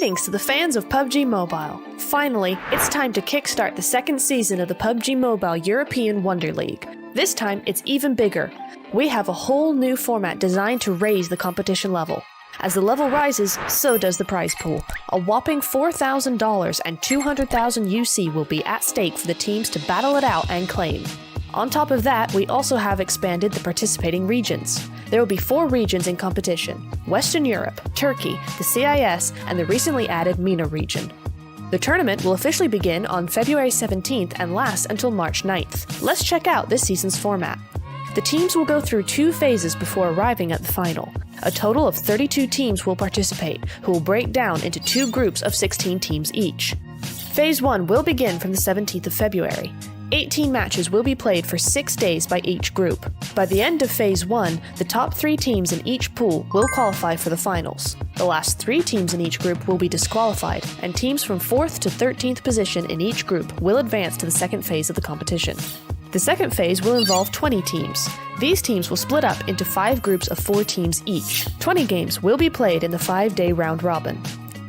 Greetings to the fans of PUBG Mobile. Finally, it's time to kickstart the second season of the PUBG Mobile European Wonder League. This time, it's even bigger. We have a whole new format designed to raise the competition level. As the level rises, so does the prize pool. A whopping $4,000 and 200,000 UC will be at stake for the teams to battle it out and claim. On top of that, we also have expanded the participating regions. There will be 4 regions in competition: Western Europe, Turkey, the CIS, and the recently added MENA region. The tournament will officially begin on February 17th and last until March 9th. Let's check out this season's format. The teams will go through 2 phases before arriving at the final. A total of 32 teams will participate, who will break down into 2 groups of 16 teams each. Phase 1 will begin from the 17th of February. 18 matches will be played for 6 days by each group. By the end of Phase 1, the top 3 teams in each pool will qualify for the finals. The last 3 teams in each group will be disqualified, and teams from 4th to 13th position in each group will advance to the second phase of the competition. The second phase will involve 20 teams. These teams will split up into 5 groups of 4 teams each. 20 games will be played in the 5-day round robin.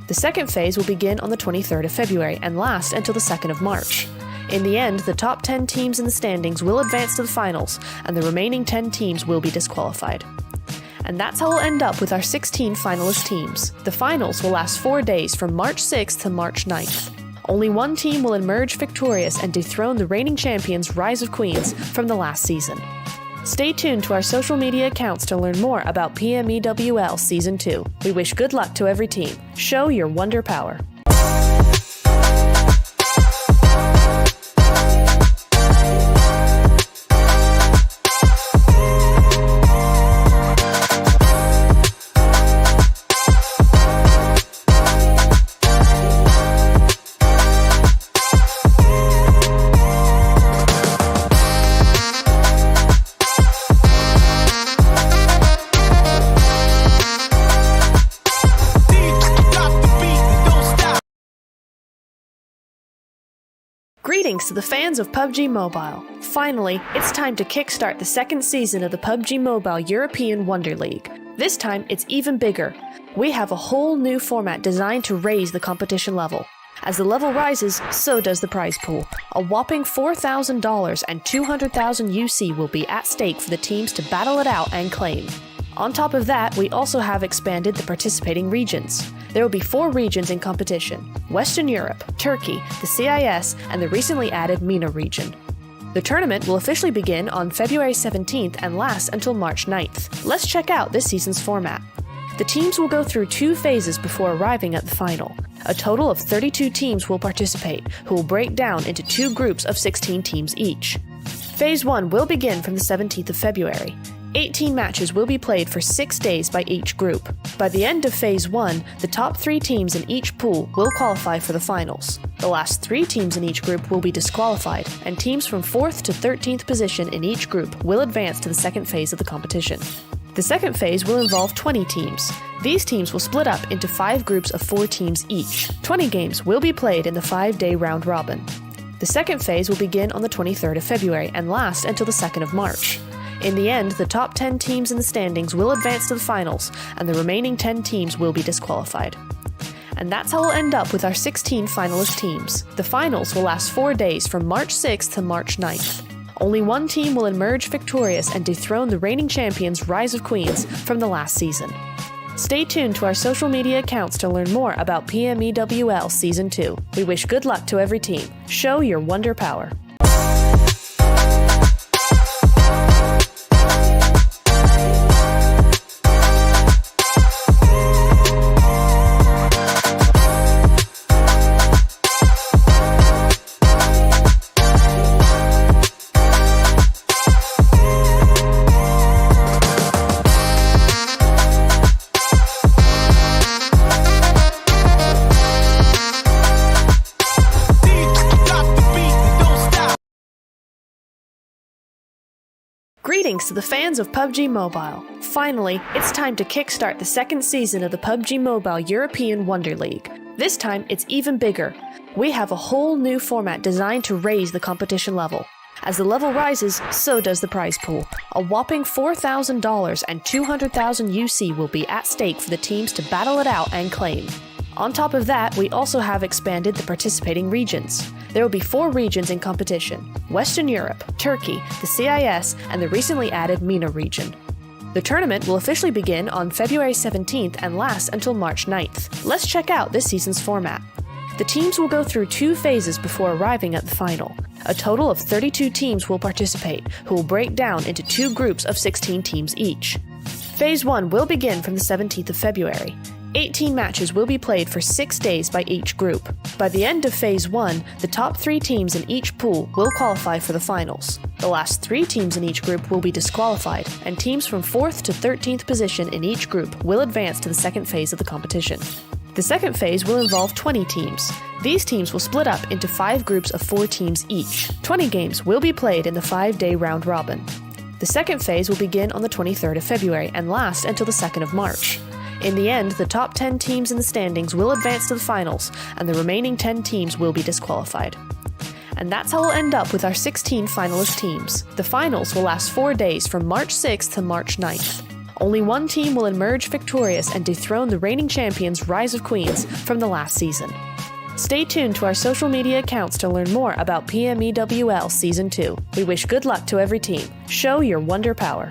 The second phase will begin on the 23rd of February and last until the 2nd of March. In the end, the top 10 teams in the standings will advance to the finals, and the remaining 10 teams will be disqualified. And that's how we'll end up with our 16 finalist teams. The finals will last 4 days from March 6th to March 9th. Only one team will emerge victorious and dethrone the reigning champions Rise of Queens from the last season. Stay tuned to our social media accounts to learn more about PMEWL Season 2. We wish good luck to every team. Show your wonder power. Greetings to the fans of PUBG Mobile. Finally, it's time to kickstart the second season of the PUBG Mobile European Wonder League. This time, it's even bigger. We have a whole new format designed to raise the competition level. As the level rises, so does the prize pool. A whopping $4,000 and 200,000 UC will be at stake for the teams to battle it out and claim. On top of that, we also have expanded the participating regions. There will be 4 regions in competition: Western Europe, Turkey, the CIS, and the recently added MENA region. The tournament will officially begin on February 17th and last until March 9th. Let's check out this season's format. The teams will go through 2 phases before arriving at the final. A total of 32 teams will participate, who will break down into 2 groups of 16 teams each. Phase 1 will begin from the 17th of February. 18 matches will be played for 6 days by each group. By the end of Phase 1, the top 3 teams in each pool will qualify for the finals. The last 3 teams in each group will be disqualified, and teams from 4th to 13th position in each group will advance to the second phase of the competition. The second phase will involve 20 teams. These teams will split up into 5 groups of 4 teams each. 20 games will be played in the 5-day round robin. The second phase will begin on the 23rd of February and last until the 2nd of March. In the end, the top 10 teams in the standings will advance to the finals, and the remaining 10 teams will be disqualified. And that's how we'll end up with our 16 finalist teams. The finals will last 4 days from March 6th to March 9th. Only one team will emerge victorious and dethrone the reigning champions Rise of Queens from the last season. Stay tuned to our social media accounts to learn more about PMEWL Season 2. We wish good luck to every team. Show your wonder power. Greetings to the fans of PUBG Mobile. Finally, it's time to kickstart the second season of the PUBG Mobile European Wonder League. This time, it's even bigger. We have a whole new format designed to raise the competition level. As the level rises, so does the prize pool. A whopping $4,000 and 200,000 UC will be at stake for the teams to battle it out and claim. On top of that, we also have expanded the participating regions. There will be 4 regions in competition: Western Europe, Turkey, the CIS, and the recently added MENA region. The tournament will officially begin on February 17th and last until March 9th. Let's check out this season's format. The teams will go through 2 phases before arriving at the final. A total of 32 teams will participate, who will break down into 2 groups of 16 teams each. Phase 1 will begin from the 17th of February. 18 matches will be played for 6 days by each group. By the end of Phase 1, the top 3 teams in each pool will qualify for the finals. The last 3 teams in each group will be disqualified, and teams from 4th to 13th position in each group will advance to the second phase of the competition. The second phase will involve 20 teams. These teams will split up into 5 groups of 4 teams each. 20 games will be played in the 5-day round robin. The second phase will begin on the 23rd of February and last until the 2nd of March. In the end, the top 10 teams in the standings will advance to the finals, and the remaining 10 teams will be disqualified. And that's how we'll end up with our 16 finalist teams. The finals will last 4 days from March 6th to March 9th. Only one team will emerge victorious and dethrone the reigning champions Rise of Queens from the last season. Stay tuned to our social media accounts to learn more about PMEWL Season 2. We wish good luck to every team. Show your wonder power.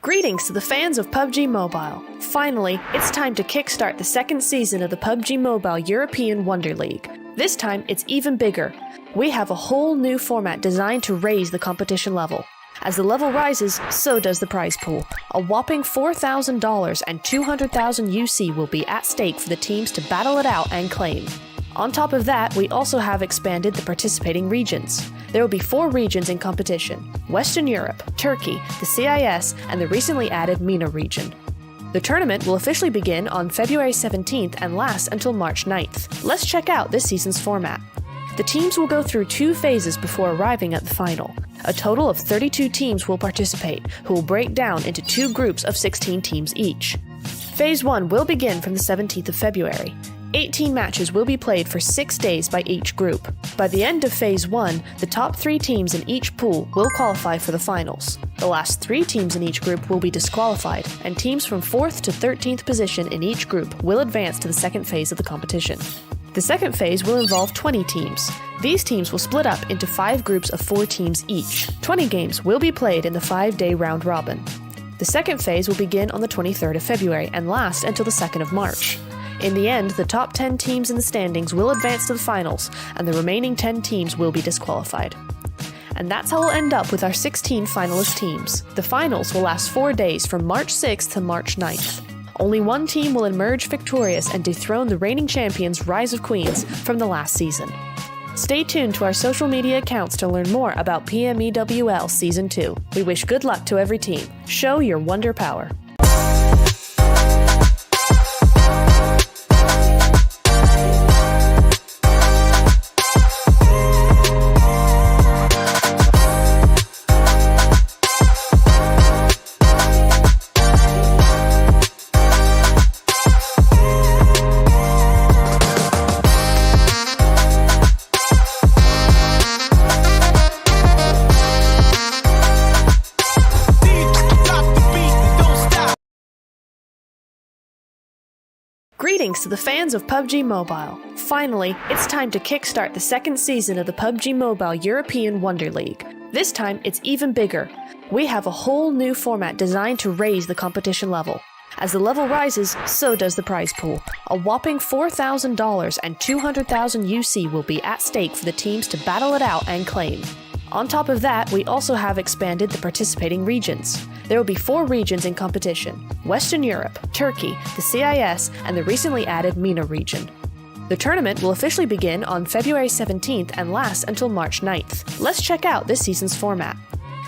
Greetings to the fans of PUBG Mobile. Finally, it's time to kickstart the second season of the PUBG Mobile European Wonder League. This time, it's even bigger. We have a whole new format designed to raise the competition level. As the level rises, so does the prize pool. A whopping $4,000 and 200,000 UC will be at stake for the teams to battle it out and claim. On top of that, we also have expanded the participating regions. There will be 4 regions in competition: Western Europe, Turkey, the CIS, and the recently added MENA region. The tournament will officially begin on February 17th and last until March 9th. Let's check out this season's format. The teams will go through 2 phases before arriving at the final. A total of 32 teams will participate, who will break down into 2 groups of 16 teams each. Phase 1 will begin from the 17th of February. 18 matches will be played for 6 days by each group. By the end of Phase 1, the top 3 teams in each pool will qualify for the finals. The last 3 teams in each group will be disqualified, and teams from 4th to 13th position in each group will advance to the second phase of the competition. The second phase will involve 20 teams. These teams will split up into 5 groups of 4 teams each. 20 games will be played in the 5-day round robin. The second phase will begin on the 23rd of February and last until the 2nd of March. In the end, the top 10 teams in the standings will advance to the finals, and the remaining 10 teams will be disqualified. And that's how we'll end up with our 16 finalist teams. The finals will last 4 days from March 6th to March 9th. Only one team will emerge victorious and dethrone the reigning champions Rise of Queens from the last season. Stay tuned to our social media accounts to learn more about PMEWL Season 2. We wish good luck to every team. Show your wonder power. Greetings to the fans of PUBG Mobile. Finally, it's time to kickstart the second season of the PUBG Mobile European Wonder League. This time, it's even bigger. We have a whole new format designed to raise the competition level. As the level rises, so does the prize pool. A whopping $4,000 and 200,000 UC will be at stake for the teams to battle it out and claim. On top of that, we also have expanded the participating regions. There will be 4 regions in competition: Western Europe, Turkey, the CIS, and the recently added MENA region. The tournament will officially begin on February 17th and last until March 9th. Let's check out this season's format.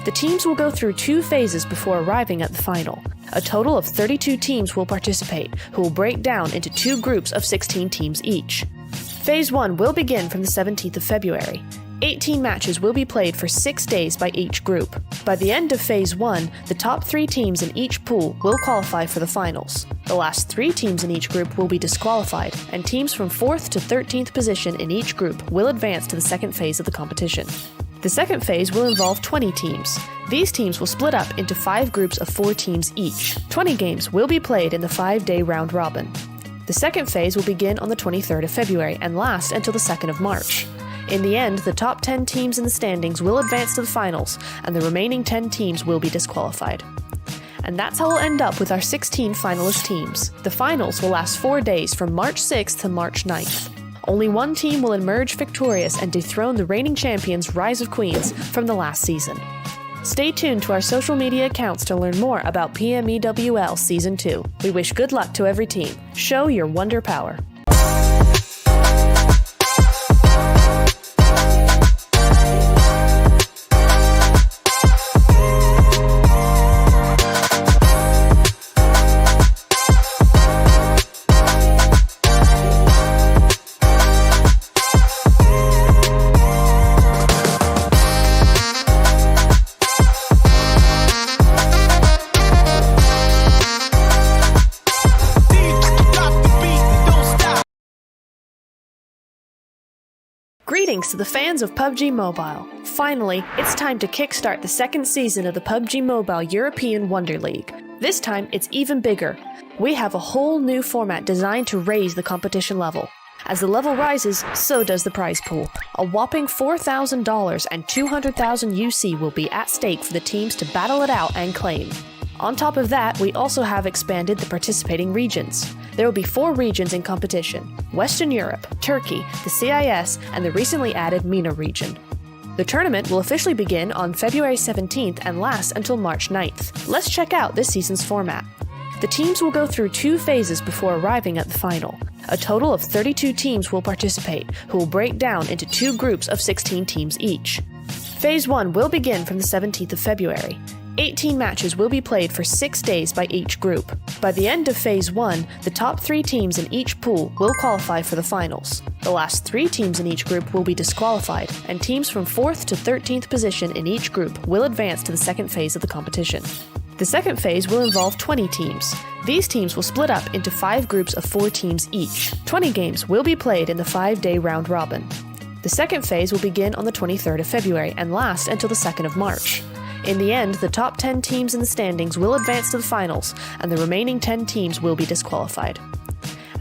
The teams will go through 2 phases before arriving at the final. A total of 32 teams will participate, who will break down into 2 groups of 16 teams each. Phase 1 will begin from the 17th of February. 18 matches will be played for 6 days by each group. By the end of Phase 1, the top 3 teams in each pool will qualify for the finals. The last 3 teams in each group will be disqualified, and teams from 4th to 13th position in each group will advance to the second phase of the competition. The second phase will involve 20 teams. These teams will split up into 5 groups of 4 teams each. 20 games will be played in the 5-day round robin. The second phase will begin on the 23rd of February and last until the 2nd of March. In the end, the top 10 teams in the standings will advance to the finals, and the remaining 10 teams will be disqualified. And that's how we'll end up with our 16 finalist teams. The finals will last 4 days from March 6th to March 9th. Only one team will emerge victorious and dethrone the reigning champions Rise of Queens from the last season. Stay tuned to our social media accounts to learn more about PMEWL Season 2. We wish good luck to every team. Show your wonder power. Greetings to the fans of PUBG Mobile. Finally, it's time to kickstart the second season of the PUBG Mobile European Wonder League. This time, it's even bigger. We have a whole new format designed to raise the competition level. As the level rises, so does the prize pool. A whopping $4,000 and 200,000 UC will be at stake for the teams to battle it out and claim. On top of that, we also have expanded the participating regions. There will be 4 regions in competition: Western Europe, Turkey, the CIS, and the recently added MENA region. The tournament will officially begin on February 17th and last until March 9th. Let's check out this season's format. The teams will go through 2 phases before arriving at the final. A total of 32 teams will participate, who will break down into 2 groups of 16 teams each. Phase 1 will begin from the 17th of February. 18 matches will be played for 6 days by each group. By the end of Phase 1, the top 3 teams in each pool will qualify for the finals. The last 3 teams in each group will be disqualified, and teams from 4th to 13th position in each group will advance to the second phase of the competition. The second phase will involve 20 teams. These teams will split up into 5 groups of 4 teams each. 20 games will be played in the 5-day round robin. The second phase will begin on the 23rd of February and last until the 2nd of March. In the end, the top 10 teams in the standings will advance to the finals, and the remaining 10 teams will be disqualified.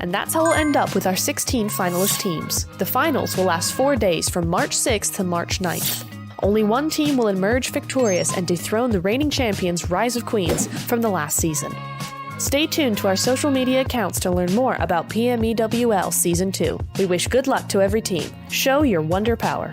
And that's how we'll end up with our 16 finalist teams. The finals will last 4 days from March 6th to March 9th. Only one team will emerge victorious and dethrone the reigning champions Rise of Queens from the last season. Stay tuned to our social media accounts to learn more about PMEWL Season 2. We wish good luck to every team. Show your wonder power.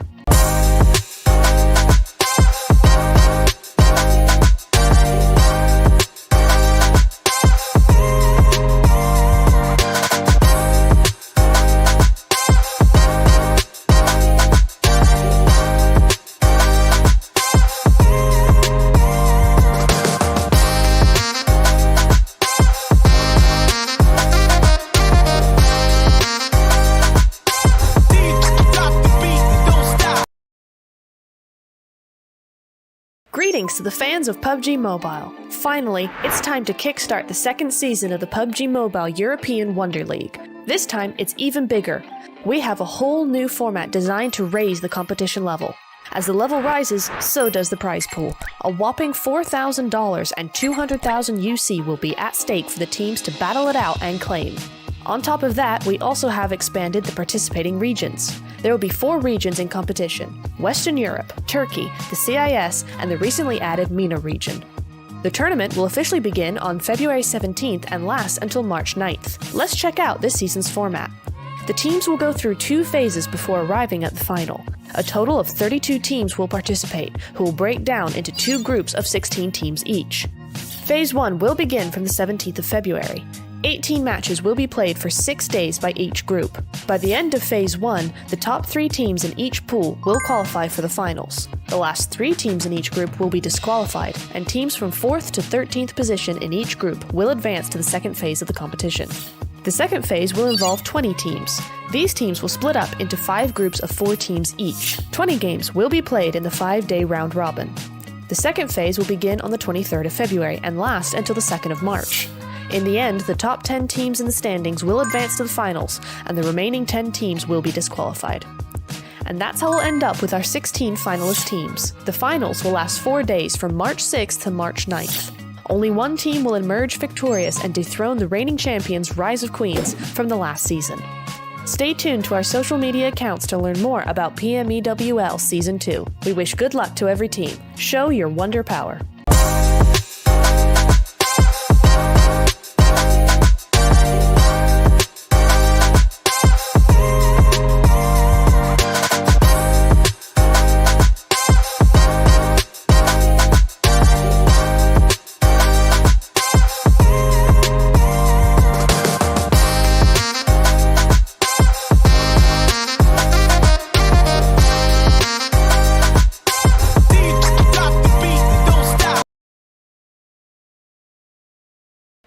Greetings to the fans of PUBG Mobile. Finally, it's time to kickstart the second season of the PUBG Mobile European Wonder League. This time, it's even bigger. We have a whole new format designed to raise the competition level. As the level rises, so does the prize pool. A whopping $4,000 and 200,000 UC will be at stake for the teams to battle it out and claim. On top of that, we also have expanded the participating regions. There will be 4 regions in competition: Western Europe, Turkey, the CIS, and the recently added MENA region. The tournament will officially begin on February 17th and last until March 9th. Let's check out this season's format. The teams will go through 2 phases before arriving at the final. A total of 32 teams will participate, who will break down into 2 groups of 16 teams each. Phase 1 will begin from the 17th of February. 18 matches will be played for 6 days by each group. By the end of Phase 1, the top 3 teams in each pool will qualify for the finals. The last 3 teams in each group will be disqualified, and teams from 4th to 13th position in each group will advance to the second phase of the competition. The second phase will involve 20 teams. These teams will split up into 5 groups of 4 teams each. 20 games will be played in the 5-day round robin. The second phase will begin on the 23rd of February and last until the 2nd of March. In the end, the top 10 teams in the standings will advance to the finals, and the remaining 10 teams will be disqualified. And that's how we'll end up with our 16 finalist teams. The finals will last 4 days from March 6th to March 9th. Only one team will emerge victorious and dethrone the reigning champions Rise of Queens from the last season. Stay tuned to our social media accounts to learn more about PMEWL Season 2. We wish good luck to every team. Show your wonder power.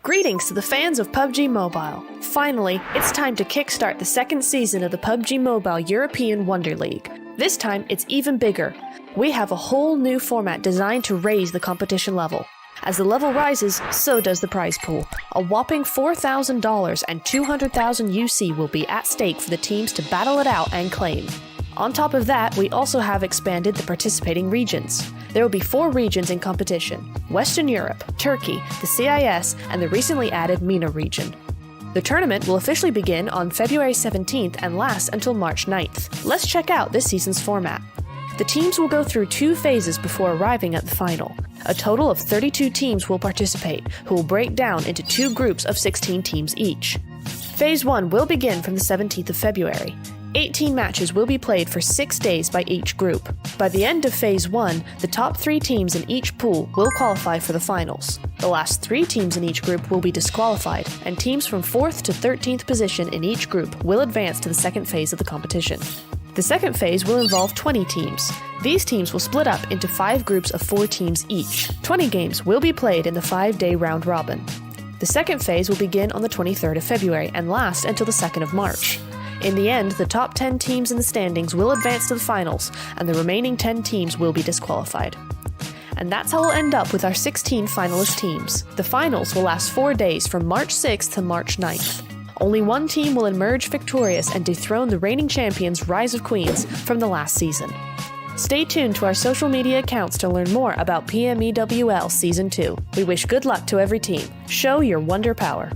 Greetings to the fans of PUBG Mobile. Finally, it's time to kickstart the second season of the PUBG Mobile European Wonder League. This time, it's even bigger. We have a whole new format designed to raise the competition level. As the level rises, so does the prize pool. A whopping $4,000 and 200,000 UC will be at stake for the teams to battle it out and claim. On top of that, we also have expanded the participating regions. There will be 4 regions in competition: Western Europe, Turkey, the CIS, and the recently added MENA region. The tournament will officially begin on February 17th and last until March 9th. Let's check out this season's format. The teams will go through 2 phases before arriving at the final. A total of 32 teams will participate, who will break down into 2 groups of 16 teams each. Phase 1 will begin from the 17th of February. 18 matches will be played for 6 days by each group. By the end of Phase 1, the top 3 teams in each pool will qualify for the finals. The last 3 teams in each group will be disqualified, and teams from 4th to 13th position in each group will advance to the second phase of the competition. The second phase will involve 20 teams. These teams will split up into 5 groups of 4 teams each. 20 games will be played in the 5-day round robin. The second phase will begin on the 23rd of February and last until the 2nd of March. In the end, the top 10 teams in the standings will advance to the finals, and the remaining 10 teams will be disqualified. And that's how we'll end up with our 16 finalist teams. The finals will last 4 days from March 6th to March 9th. Only one team will emerge victorious and dethrone the reigning champions Rise of Queens from the last season. Stay tuned to our social media accounts to learn more about PMEWL Season 2. We wish good luck to every team. Show your wonder power.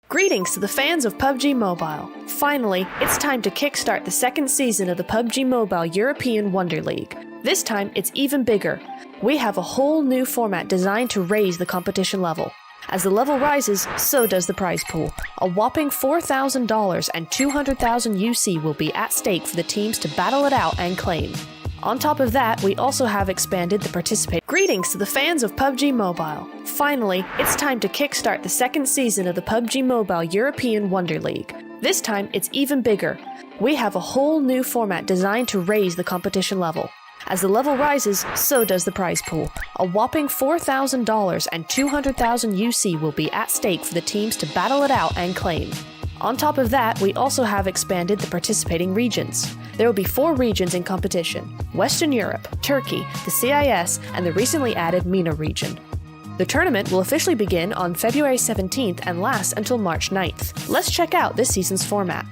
Greetings to the fans of PUBG Mobile. Finally, it's time to kickstart the second season of the PUBG Mobile European Wonder League. This time, it's even bigger. We have a whole new format designed to raise the competition level. As the level rises, so does the prize pool. A whopping $4,000 and 200,000 UC will be at stake for the teams to battle it out and claim. On top of that, we also have expanded the participating. Greetings to the fans of PUBG Mobile. Finally, it's time to kickstart the second season of the PUBG Mobile European Wonder League. This time, it's even bigger. We have a whole new format designed to raise the competition level. As the level rises, so does the prize pool. A whopping $4,000 and 200,000 UC will be at stake for the teams to battle it out and claim. On top of that, we also have expanded the participating regions. There will be 4 regions in competition: Western Europe, Turkey, the CIS, and the recently added MENA region. The tournament will officially begin on February 17th and last until March 9th. Let's check out this season's format.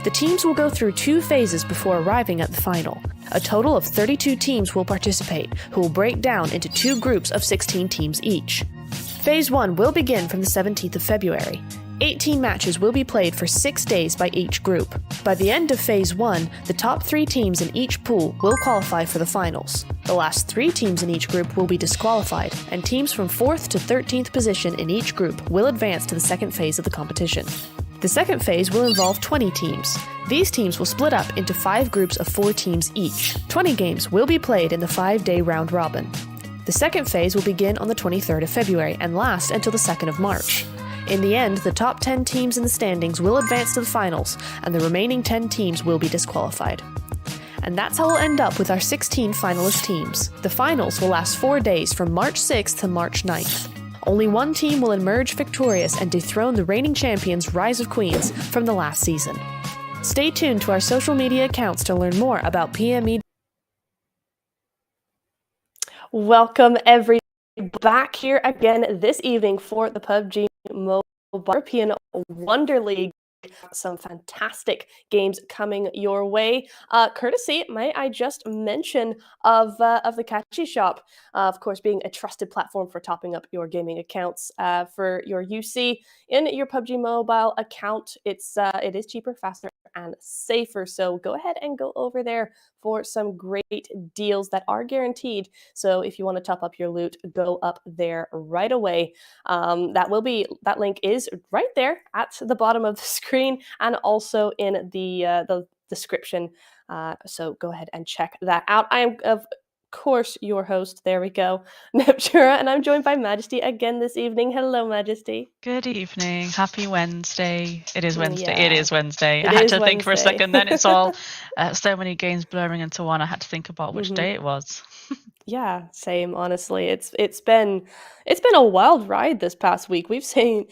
The teams will go through 2 phases before arriving at the final. A total of 32 teams will participate, who will break down into 2 groups of 16 teams each. Phase 1 will begin from the 17th of February. 18 matches will be played for 6 days by each group. By the end of Phase 1, the top 3 teams in each pool will qualify for the finals. The last 3 teams in each group will be disqualified, and teams from 4th to 13th position in each group will advance to the second phase of the competition. The second phase will involve 20 teams. These teams will split up into 5 groups of 4 teams each. 20 games will be played in the 5-day round robin. The second phase will begin on the 23rd of February and last until the 2nd of March. In the end, the top 10 teams in the standings will advance to the finals, and the remaining 10 teams will be disqualified. And that's how we'll end up with our 16 finalist teams. The finals will last 4 days from March 6th to March 9th. Only one team will emerge victorious and dethrone the reigning champions Rise of Queens from the last season. Stay tuned to our social media accounts to learn more about PME. Welcome everybody back here again this evening for the PUBG Mobile European Wonder League. Some fantastic games coming your way. Courtesy, may I just mention, of the Catchy Shop, of course, being a trusted platform for topping up your gaming accounts for your UC in your PUBG Mobile account. It is cheaper, faster, and safer. So go ahead and go over there for some great deals that are guaranteed. So if you want to top up your loot, go up there right away. That link is right there at the bottom of the screen and also in the description. So go ahead and check that out. I am, of course, your host. There we go, Neptura, and I'm joined by Majesty again this evening. Hello, Majesty. Good evening. Happy Wednesday. It is Wednesday. Yeah, it is Wednesday. it I had is to think for a Wednesday. second. Then it's all so many games blurring into one. I had to think about which day it was. Yeah, same. Honestly, it's been a wild ride this past week. We've seen,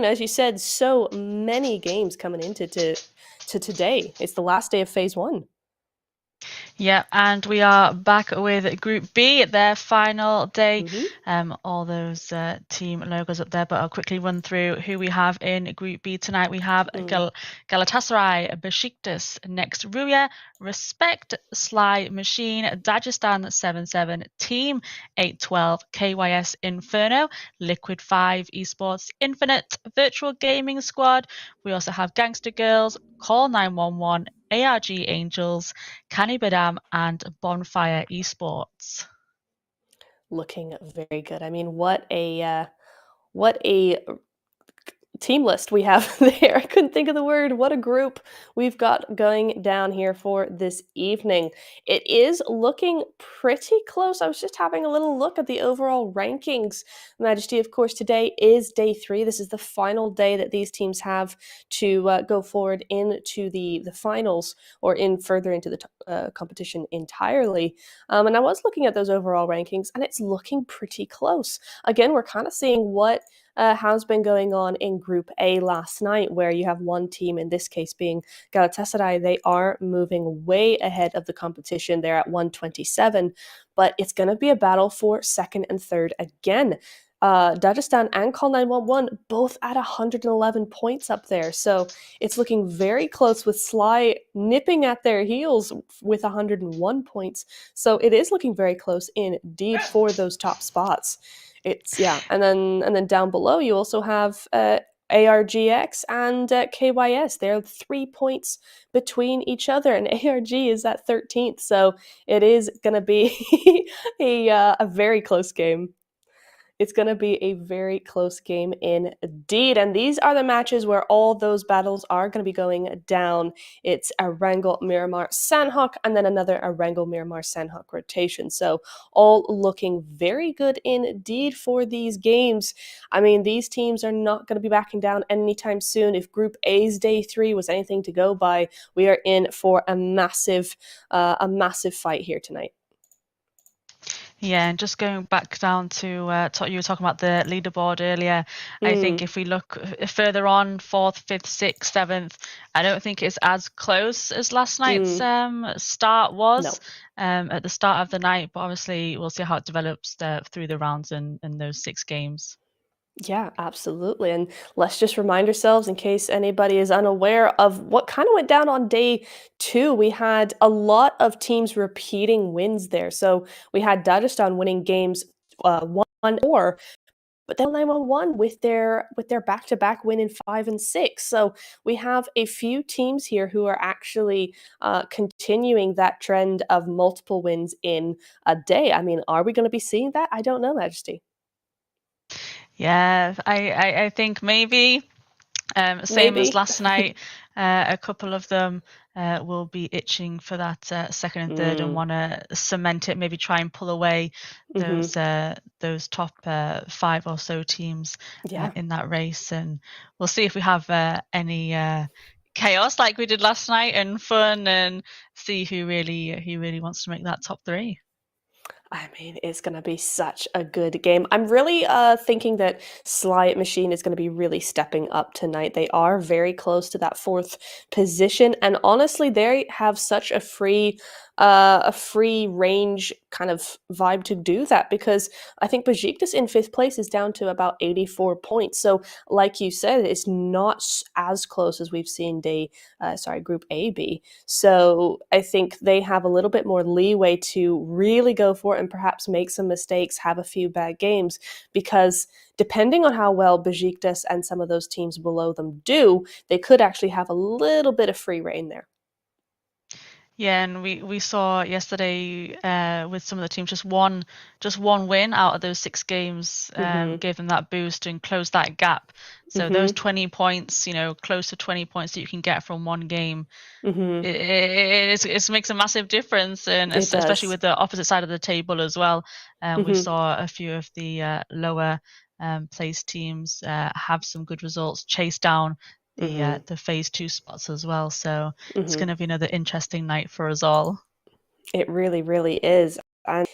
as you said, so many games coming into to today. It's the last day of Phase 1. Yeah, and we are back with Group B, their final day. All those team logos up there, but I'll quickly run through who we have in Group B tonight. We have Galatasaray, Besiktas, Next Ruya, Respect, Sly Machine, Dagestan 77, Team 812, KYS Inferno, Liquid 5 Esports Infinite, Virtual Gaming Squad. We also have Gangster Girls, Call 911, ARG Angels, Canny Badam, and Bonfire Esports. Looking very good. I mean, what a team list we have there. I couldn't think of the word. What a group we've got going down here for this evening. It is looking pretty close. I was just having a little look at the overall rankings. Majesty, of course, today is day 3. This is the final day that these teams have to go forward into the finals or further into the competition entirely. And I was looking at those overall rankings, and it's looking pretty close. Again, we're kind of seeing what has been going on in Group A last night, where you have one team, in this case being Galatasaray. They are moving way ahead of the competition. They're at 127, but it's going to be a battle for second and third again. Dagestan and Call 911 both at 111 points up there. So it's looking very close, with Sly nipping at their heels with 101 points. So it is looking very close indeed for those top spots. And then down below you also have ARGX and KYS. They're 3 points between each other, and ARG is at 13th. So it is going to be a very close game. It's going to be a very close game indeed. And these are the matches where all those battles are going to be going down. It's Erangel, Miramar, Sanhok, and then another Erangel, Miramar, Sanhok rotation. So all looking very good indeed for these games. I mean, these teams are not going to be backing down anytime soon. If Group A's day 3 was anything to go by, we are in for a massive fight here tonight. Yeah, and just going back down to you were talking about the leaderboard earlier. I think if we look further on, 4th, 5th, 6th, 7th, I don't think it's as close as last night's start was at the start of the night. But obviously, we'll see how it develops through the rounds and those 6 games. Yeah, absolutely. And let's just remind ourselves, in case anybody is unaware of what kind of went down on day 2, we had a lot of teams repeating wins there. So we had Dagestan winning games 1-4, but then 911 with their back-to-back win in 5 and 6. So we have a few teams here who are actually continuing that trend of multiple wins in a day. I mean, are we going to be seeing that? I don't know, Majesty. Yeah, I think maybe. Same as Maybe. last night, a couple of them will be itching for that second and third and want to cement it. Maybe try and pull away those top 5 or so teams Yeah. in that race, and we'll see if we have any chaos like we did last night and fun, and see who really wants to make that top 3. I mean, it's going to be such a good game. I'm really thinking that Sly Machine is going to be really stepping up tonight. They are very close to that 4th position, and honestly, they have such a free range kind of vibe to do that, because I think Besiktas in 5th place is down to about 84 points. So, like you said, it's not as close as we've seen Group A be. So I think they have a little bit more leeway to really go for it and perhaps make some mistakes, have a few bad games, because depending on how well Besiktas and some of those teams below them do, they could actually have a little bit of free reign there. Yeah, and we saw yesterday with some of the teams just one win out of those 6 games gave them that boost and closed that gap. So those 20 points, close to 20 points that you can get from one game, it makes a massive difference, and especially with the opposite side of the table as well. We saw a few of the lower place teams have some good results, chase down the phase 2 spots as well. So it's going to be another interesting night for us all. It really, really is. And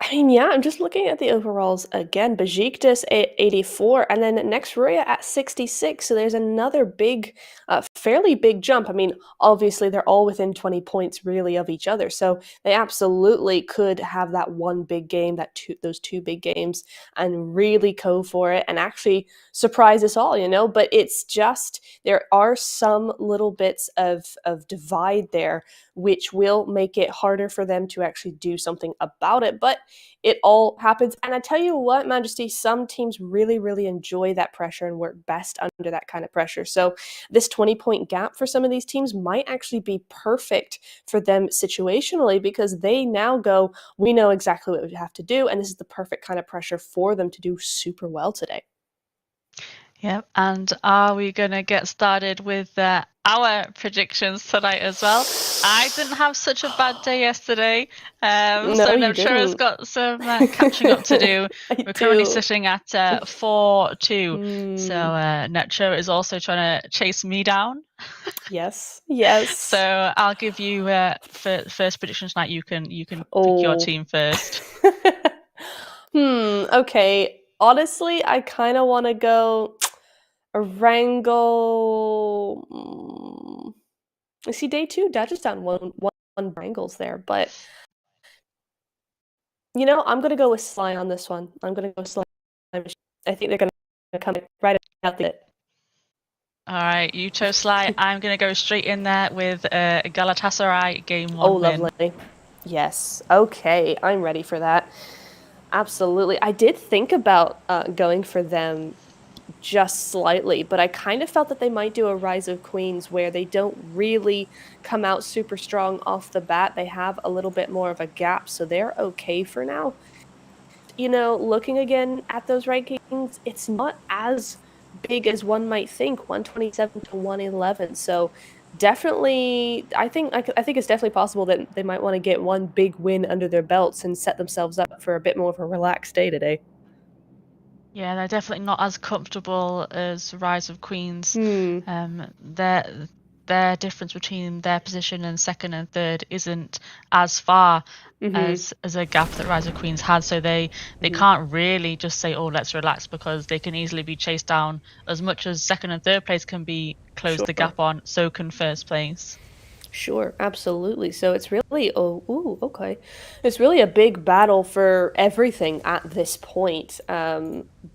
I mean, yeah, I'm just looking at the overalls again. Besiktas at 84, and then next Ruya at 66. So there's another fairly big jump. I mean, obviously they're all within 20 points really of each other. So they absolutely could have that one big game, those 2 big games, and really go for it and actually surprise us all, But it's just, there are some little bits of divide there, which will make it harder for them to actually do something about it. But it all happens. And I tell you what, Majesty, some teams really, really enjoy that pressure and work best under that kind of pressure. So this 20-point gap for some of these teams might actually be perfect for them situationally, because they now go, we know exactly what we have to do, and this is the perfect kind of pressure for them to do super well today. Yep, and are we going to get started with our predictions tonight as well? I didn't have such a bad day yesterday, so Neptura's got some catching up to do. We're currently sitting at 4-2, so Neptura is also trying to chase me down. Yes. So I'll give you first prediction tonight. You can pick your team first. Okay. Honestly, I kind of want to go Erangel. I see day 2, Dagestan one Erangels there, but I'm gonna go with Sly on this one. I'm gonna go Sly. I think they're gonna come right out the. All right, you chose Sly. I'm gonna go straight in there with Galatasaray game 1 Oh, win. lovely. Yes. Okay, I'm ready for that. Absolutely. I did think about going for them just slightly, but I kind of felt that they might do a Rise of Queens where they don't really come out super strong off the bat. They have a little bit more of a gap, so they're okay for now. Looking again at those rankings, it's not as big as one might think, 127 to 111. So definitely, I think it's definitely possible that they might want to get one big win under their belts and set themselves up for a bit more of a relaxed day today. Yeah, they're definitely not as comfortable as Rise of Queens. Their difference between their position and second and third isn't as far as a gap that Rise of Queens had. So they can't really just say, oh, let's relax, because they can easily be chased down. As much as second and third place can be closed the gap on, so can first place. Sure, absolutely. So it's really, okay. It's really a big battle for everything at this point.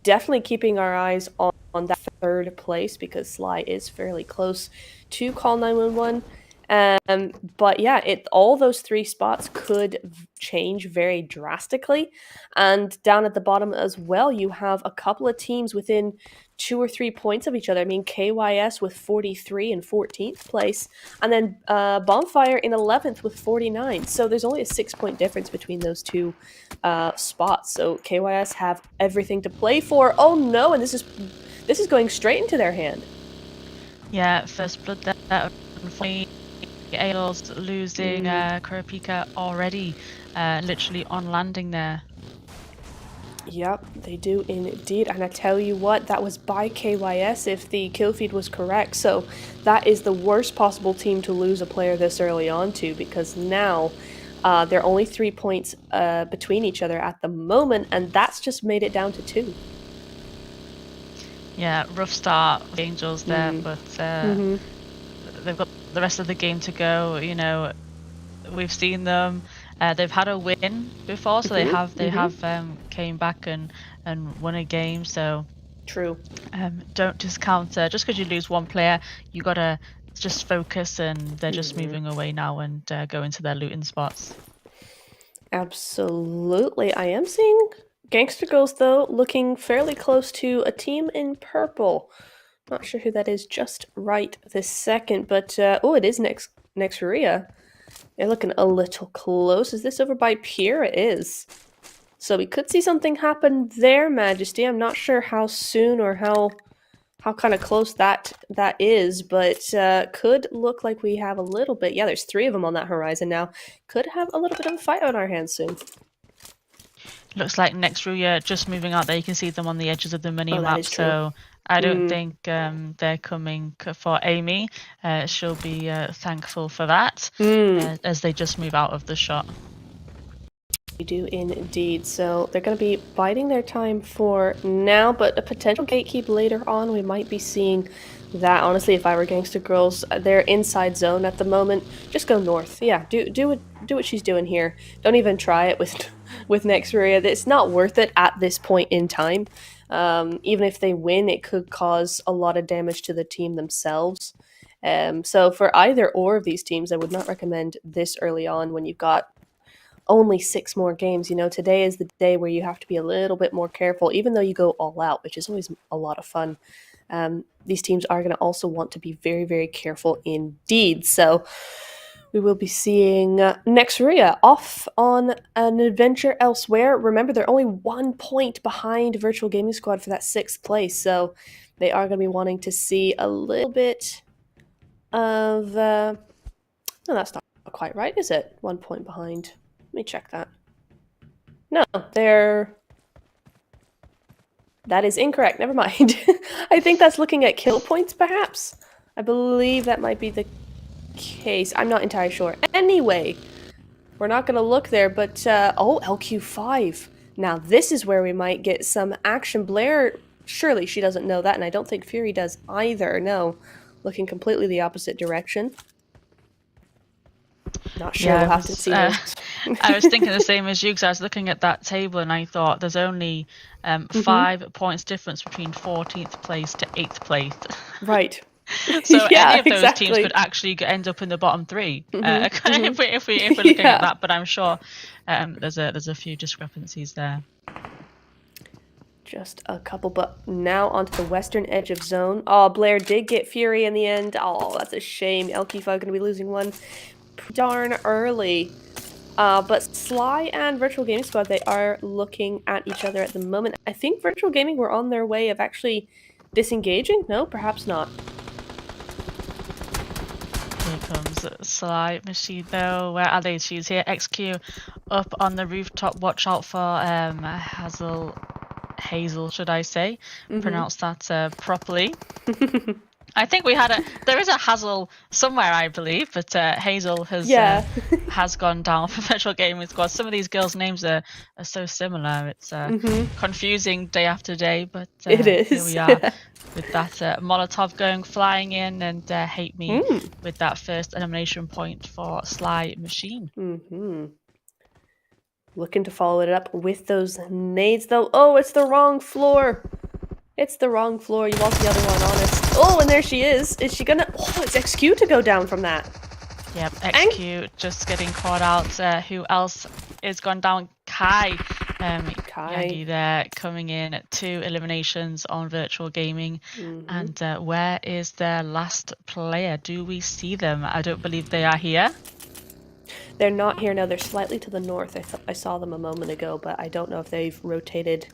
Definitely keeping our eyes on that 3rd place, because Sly is fairly close to Call 911. But yeah, all those 3 spots could change very drastically. And down at the bottom as well, you have a couple of teams within 2 or 3 points of each other. I mean, KYS with 43 in 14th place, and then Bonfire in 11th with 49. So there's only a 6-point difference between those 2 spots. So KYS have everything to play for. Oh no, and this is going straight into their hand. Yeah, first blood there. Ael's losing Kurapika already, literally on landing there. Yep, they do indeed. And I tell you what, that was by KYS if the kill feed was correct. So that is the worst possible team to lose a player this early on to, because now they're only 3 points between each other at the moment, and that's just made it down to 2. Yeah, rough start for the Angels there, but they've got the rest of the game to go. You know, we've seen them. They've had a win before, so they have came back and won a game. So true. Don't discount just because you lose one player, you gotta just focus, and they're just moving away now and go into their looting spots. Absolutely, I am seeing Gangster Girls though looking fairly close to a team in purple. Not sure who that is just right this second, but oh, it is Nexuria. They're looking a little close. Is this over by Pier? It is. So we could see something happen there, Majesty. I'm not sure how soon or how kind of close that is, but could look like we have a little bit. Yeah, there's 3 of them on that horizon now. Could have a little bit of a fight on our hands soon. Looks like Nexuria just moving out there. You can see them on the edges of the mini-map, so I don't think they're coming for Amy. She'll be thankful for that as they just move out of the shot. We do indeed. So they're going to be biding their time for now, but a potential gatekeep later on. We might be seeing that. Honestly, if I were Gangster Girls, they're inside zone at the moment. Just go north. Yeah, do what she's doing here. Don't even try it with Nexuria. It's not worth it at this point in time. Even if they win, it could cause a lot of damage to the team themselves. So for either or of these teams, I would not recommend this early on when you've got only 6 more games. You know, today is the day where you have to be a little bit more careful, even though you go all out, which is always a lot of fun. These teams are going to also want to be very, very careful indeed. So we will be seeing Nexuria off on an adventure elsewhere. Remember, they're only 1 point behind Virtual Gaming Squad for that 6th place, so they are going to be wanting to see a little bit of... no, that's not quite right, is it? 1 point behind. Let me check that. No, that is incorrect. Never mind. I think that's looking at kill points, perhaps. I believe that might be the case. I'm not entirely sure. Anyway, we're not going to look there, but oh, LQ5. Now this is where we might get some action. Blair, surely she doesn't know that, and I don't think Fury does either. No, looking completely the opposite direction. Not sure. Yeah, we'll have to see. I was thinking the same as you, because I was looking at that table and I thought there's only 5 points difference between 14th place to 8th place. Right. So yeah, any of those teams could actually end up in the bottom 3 if we're looking at that. But I'm sure there's a few discrepancies there. Just a couple, but now onto the western edge of zone. Oh, Blair did get Fury in the end. Oh, that's a shame. LQ5 going to be losing one darn early. But Sly and Virtual Gaming Squad, they are looking at each other at the moment. I think Virtual Gaming were on their way of actually disengaging. No, perhaps not. Here comes Sly Machine though. Where are they? She's here. XQ up on the rooftop. Watch out for Hazel, should I say? Pronounce that properly. I think there is a Hazel somewhere, I believe, but Hazel has gone down for Virtual Gaming Squad. Some of these girls' names are so similar. It's confusing day after day, but it is. Here we are with that Molotov going flying in, and Hate Me with that first elimination point for Sly Machine. Looking to follow it up with those nades, though. Oh, it's the wrong floor. It's the wrong floor. You lost the other one, honest. Oh, and there she is. Is she gonna... Oh, it's XQ to go down from that. Yep, XQ just getting caught out. Who else is gone down? Kai. Yagi there coming in at 2 eliminations on virtual gaming. And where is their last player? Do we see them? I don't believe they are here. They're not here now. They're slightly to the north. I saw them a moment ago, but I don't know if they've rotated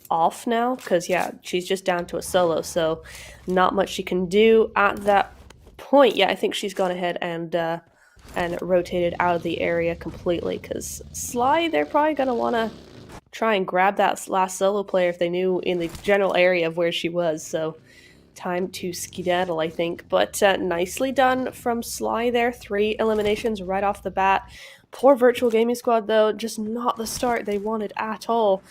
off now, because yeah, she's just down to a solo, so not much she can do at that point. Yeah, I think she's gone ahead and rotated out of the area completely, because Sly, they're probably going to want to try and grab that last solo player if they knew in the general area of where she was, so time to skedaddle, I think. But nicely done from Sly there. 3 eliminations right off the bat. Poor Virtual Gaming Squad, though, just not the start they wanted at all.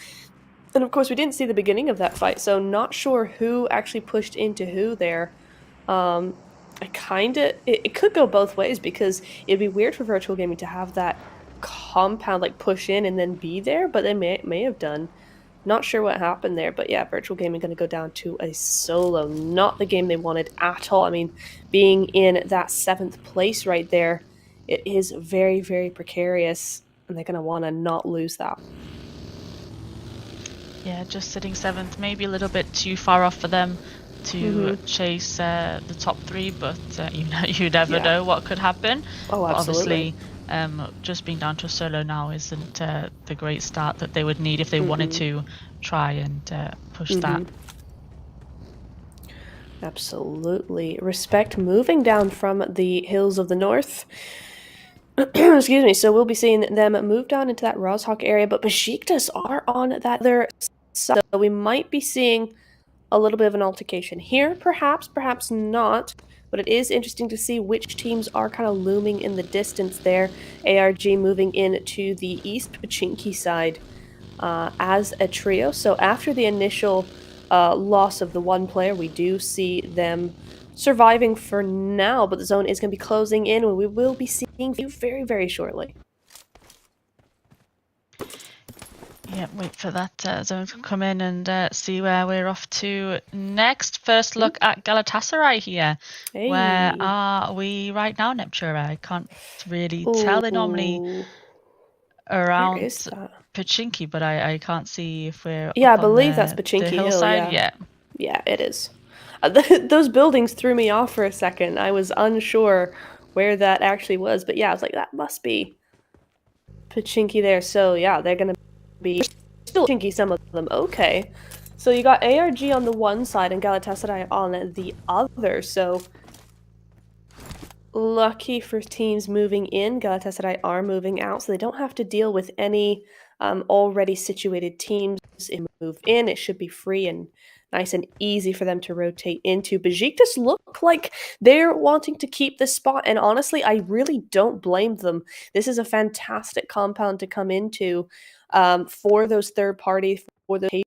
And of course, we didn't see the beginning of that fight, so not sure who actually pushed into who there. It could go both ways, because it'd be weird for Virtual Gaming to have that compound like push in and then be there, but they may have done. Not sure what happened there, but yeah, Virtual Gaming going to go down to a solo. Not the game they wanted at all. I mean, being in that 7th place right there, it is very, very precarious, and they're going to want to not lose that. Yeah, just sitting 7th, maybe a little bit too far off for them to chase the top 3, but you never know what could happen. Oh, absolutely. But obviously, just being down to a solo now isn't the great start that they would need if they wanted to try and push that. Absolutely. Respect moving down from the hills of the north. Excuse me. So we'll be seeing them move down into that Rozhok area, but Besiktas are on that other side. So we might be seeing a little bit of an altercation here, perhaps not. But it is interesting to see which teams are kind of looming in the distance there. ARG moving in to the East Pachinki side as a trio. So after the initial loss of the one player, we do see them surviving for now, but the zone is going to be closing in, and we will be seeing you very, very shortly. Yeah, wait for that zone to come in and see where we're off to next. First look at Galatasaray here. Hey. Where are we right now, Neptura? I can't really tell. They're normally around Pachinki, but I can't see if we're I believe that's Pachinki hillside. Hill, yeah, it is. Those buildings threw me off for a second. I was unsure where that actually was, but yeah, I was like, that must be Pachinki there. So yeah, they're gonna be still Pachinki, some of them. Okay, so you got ARG on the one side and Galatasaray on the other. So lucky for teams moving in, Galatasaray are moving out, so they don't have to deal with any already situated teams. If move in, it should be free and nice and easy for them to rotate into. Besiktas look like they're wanting to keep this spot, and honestly, I really don't blame them. This is a fantastic compound to come into for those third party, for the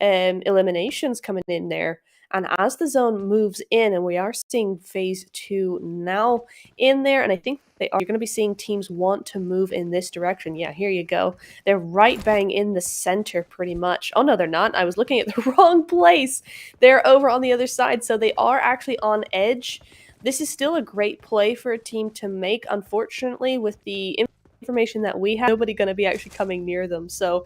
eliminations coming in there. And as the zone moves in, and we are seeing phase 2 now in there, and I think you're going to be seeing teams want to move in this direction. Yeah, here you go. They're right bang in the center pretty much. Oh, no, they're not. I was looking at the wrong place. They're over on the other side, so they are actually on edge. This is still a great play for a team to make. Unfortunately, with the information that we have, nobody going to be actually coming near them. So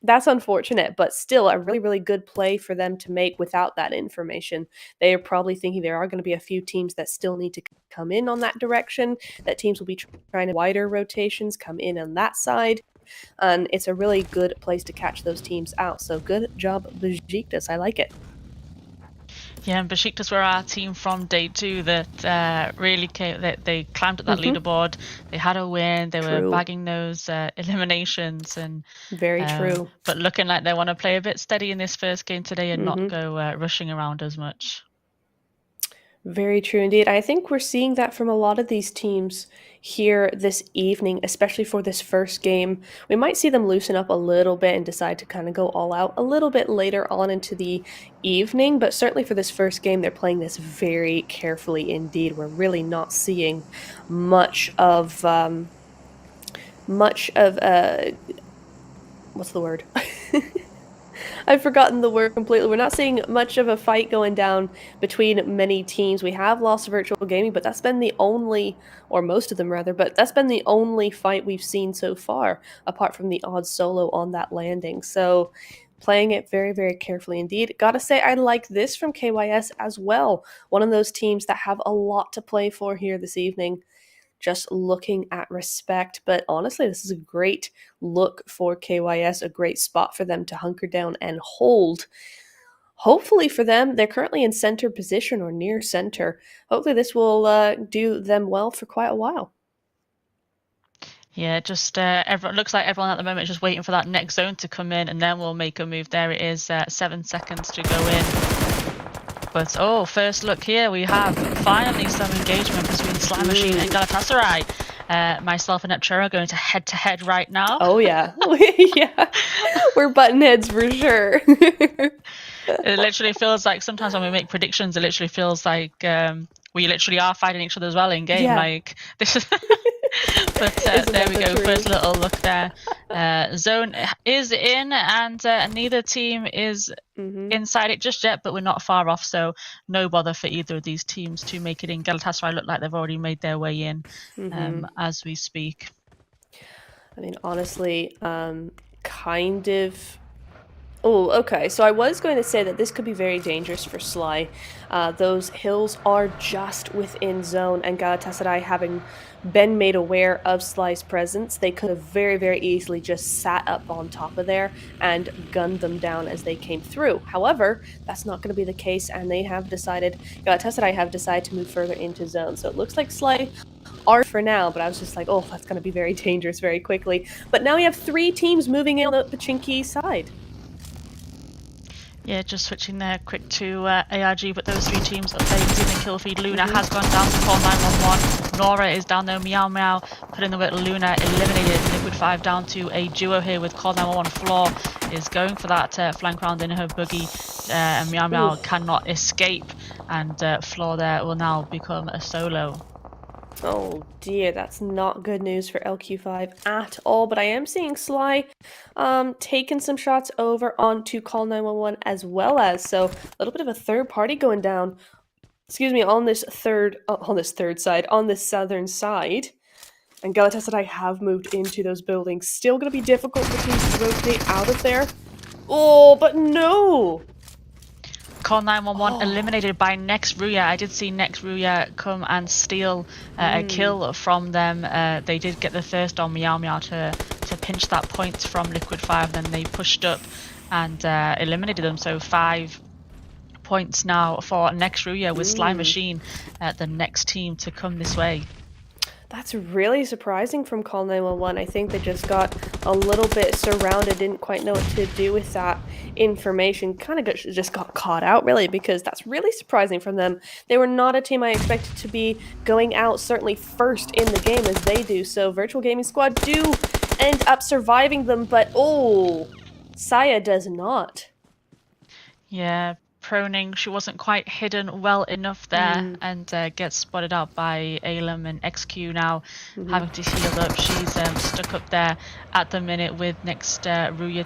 that's unfortunate, but still a really, really good play for them to make without that information. They are probably thinking there are going to be a few teams that still need to come in on that direction, that teams will be trying to wider rotations, come in on that side. And it's a really good place to catch those teams out. So good job, Besiktas. I like it. Yeah, and Besiktas were our team from day 2 that really came. They climbed up that leaderboard. They had a win. They were bagging those eliminations, and very true. But looking like they want to play a bit steady in this first game today and not go rushing around as much. Very true indeed. I think we're seeing that from a lot of these teams here this evening, especially for this first game. We might see them loosen up a little bit and decide to kind of go all out a little bit later on into the evening, but certainly for this first game, they're playing this very carefully indeed. We're really not seeing much of what's the word? I've forgotten the word completely. We're not seeing much of a fight going down between many teams. We have lost virtual gaming, but that's been the only, or most of them rather, but that's been the only fight we've seen so far, apart from the odd solo on that landing. So playing it very, very carefully indeed. Gotta say, I like this from KYS as well. One of those teams that have a lot to play for here this evening. Just looking at respect. But honestly, this is a great look for KYS, a great spot for them to hunker down and hold. Hopefully for them, they're currently in center position or near center. Hopefully this will do them well for quite a while. Yeah, just everyone looks like everyone at the moment is just waiting for that next zone to come in, and then we'll make a move. There it is, 7 seconds to go in. But oh, first look here, we have finally some engagement between Slime Machine and Galatasaray. Myself and Epchera are going to head right now. Oh yeah, yeah, we're button heads for sure. It literally feels like sometimes when we make predictions, it literally feels like we literally are fighting each other as well in game. Yeah. Like this is. But there we go. Truth? First little look there. Zone is in, and neither team is inside it just yet, but we're not far off, so no bother for either of these teams to make it in. Galatasaray look like they've already made their way in as we speak. I mean, honestly, kind of. Oh, okay. So I was going to say that this could be very dangerous for Sly. Those hills are just within zone, and Galatasaray having been made aware of Sly's presence, they could have very, very easily just sat up on top of there and gunned them down as they came through. However, that's not going to be the case, and Galatasaray have decided to move further into zone. So it looks like Sly are for now, but I was just like, oh, that's going to be very dangerous very quickly. But now we have 3 teams moving in on the Pachinki side. Yeah, just switching there quick to ARG, but those 3 teams are playing in the kill feed. Luna has gone down to call 911. Nora is down there. Meow Meow put in the work. Luna eliminated. Liquid 5 down to a duo here with call 911. Floor is going for that flank round in her buggy. And Meow Meow cannot escape. And Floor there will now become a solo. Oh dear, that's not good news for LQ5 at all, but I am seeing Sly taking some shots over onto call 911 as well as, so a little bit of a third party going down, on this southern side. And Galatasaray have moved into those buildings. Still going to be difficult for teams to rotate out of there. Oh, but no! Call 911 eliminated by Next Ruya. I did see Next Ruya come and steal a kill from them. They did get the first on Meow Meow to pinch that point from Liquid 5. Then they pushed up and eliminated them. So 5 points now for Next Ruya with Slime Machine, the next team to come this way. That's really surprising from Call 911. I think they just got a little bit surrounded, didn't quite know what to do with that information. Kind of just got caught out, really, because that's really surprising from them. They were not a team I expected to be going out, certainly first in the game as they do. So Virtual Gaming Squad do end up surviving them, but oh, Saya does not. Yeah. Proning, she wasn't quite hidden well enough there and gets spotted out by Alem and XQ now having to heal up. She's stuck up there at the minute with next Ruya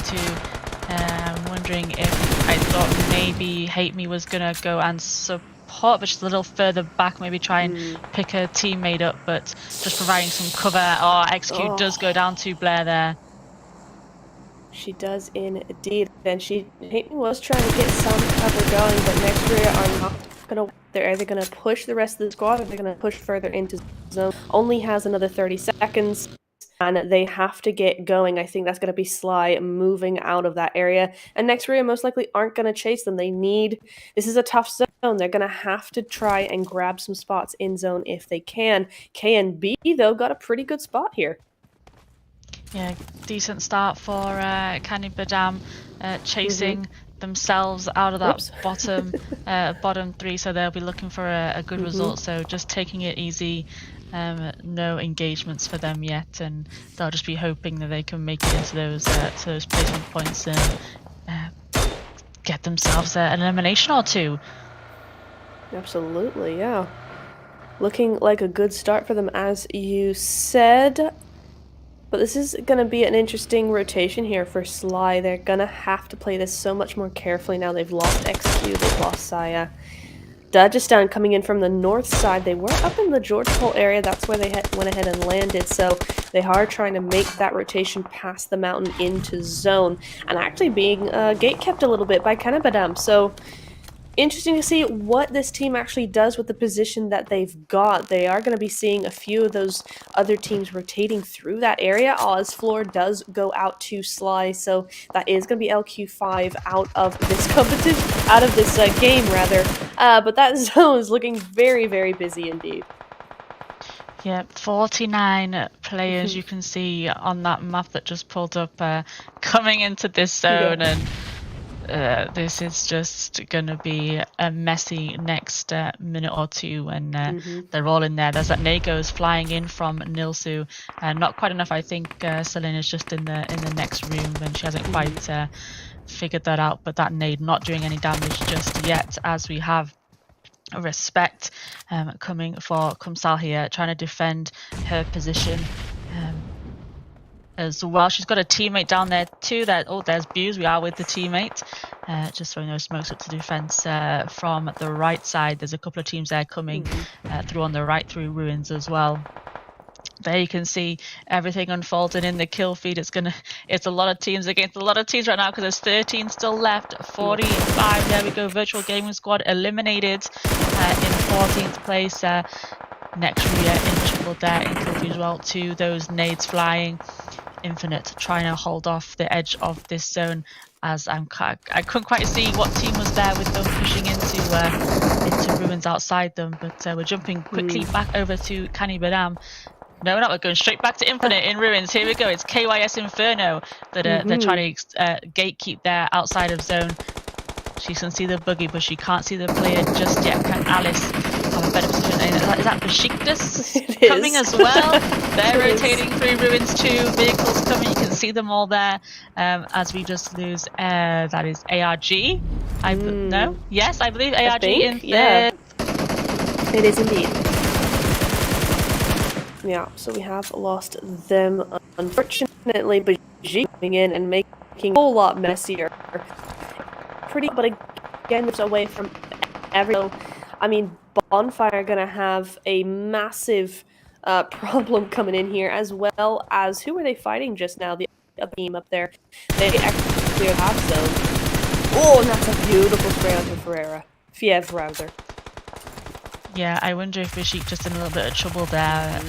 2. I'm wondering if I thought maybe Hate Me was going to go and support, but she's a little further back, maybe try and pick her teammate up, but just providing some cover. Oh, XQ does go down to Blair there. She does indeed, and Hate Me was trying to get some cover going, but Next Ruya are not gonna. They're either gonna push the rest of the squad or they're gonna push further into zone. Only has another 30 seconds, and they have to get going. I think that's gonna be Sly moving out of that area, and Next Ruya most likely aren't gonna chase them. This is a tough zone. They're gonna have to try and grab some spots in zone if they can. KNB though got a pretty good spot here. Yeah, decent start for Kani Badam, chasing themselves out of that bottom 3, so they'll be looking for a good result. So just taking it easy, no engagements for them yet, and they'll just be hoping that they can make it into those placement points and get themselves an elimination or 2. Absolutely, yeah. Looking like a good start for them, as you said. But this is going to be an interesting rotation here for Sly. They're going to have to play this so much more carefully now. They've lost XQ, they've lost Saya. Dagestan coming in from the north side. They were up in the George Pole area. That's where they went ahead and landed. So they are trying to make that rotation past the mountain into zone. And actually being gate-kept a little bit by Kanabadam. So interesting to see what this team actually does with the position that they've got. They are going to be seeing a few of those other teams rotating through that area. Oz floor does go out to Sly, so that is going to be LQ5 out of this competition, out of this game rather. But that zone is looking very, very busy indeed. Yeah, 49 players you can see on that map that just pulled up coming into this zone, and this is just going to be a messy next minute or two when they're all in there. There's that Nago's flying in from Nilsu. Not quite enough, I think. Celine is just in the next room and she hasn't quite figured that out. But that nade not doing any damage just yet, as we have Respect coming for Kumsal here, trying to defend her position. As well, she's got a teammate down there too. There's Buse. We are with the teammate. Just throwing those smokes up to defense from the right side. There's a couple of teams there coming through on the right through ruins as well. There you can see everything unfolding in the kill feed. It's a lot of teams against a lot of teams right now because there's 13 still left. 45. There we go. Virtual Gaming Squad eliminated in 14th place. Next Invincible there in kill feed as well. Two those nades flying. Infinite trying to hold off the edge of this zone, as I couldn't quite see what team was there with them pushing into ruins outside them. But we're jumping quickly back over to Kanibadam. No, we're not. We're going straight back to Infinite in ruins. Here we go. It's KYS Inferno that they're trying to gatekeep there outside of zone. She can see the buggy, but she can't see the player just yet. Can Alice have a better position? Is that Besiktas coming as well? They're rotating through ruins too. Vehicles coming. You can see them all there. As we just lose, that is ARG. No? Yes, I believe ARG in third. Yeah. It is indeed. Yeah, so we have lost them, unfortunately, but G coming in and making a whole lot messier. But again, it's away from everyone. I mean, Bonfire are going to have a massive problem coming in here, as well as, who were they fighting just now? The other team up there. They actually cleared half zone. Oh, and that's a beautiful spray onto Fiev, rather. Yeah, I wonder if Bashik just in a little bit of trouble there.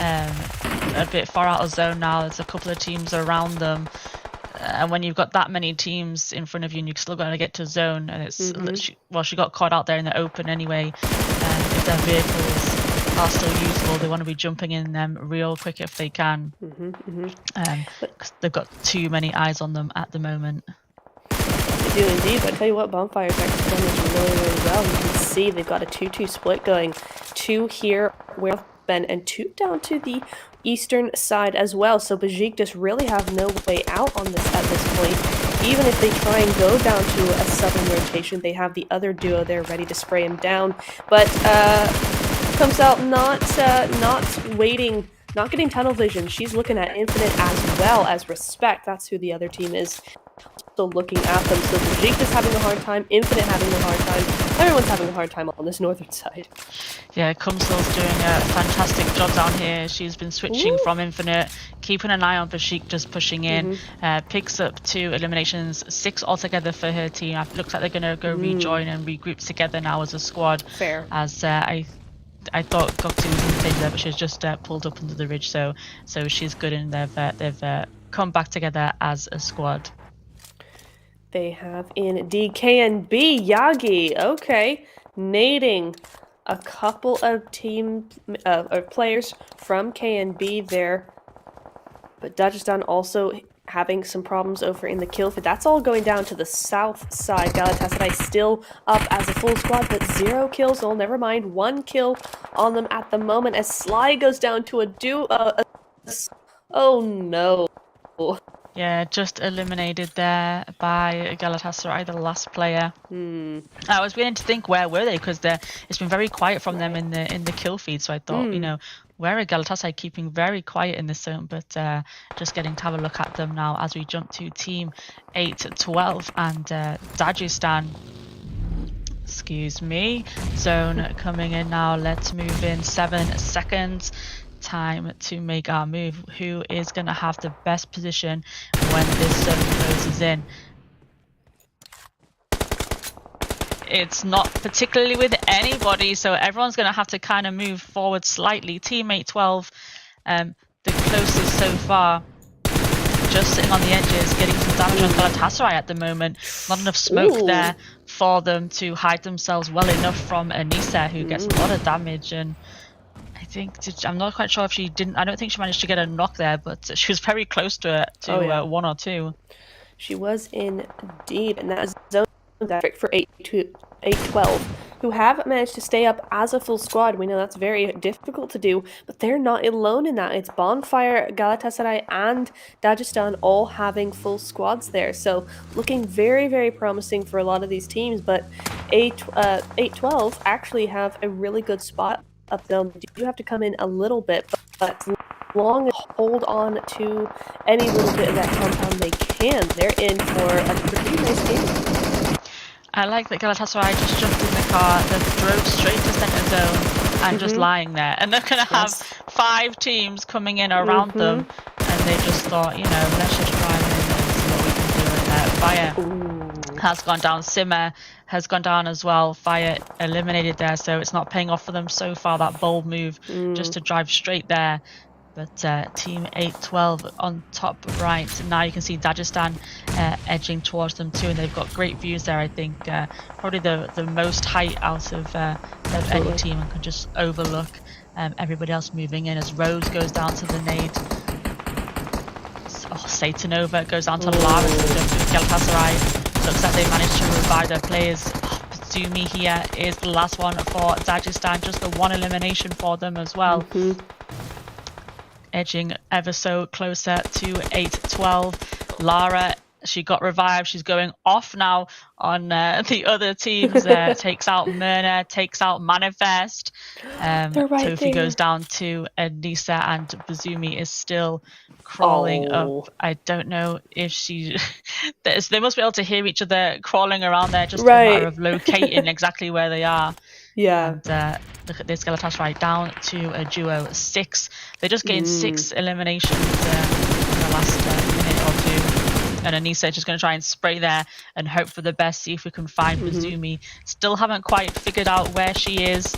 A bit far out of zone now. There's a couple of teams around them. And when you've got that many teams in front of you and you're still going to get to zone, and it's she got caught out there in the open anyway. If their vehicles are still usable, they want to be jumping in them real quick if they can. Because they've got too many eyes on them at the moment. They do indeed, but I tell you what, Bonfire's actually done this really, really well. You can see they've got a 2-2 split going. 2 here, where Ben, and 2 down to the eastern side as well. So Bajik just really have no way out on this at this point. Even if they try and go down to a southern rotation, they have the other duo there ready to spray him down. But comes out not waiting, not getting tunnel vision. She's looking at Infinite as well as Respect. That's who the other team is. Still looking at them. So Bajik is having a hard time, Infinite having a hard time. Everyone's having a hard time on this northern side. Yeah, Kumsal's doing a fantastic job down here. She's been switching from Infinite, keeping an eye on Bashik, just pushing in. Picks up 2 eliminations, 6 altogether for her team. It looks like they're going to go rejoin and regroup together now as a squad. Fair. As I thought Gokti was in the danger there, but she's just pulled up under the ridge, so she's good, and they've come back together as a squad. They have in DKNB Yagi. Okay, nading a couple of players from KNB there, but Dagestan also having some problems over in the kill feed. That's all going down to the south side. Galatasaray still up as a full squad, but 0 kills. Oh, never mind. 1 kill on them at the moment as Sly goes down to a duo. Oh no. Yeah, just eliminated there by Galatasaray, the last player. I was beginning to think, where were they? Because it's been very quiet from them in the kill feed. So I thought, wary Galatasaray keeping very quiet in this zone, but just getting to have a look at them now as we jump to team 8-12 and Dagestan. Excuse me. Zone coming in now. Let's move in 7 seconds. Time to make our move. Who is going to have the best position when this zone closes in? It's not particularly with anybody, so everyone's going to have to kind of move forward slightly. Teammate 12, the closest so far, just sitting on the edges, getting some damage on Galatasaray at the moment. Not enough smoke there for them to hide themselves well enough from Anissa, who gets a lot of damage. And I think, I'm not quite sure if she didn't, I don't think she managed to get a knock there, but she was very close to it, 1 or 2. She was indeed, and that is zone for 8-12, who have managed to stay up as a full squad. We know that's very difficult to do, but they're not alone in that. It's Bonfire, Galatasaray, and Dagestan all having full squads there. So looking very, very promising for a lot of these teams, but 8-12 actually have a really good spot up there. You do have to come in a little bit, but long as hold on to any little bit of that compound they can, they're in for a pretty nice game. I like that Galatasaray just jumped in the car, they drove straight to centre zone and just lying there. And they're going to have 5 teams coming in around them. And they just thought, you know, let's just drive in and see what we can do. And Fire has gone down. Simmer has gone down as well. Fire eliminated there, so it's not paying off for them so far, that bold move just to drive straight there. But team 8-12 on top right. Now you can see Dagestan edging towards them too, and they've got great views there. I think probably the most height out of any team, and can just overlook everybody else moving in as Rose goes down to the nade. Satanova goes down to Lara to Galatasaray. Looks like they managed to revive their players. Zumi here is the last one for Dagestan, just the one elimination for them as well. Edging ever so closer to 8-12. Lara, she got revived. She's going off now on the other teams. Takes out Myrna, takes out Manifest. Tofi goes down to Anissa, and Bazumi is still crawling up. I don't know if she... they must be able to hear each other crawling around there, just a matter of locating exactly where they are. And look at this, Galatasaray down to a duo 6. They just gained 6 eliminations in the last minute or 2. And Anissa just going to try and spray there and hope for the best, see if we can find Bazumi. Still haven't quite figured out where she is,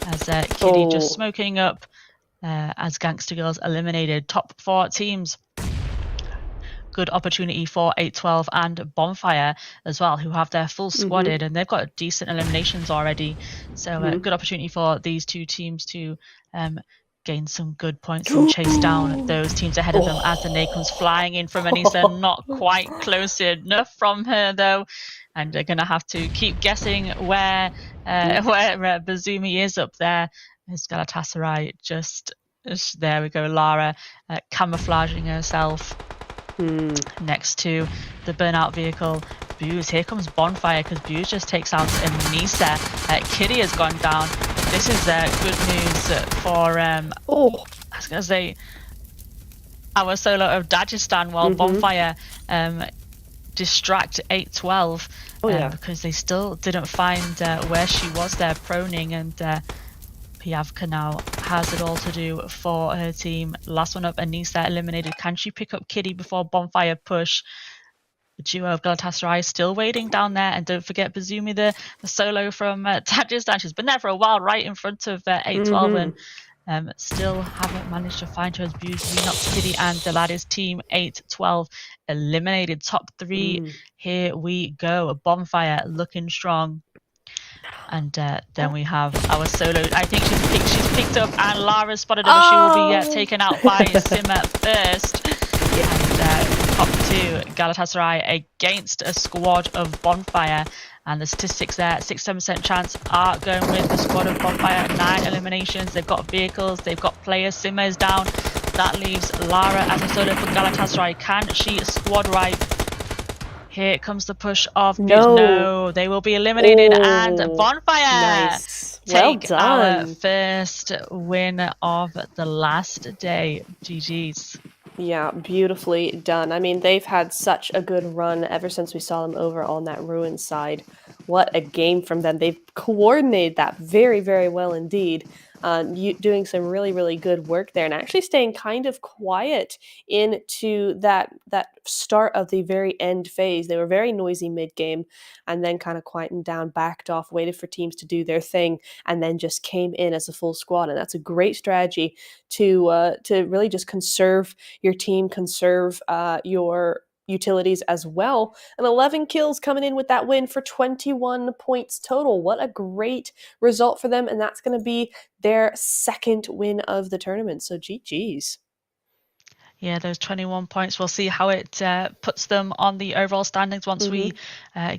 as Kitty just smoking up as Gangster Girls eliminated. Top 4 teams. Good opportunity for 8-12 and Bonfire as well, who have their full squadded, and they've got decent eliminations already. So good opportunity for these 2 teams to gain some good points and chase down those teams ahead of them as the nade comes flying in from Anissa. Not quite close enough from her though, and they're going to have to keep guessing where Bazumi is up there. As Galatasaray just there we go. Lara camouflaging herself next to the burnout vehicle. Booze, here comes Bonfire, because Booze just takes out Anissa. Kitty has gone down. This is good news for I was gonna say our solo of Dagestan, while Bonfire distract 8-12 because they still didn't find where she was there proning, and Piavka now has it all to do for her team. Last one up, Anissa eliminated. Can she pick up Kitty before Bonfire push? The duo of Galatasaray still waiting down there, and don't forget Bazumi, the solo from Dagestan. She's been there for a while, right in front of 8-12, and still haven't managed to find her as Buse knocks Kitty, and the ladders team 8-12 eliminated. Top 3. Here we go. Bonfire looking strong. And then we have our solo. I think she's picked up, and Lara spotted her, but she will be taken out by Simmer first. And top 2, Galatasaray against a squad of Bonfire. And the statistics there, 6-7% chance are going with the squad of Bonfire. 9 eliminations. They've got vehicles, they've got players. Simmer is down. That leaves Lara as a solo for Galatasaray. Can she squad right? Here comes the push of no, they will be eliminated, and Bonfire Well take our done. first win of the last day. GG's. Yeah, beautifully done. I mean, they've had such a good run ever since we saw them over on that ruin side. What a game from them. They've coordinated that very, very well indeed. Doing some really, really good work there and actually staying kind of quiet into that start of the very end phase. They were very noisy mid game and then kind of quietened down, backed off, waited for teams to do their thing, and then just came in as a full squad. And that's a great strategy to really just conserve your team, conserve your utilities as well. And 11 kills coming in with that win for 21 points total. What a great result for them. And that's going to be their second win of the tournament. So GG's. Yeah, those 21 points. We'll see how it puts them on the overall standings once we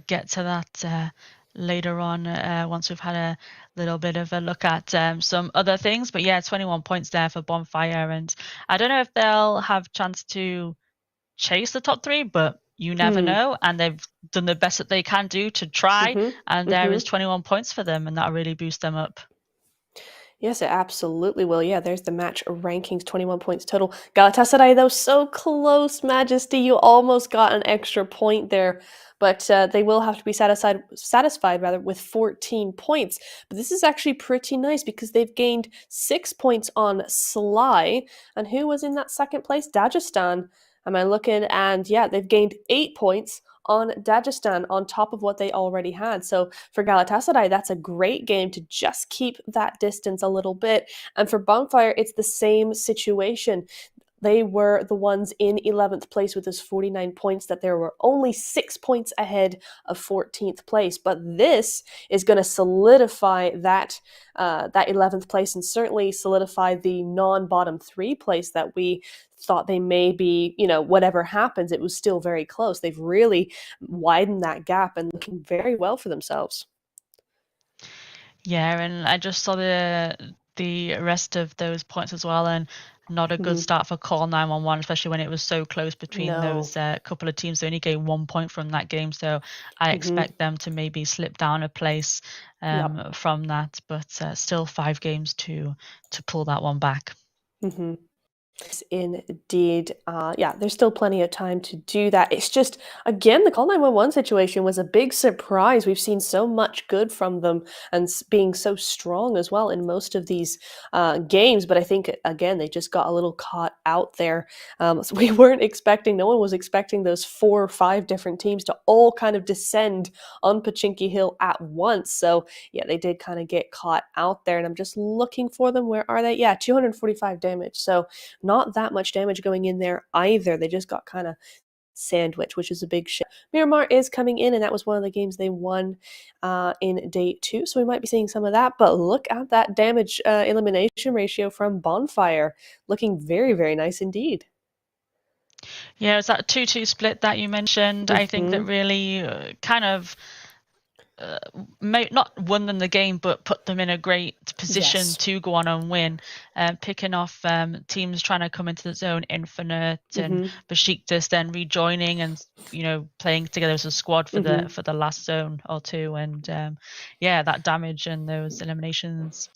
get to that later on, once we've had a little bit of a look at some other things. But yeah, 21 points there for Bonfire. And I don't know if they'll have chance to chase the top three, but you never know. And they've done the best that they can do to try. And there is 21 points for them, and that'll really boost them up. Yes, it absolutely will. Yeah, there's the match rankings, 21 points total. Galatasaray, though, so close, Majesty. You almost got an extra point there, but they will have to be satisfied rather, with 14 points. But this is actually pretty nice because they've gained 6 points on Sly. And who was in that second place? Dagestan. Am I looking? And yeah, they've gained 8 points on Dagestan on top of what they already had. So for Galatasaray, that's a great game to just keep that distance a little bit. And for Bonfire, it's the same situation. They were the ones in 11th place with those 49 points, that there were only 6 points ahead of 14th place. But this is going to solidify that 11th place, and certainly solidify the non-bottom 3 place that we thought they may be, whatever happens, it was still very close. They've really widened that gap and looking very well for themselves. Yeah, and I just saw the rest of those points as well, and not a good start for Call 911, especially when it was so close between those couple of teams. They only gained 1 point from that game, so I expect them to maybe slip down a place from that, but still 5 games to pull that one back. Indeed. Yeah, there's still plenty of time to do that. It's just, again, the Call 911 situation was a big surprise. We've seen so much good from them and being so strong as well in most of these games. But I think, again, they just got a little caught out there. So we weren't expecting, no one was expecting those 4 or 5 different teams to all kind of descend on Pachinki Hill at once. So yeah, they did kind of get caught out there. And I'm just looking for them. Where are they? Yeah, 245 damage. So not that much damage going in there either. They just got kind of sandwiched, which is a big shit. Miramar is coming in, and that was one of the games they won in day 2, so we might be seeing some of that. But look at that damage elimination ratio from Bonfire, looking very, very nice indeed. Yeah, it's that 2-2 split that you mentioned. I think that really kind of not won them the game, but put them in a great position to go on and win. Picking off teams trying to come into the zone, Infinite and Besiktas, then rejoining and playing together as a squad for the last zone or two. And yeah, that damage and those eliminations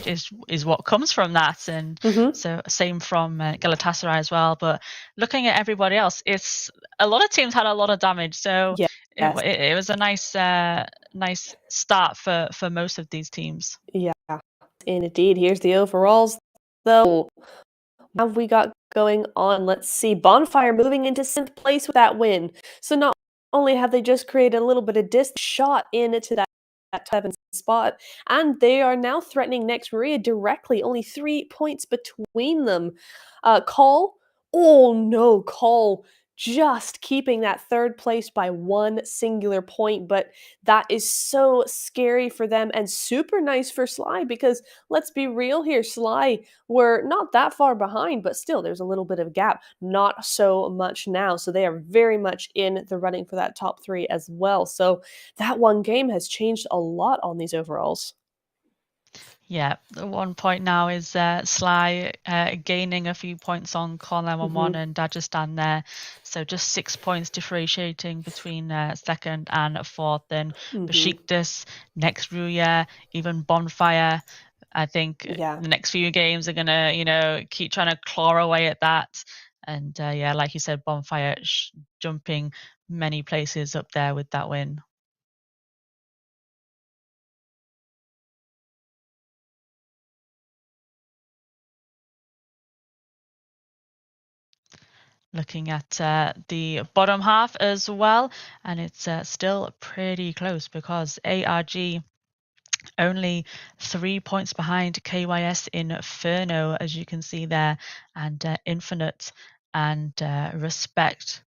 is what comes from that. And so same from Galatasaray as well. But looking at everybody else, it's a lot of teams had a lot of damage. So it was a nice start for most of these teams. Yeah, indeed. Here's the overalls, though. What have we got going on? Let's see. Bonfire moving into 7th place with that win. So not only have they just created a little bit of distance shot into that 7th spot, and they are now threatening Next Maria directly, only 3 points between them. Call. Oh no, Call just keeping that 3rd place by 1 singular point, but that is so scary for them and super nice for Sly, because let's be real here, Sly were not that far behind, but still there's a little bit of gap. Not so much now, so they are very much in the running for that top 3 as well. So that one game has changed a lot on these overalls. Yeah, the 1 point now is Sly gaining a few points on Colin on one and Dagestan there. So just 6 points differentiating between second and fourth. Then Besiktas, next Ruya, even Bonfire. I think the next few games are going to, keep trying to claw away at that. And like you said, Bonfire jumping many places up there with that win. Looking at the bottom half as well, and it's still pretty close because ARG only 3 points behind KYS Inferno, as you can see there, and Infinite and Respect.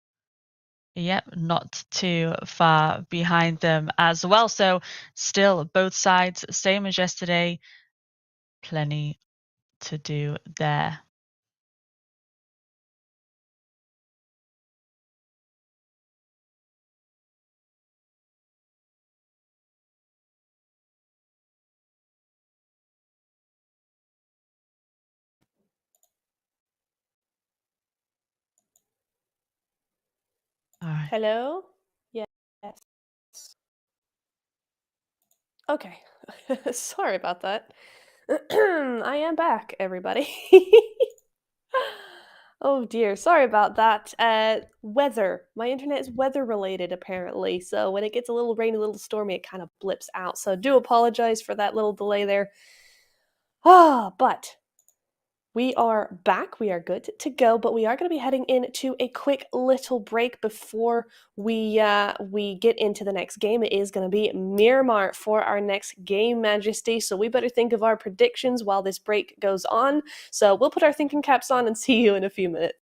Yep, not too far behind them as well. So still both sides, same as yesterday, plenty to do there. All right. Hello? Yes. Okay. Sorry about that. I am back, everybody. Oh dear, sorry about that. Weather. My internet is weather related, apparently. So when it gets a little rainy, a little stormy, it kind of blips out. So do apologize for that little delay there. But we are back. We are good to go, but we are going to be heading into a quick little break before we get into the next game. It is going to be Miramar for our next game, Majesty. So we better think of our predictions while this break goes on. So we'll put our thinking caps on and see you in a few minutes.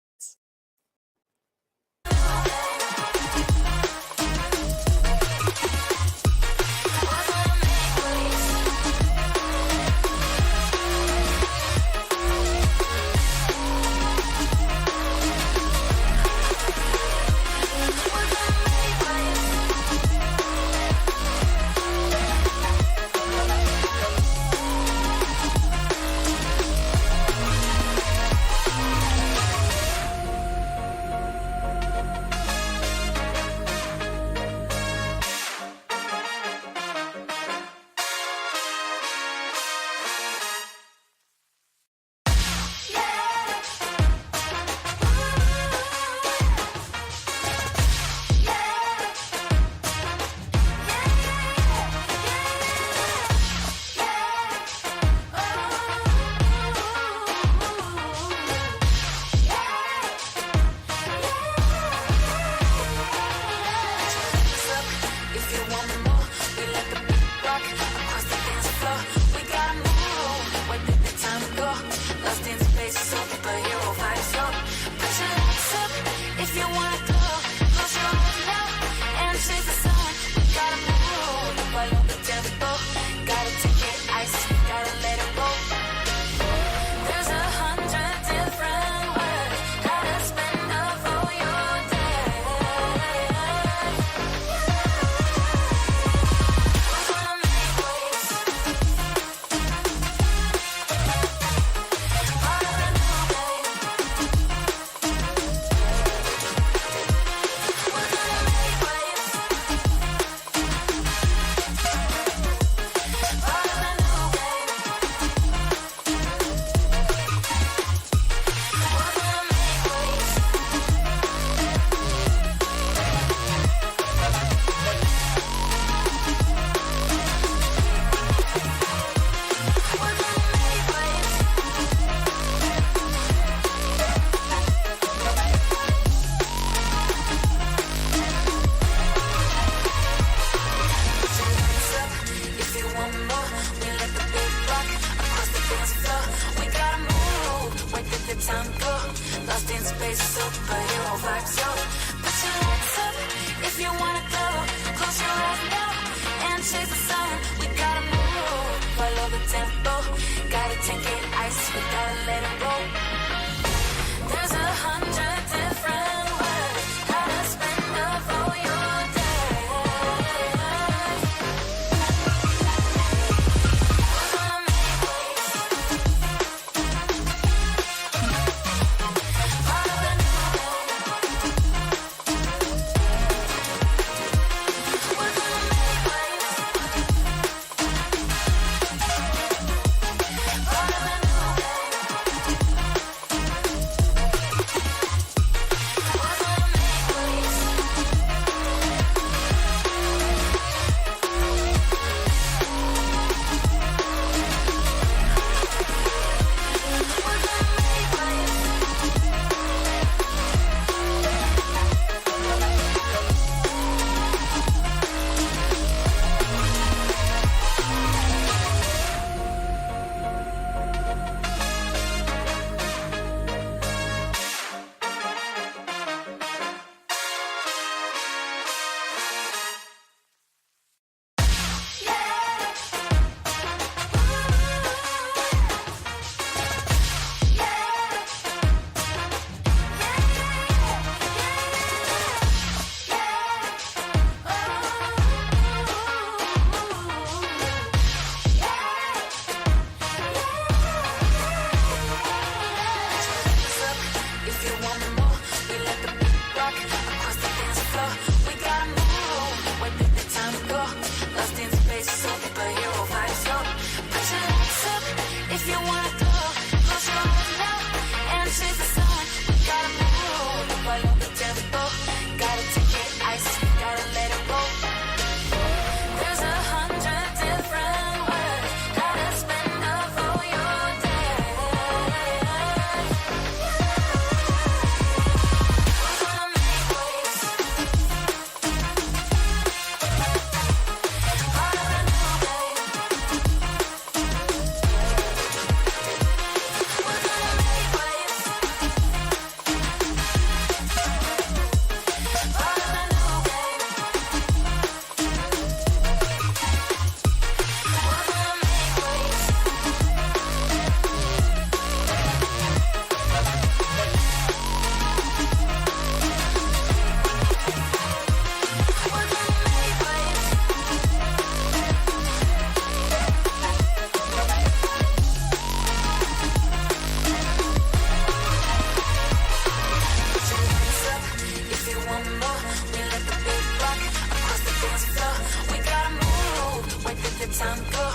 time go.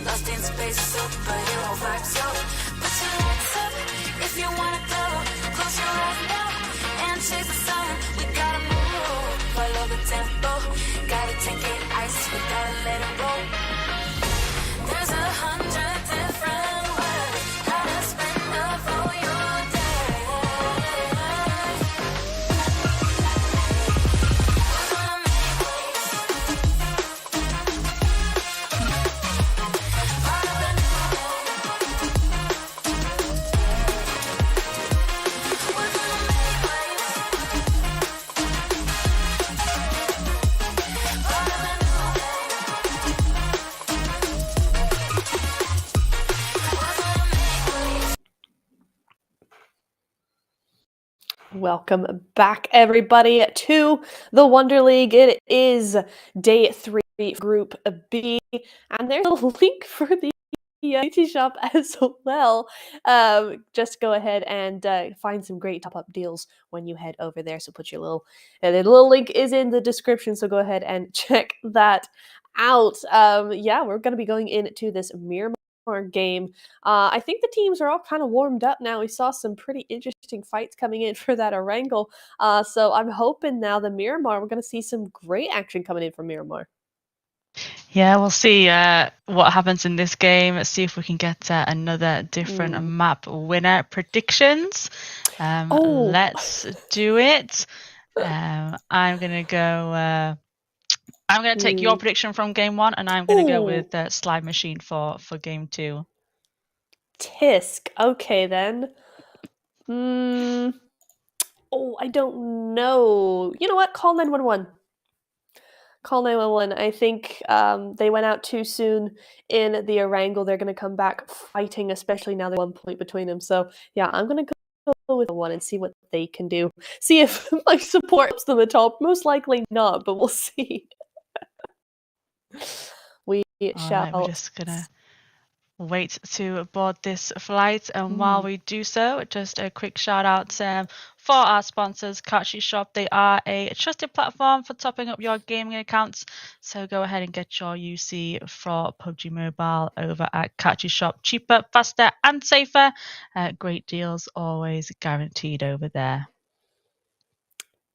Lost in space, superhero vibes, yo. Put your hands up if you wanna go. Close your eyes now and chase the sun. We gotta move, follow the tempo. Gotta take it ice, we gotta let it roll. There's 100 different ways how to spend up all your day. We're gonna make waves. Part of the new wave. We're gonna make waves. Part of the new wave. We're gonna make waves. Welcome back, everybody, to the Wonder League. It is day 3, Group B, and there's a link for the IT shop as well. Just go ahead and find some great top-up deals when you head over there. So put your the little link is in the description. So go ahead and check that out. Yeah, we're going to be going into this Miramar game. I think the teams are all kind of warmed up now. We saw some pretty interesting fights coming in for that Erangel. So I'm hoping now the Miramar, we're going to see some great action coming in from Miramar. Yeah, we'll see what happens in this game. Let's see if we can get another different map winner predictions. Let's do it. I'm gonna go. I'm gonna take your prediction from game 1, and I'm gonna go with Slide Machine for game 2. Tisk. Okay then. I don't know. You know what? Call 911. Call 911. I think they went out too soon in the Erangel. They're going to come back fighting, especially now there's 1 point between them. So, yeah, I'm going to go with one and see what they can do. See if my support helps them at all. Most likely not, but we'll see. We shall. Right, we're just going to wait to board this flight, and while we do so, just a quick shout out for our sponsors, Catchy Shop. They are a trusted platform for topping up your gaming accounts, so go ahead and get your UC for PUBG Mobile over at Catchy Shop. Cheaper, faster and safer. Great deals always guaranteed over there.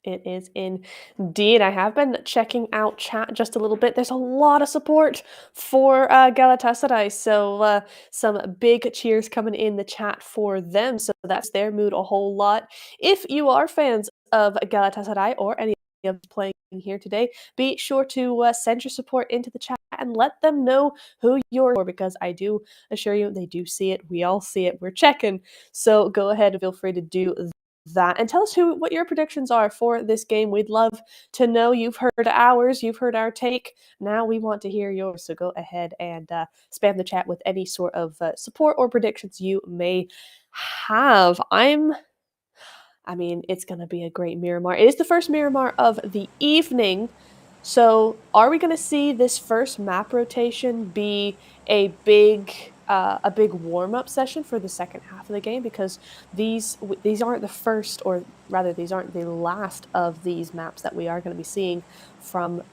It is indeed. I have been checking out chat just a little bit. There's a lot of support for Galatasaray, so some big cheers coming in the chat for them. So that's their mood a whole lot. If you are fans of Galatasaray or any of playing here today, be sure to send your support into the chat and let them know who you're for, because I do assure you they do see it. We all see it. We're checking. So go ahead and feel free to do that and tell us what your predictions are for this game. We'd love to know. You've heard ours, you've heard our take, now we want to hear yours. So go ahead and spam the chat with any sort of support or predictions you may have. I mean, it's going to be a great Miramar. It is the first Miramar of the evening. So are we going to see this first map rotation be a big warm-up session for the second half of the game? Because these aren't the first, or rather these aren't the last of these maps that we are going to be seeing from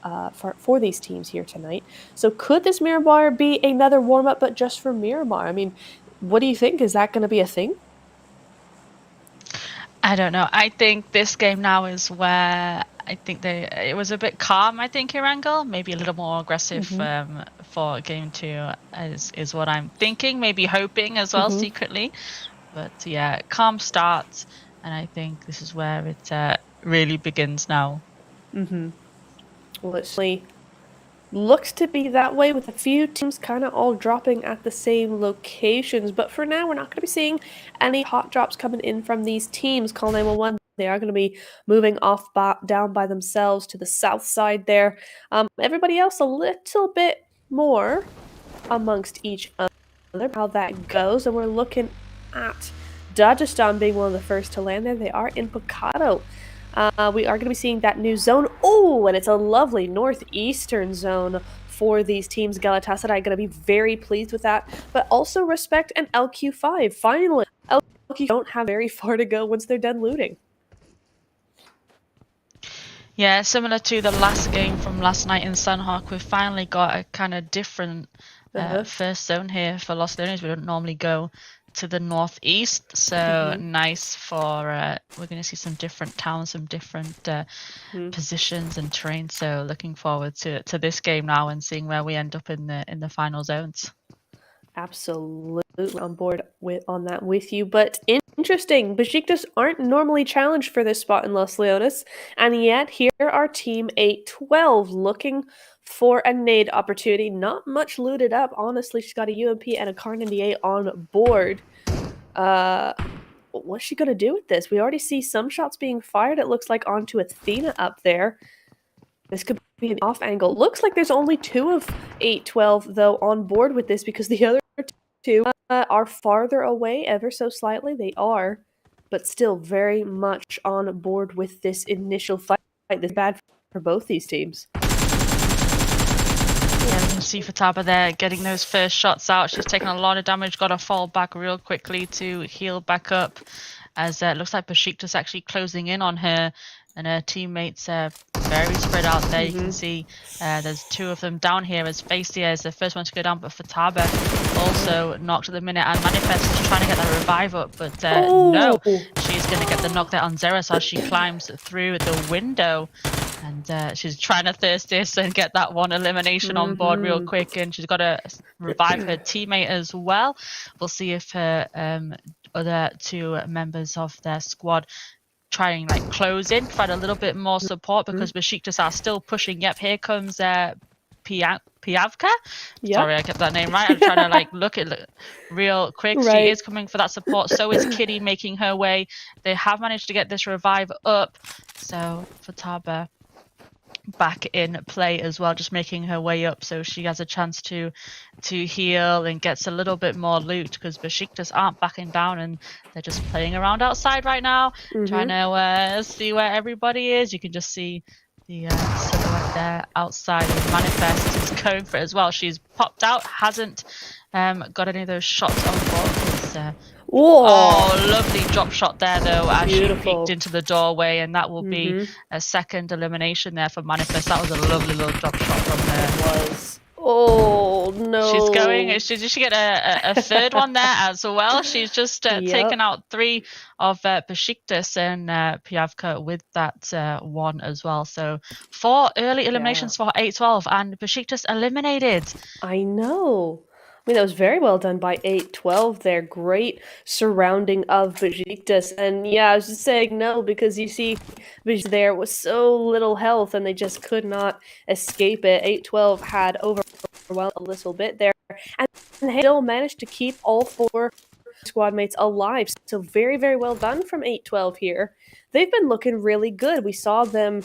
for these teams here tonight. So could this Miramar be another warm-up, but just for Miramar? I mean, what do you think? Is that going to be a thing? I don't know. I think this game now is where I think it was a bit calm. I think Erangel, maybe a little more aggressive for game 2 is what I'm thinking. Maybe hoping as well secretly, but yeah, calm start, and I think this is where it really begins now. Well, it certainly looks to be that way, with a few teams kind of all dropping at the same locations. But for now, we're not going to be seeing any hot drops coming in from these teams. Call 911. They are going to be moving off down by themselves to the south side there. Everybody else a little bit more amongst each other, how that goes. And we're looking at Dagestan being one of the first to land there. They are in Picado. We are going to be seeing that new zone. Oh, and it's a lovely northeastern zone for these teams. Galatasaray going to be very pleased with that, but also Respect and LQ5. Finally, LQ don't have very far to go once they're done looting. Yeah, similar to the last game from last night in Sanhok, we've finally got a kind of different first zone here for Los Leones. We don't normally go to the northeast, so nice for we're going to see some different towns, some different positions and terrain. So looking forward to this game now and seeing where we end up in the final zones. Absolutely on board on that with you, but interesting. Besiktas aren't normally challenged for this spot in Los Leones, and yet here are Team 812 looking for a nade opportunity. Not much looted up, honestly. She's got a UMP and a Kar 98 on board. What's she gonna do with this? We already see some shots being fired. It looks like onto Athena up there. This could be an off angle. Looks like there's only 2 of 812 though on board with this because the other 2 are farther away ever so slightly. They are, but still very much on board with this initial fight. This is bad for both these teams. Yeah, you can see Futaba there getting those first shots out. She's taken a lot of damage, got to fall back real quickly to heal back up, as it looks like Besiktas actually closing in on her, and her teammates are very spread out there. You can see there's 2 of them down here, as Facia is the first one to go down, but Futaba also knocked at the minute, and Manifest is trying to get that revive up, but no, she's going to get the knock there on Zeros as she climbs through the window. And she's trying to thirst this and get that one elimination on board real quick, and she's got to revive her teammate as well. We'll see if her other 2 members of their squad try and like close in, provide a little bit more support, because Besiktas are still pushing. Yep, here comes Piavka. Yep. Sorry, I get that name right. I'm trying to like look at it real quick. Right. She is coming for that support. So is Kitty making her way. They have managed to get this revive up. So Futaba back in play as well, just making her way up so she has a chance to heal and gets a little bit more loot, because Besiktas aren't backing down and they're just playing around outside right now, trying to see where everybody is. You can just see the silhouette there outside. Manifest is going for it as well. She's popped out, hasn't got any of those shots on board. Oh, lovely drop shot there though, as she peeked into the doorway, and that will be a second elimination there for Manifest. That was a lovely little drop shot from there. It was. Oh no! She's going. Did she get a third one there as well? She's just taken out 3 of Besiktas and Piavka with that one as well. So 4 early eliminations for 812, and Besiktas eliminated. I know. I mean, that was very well done by 812 there. Great surrounding of Besiktas. And yeah, I was just saying no, because you see there was so little health and they just could not escape it. 812 had overwhelmed a little bit there, and they still managed to keep all 4 squad mates alive. So very, very well done from 812 here. They've been looking really good. We saw them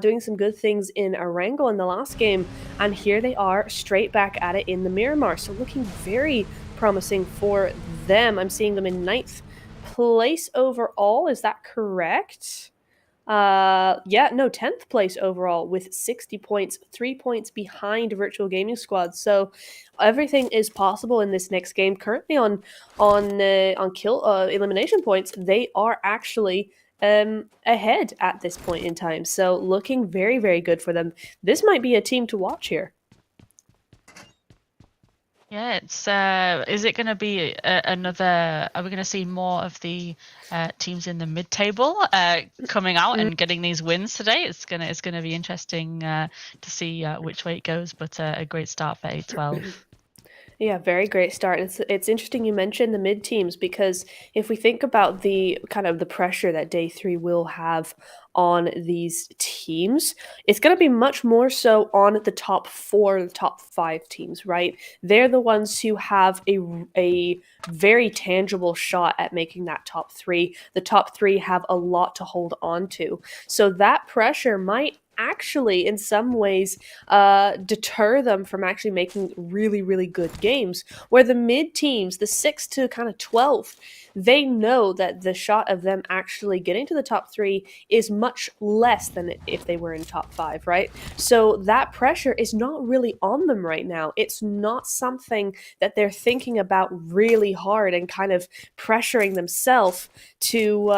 doing some good things in Erangel in the last game, and here they are straight back at it in the Miramar, so looking very promising for them. I'm seeing them in 9th place overall, is that correct? 10th place overall with 60 points, 3 points behind Virtual Gaming Squad. So everything is possible in this next game. Currently on kill elimination points, they are actually ahead at this point in time. So looking very, very good for them. This might be a team to watch here. Yeah, it's is it going to be another? Are we going to see more of the teams in the mid-table coming out and getting these wins today? It's gonna be interesting to see which way it goes. But a great start for 812. Yeah, very great start. It's interesting you mentioned the mid teams, because if we think about the kind of the pressure that day 3 will have on these teams, it's going to be much more so on the top 4, the top 5 teams, right? They're the ones who have a very tangible shot at making that top 3. The top 3 have a lot to hold on to. So that pressure might actually in some ways deter them from actually making really, really good games, where the mid teams, the 6th to kind of 12th, they know that the shot of them actually getting to the top 3 is much less than if they were in top 5, right? So that pressure is not really on them right now. It's not something that they're thinking about really hard and kind of pressuring themselves to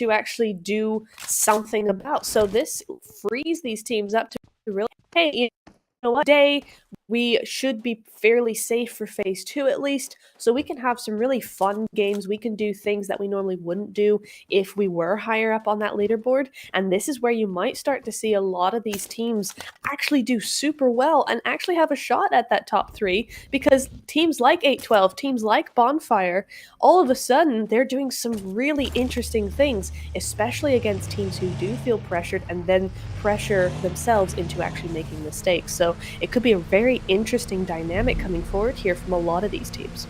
actually do something about. So this frees these teams up to really, hey, you know what, day we should be fairly safe for phase 2 at least, so we can have some really fun games. We can do things that we normally wouldn't do if we were higher up on that leaderboard, and this is where you might start to see a lot of these teams actually do super well and actually have a shot at that top 3, because teams like 812, teams like Bonfire, all of a sudden they're doing some really interesting things, especially against teams who do feel pressured and then pressure themselves into actually making mistakes. So it could be a very interesting dynamic coming forward here from a lot of these teams.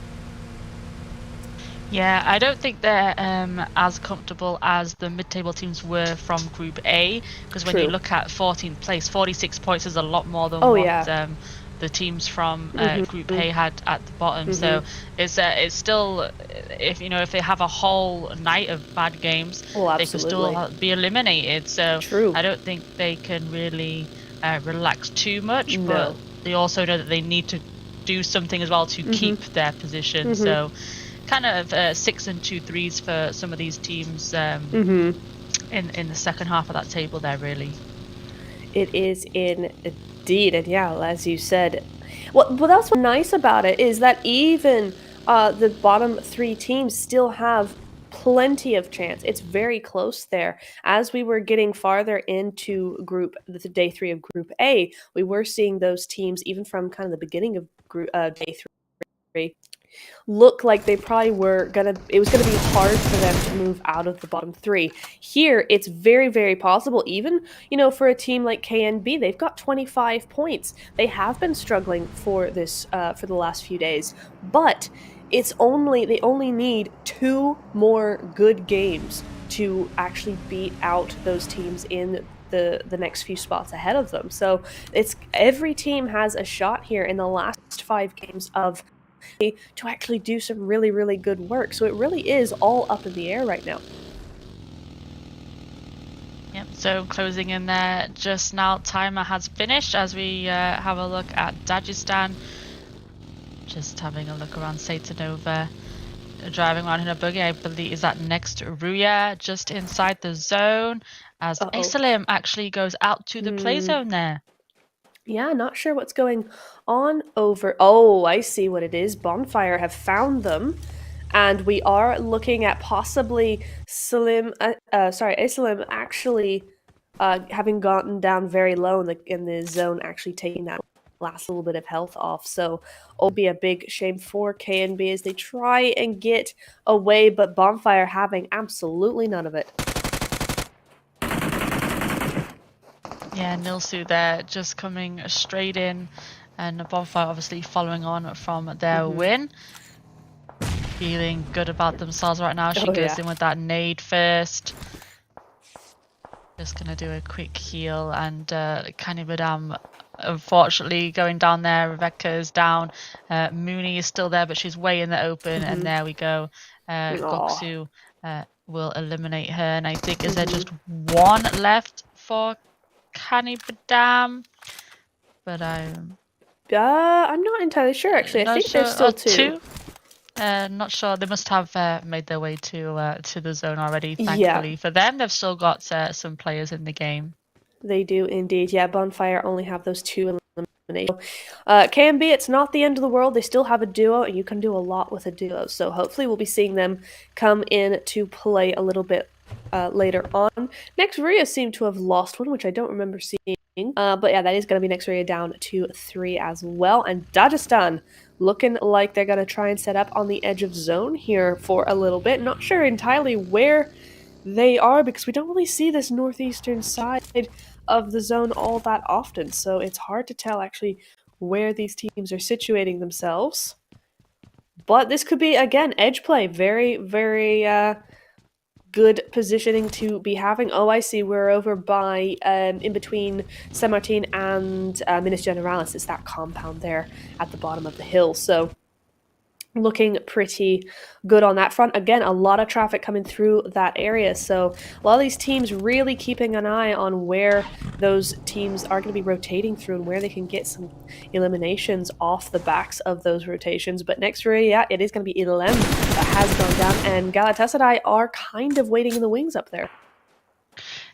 Yeah, I don't think they're as comfortable as the mid-table teams were from Group A, because when you look at 14th place, 46 points is a lot more than the teams from Group A had at the bottom. So it's still, if they have a whole night of bad games, they could still be eliminated. So I don't think they can really relax too much, but they also know that they need to do something as well to keep their position. So kind of 6 and 2 threes for some of these teams in the second half of that table there, really. It is indeed, and yeah, as you said, well, that's what's nice about it is that even the bottom 3 teams still have plenty of chance. It's very close there. As we were getting farther into the day 3 of Group A, we were seeing those teams, even from kind of the beginning of day 3, look like they probably it was gonna be hard for them to move out of the bottom 3. Here, it's very, very possible. Even, for a team like KNB, they've got 25 points. They have been struggling for this for the last few days, but they only need 2 more good games to actually beat out those teams in the next few spots ahead of them. So every team has a shot here in the last 5 games of to actually do some really, really good work. So it really is all up in the air right now. Yep, so closing in there just now, timer has finished as we have a look at Dagestan. Just having a look around Satanova, driving around in a buggy, I believe, is that next Ruya, just inside the zone, as Isalim actually goes out to the play zone there. Yeah, not sure what's going on over... Oh, I see what it is. Bonfire have found them. And we are looking at possibly Isalim actually having gotten down very low in the zone, actually taking that last little bit of health off. So it'll be a big shame for KNB as they try and get away, but Bonfire having absolutely none of it. Yeah, Nilsu there just coming straight in, and Bonfire obviously following on from their win. Feeling good about themselves right now. She goes in with that nade first. Just gonna do a quick heal, and Madame unfortunately going down there. Rebecca is down. Mooney is still there, but she's way in the open, and there we go. Goksu will eliminate her, and I think is there just one left for Madame? But I'm not entirely sure actually. I think there's still two. Not sure. They must have made their way to the zone already. Thankfully for them, they've still got some players in the game. They do indeed. Yeah, Bonfire only have those 2 eliminations. KNB, it's not the end of the world. They still have a duo, and you can do a lot with a duo. So hopefully we'll be seeing them come in to play a little bit later on. Next, Ria seemed to have lost one, which I don't remember seeing. But yeah, that is going to be next Ria down to 3 as well. And Dagestan looking like they're going to try and set up on the edge of zone here for a little bit. Not sure entirely where they are, because we don't really see this northeastern side of the zone all that often. So it's hard to tell actually where these teams are situating themselves. But this could be, again, edge play. Very, very good positioning to be having. Oh, I see. We're over by, in between Saint Martin and Minas Generalis. It's that compound there at the bottom of the hill. So looking pretty good on that front. Again, a lot of traffic coming through that area. So a lot of these teams really keeping an eye on where those teams are going to be rotating through and where they can get some eliminations off the backs of those rotations. But next area, yeah, it is going to be Ilem that has gone down, and Galatasaray are kind of waiting in the wings up there.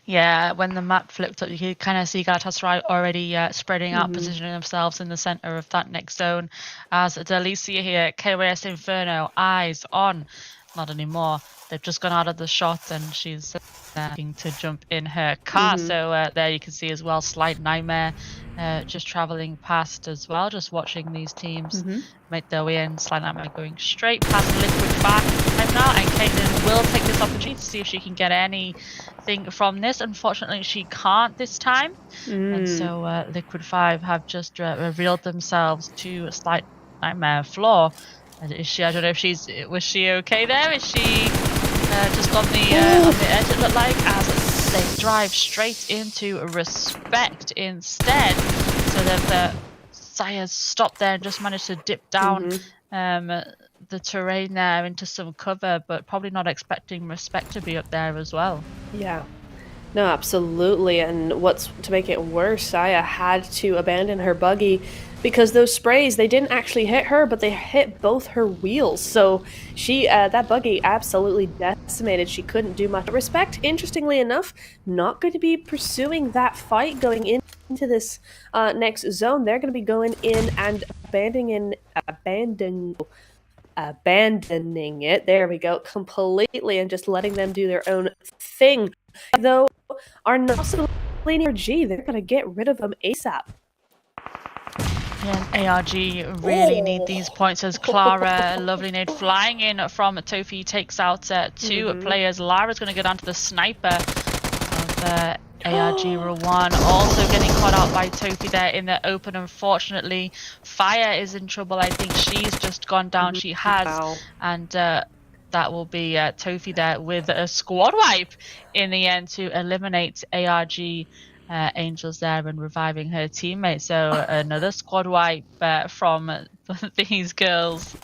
Yeah, when the map flipped up, you could kind of see Galatasaray already spreading out, positioning themselves in the center of that next zone. As Delicia here, KYS Inferno, eyes on. Not anymore. They've just gone out of the shot, and she's looking to jump in her car. So there you can see as well, Slight Nightmare just traveling past as well, just watching these teams make their way in. Slight Nightmare going straight past Liquid 5 now, and Caitlin will take this opportunity to see if she can get anything from this. Unfortunately, she can't this time, and so Liquid 5 have just revealed themselves to Slight Nightmare floor. And is she? I don't know if was she okay there? Is she just on the edge? It looked like, as they drive straight into Respect instead. So they've Saya's stopped there and just managed to dip down the terrain there into some cover, but probably not expecting Respect to be up there as well. Yeah. No, absolutely. And what's to make it worse, Saya had to abandon her buggy because those sprays, they didn't actually hit her, but they hit both her wheels. So she, that buggy absolutely decimated. She couldn't do much. Respect, interestingly enough, not going to be pursuing that fight going into this next zone. They're going to be going in and abandoning it, there we go, completely, and just letting them do their own thing. Though are not so leaning G, they're gonna get rid of them ASAP. Yeah, ARG really need these points as Clara, lovely nade flying in from Tofi, takes out two players. Lara's going to go down to the sniper of ARG Rowan, also getting caught out by Tofi there in the open. Unfortunately, Fire is in trouble. I think she's just gone down. She has, and that will be Tofi there with a squad wipe in the end to eliminate ARG Angels there and reviving her teammate. So another squad wipe from these girls.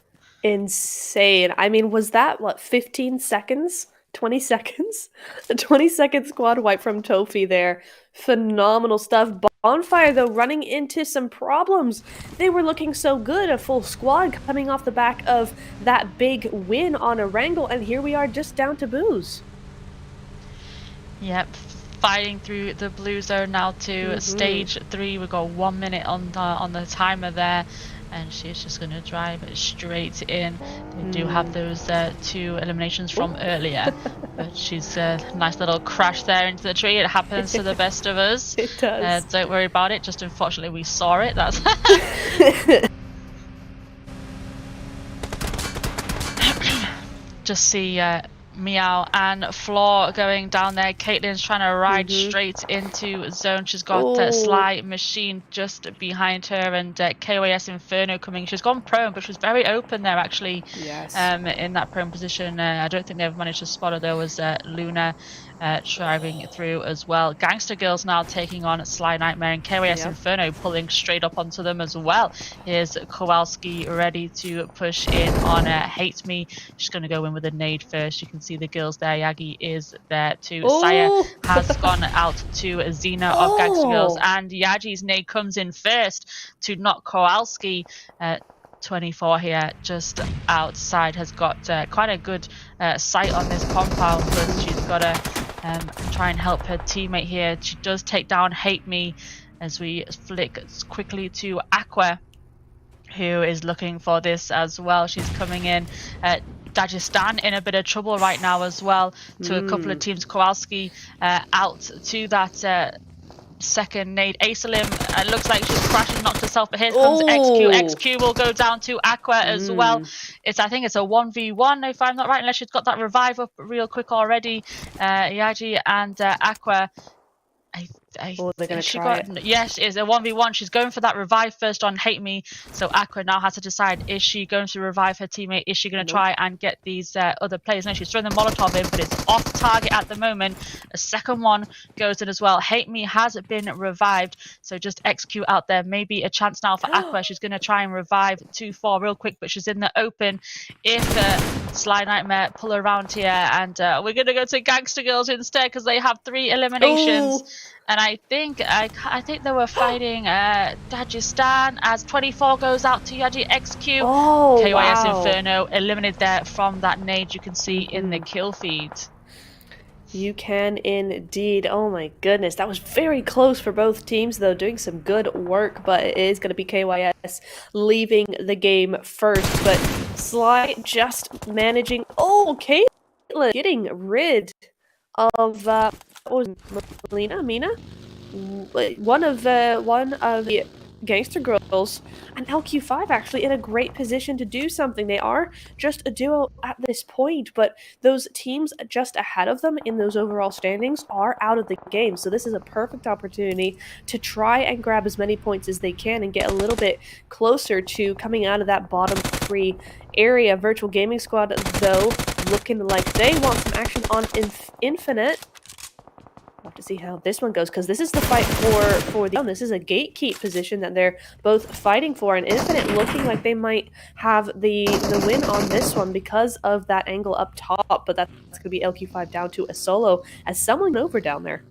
Insane. I mean, was that, what, 15 seconds? 20 seconds? A 20-second squad wipe from Tofi there. Phenomenal stuff. Bonfire, though, running into some problems. They were looking so good, a full squad coming off the back of that big win on Erangel, and here we are just down to booze. Yep, fighting through the blue zone now to stage 3. We've got 1 minute on the timer there, and she's just going to drive it straight in. They do have those 2 eliminations from earlier, but she's a nice little crash there into the tree. It happens to the best of us. It does. Don't worry about it. Just unfortunately we saw it. That's just see Meow and Floor going down there. Caitlin's trying to ride straight into zone. She's got Sly Machine just behind her, and KYS Inferno coming. She's gone prone, but she's very open there actually. Yes. In that prone position. I don't think they've managed to spot her. There was Luna driving through as well. Gangster Girls now taking on Sly Nightmare, and KYS Inferno pulling straight up onto them as well. Here's Kowalski ready to push in on Hate Me. She's going to go in with a nade first. You can see the girls there. Yagi is there too. Saya has gone out to Xena of Gangster Girls, and Yagi's nade comes in first to knock Kowalski. 24 here just outside has got quite a good sight on this compound, but she's got to try and help her teammate here. She does take down Hate Me as we flick quickly to Aqua, who is looking for this as well. She's coming in. Dagestan in a bit of trouble right now as well to a couple of teams. Kowalski out to that second nade. Asalim, it looks like she's crashing, knocked herself, but here comes XQ. XQ will go down to Aqua as well. I think it's a 1v1 if I'm not right, unless she's got that revive up real quick already. Yaji and Aqua, I Oh, they're going to try it. Yes, it's a 1v1. She's going for that revive first on Hate Me. So Aqua now has to decide, is she going to revive her teammate? Is she going to try and get these other players? No, she's throwing the Molotov in, but it's off target at the moment. A second one goes in as well. Hate Me has been revived. So just execute out there. Maybe a chance now for Aqua. She's going to try and revive 2-4 real quick, but she's in the open. If Sly Nightmare pull around here, and we're going to go to Gangster Girls instead because they have 3 eliminations. Ooh. And I think they were fighting Dagestan as 24 goes out to Yaji execute. Oh, KYS wow. Inferno eliminated there from that nade you can see in the kill feed. You can indeed. Oh my goodness. That was very close for both teams, though, doing some good work, but it is going to be KYS leaving the game first. But Sly just managing. Oh, Caitlyn getting rid of what was it, Mina? One of the Gangster Girls, and LQ5 actually in a great position to do something. They are just a duo at this point, but those teams just ahead of them in those overall standings are out of the game. So this is a perfect opportunity to try and grab as many points as they can and get a little bit closer to coming out of that bottom 3 area. Virtual Gaming Squad, though, looking like they want some action on Infinite. We'll have to see how this one goes, because this is the fight for the this is a gatekeep position that they're both fighting for, and Infinite looking like they might have the win on this one because of that angle up top, but that's going to be LQ5 down to a solo as someone over down there.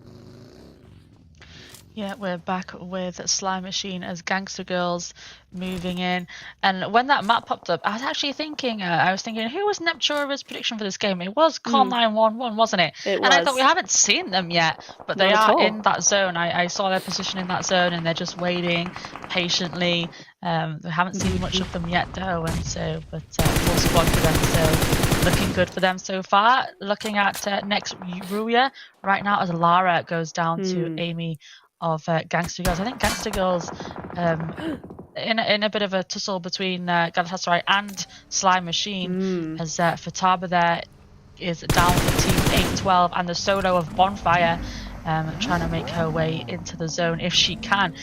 Yeah, we're back with Slime Machine as Gangster Girls moving in. And when that map popped up, I was actually thinking, who was Neptura's prediction for this game? It was Call 911, wasn't it? It and was. I thought we haven't seen them yet, but they are in that zone. I saw their position in that zone, and they're just waiting patiently. We haven't seen much of them yet, though, and so, but full squad for them, so looking good for them so far. Looking at next Ruya right now as Lara goes down to Amy of Gangster Girls. I think Gangster Girls in a bit of a tussle between Galatasaray and Slime Machine, as Fataba there is down for team 812, and the solo of Bonfire trying to make her way into the zone if she can.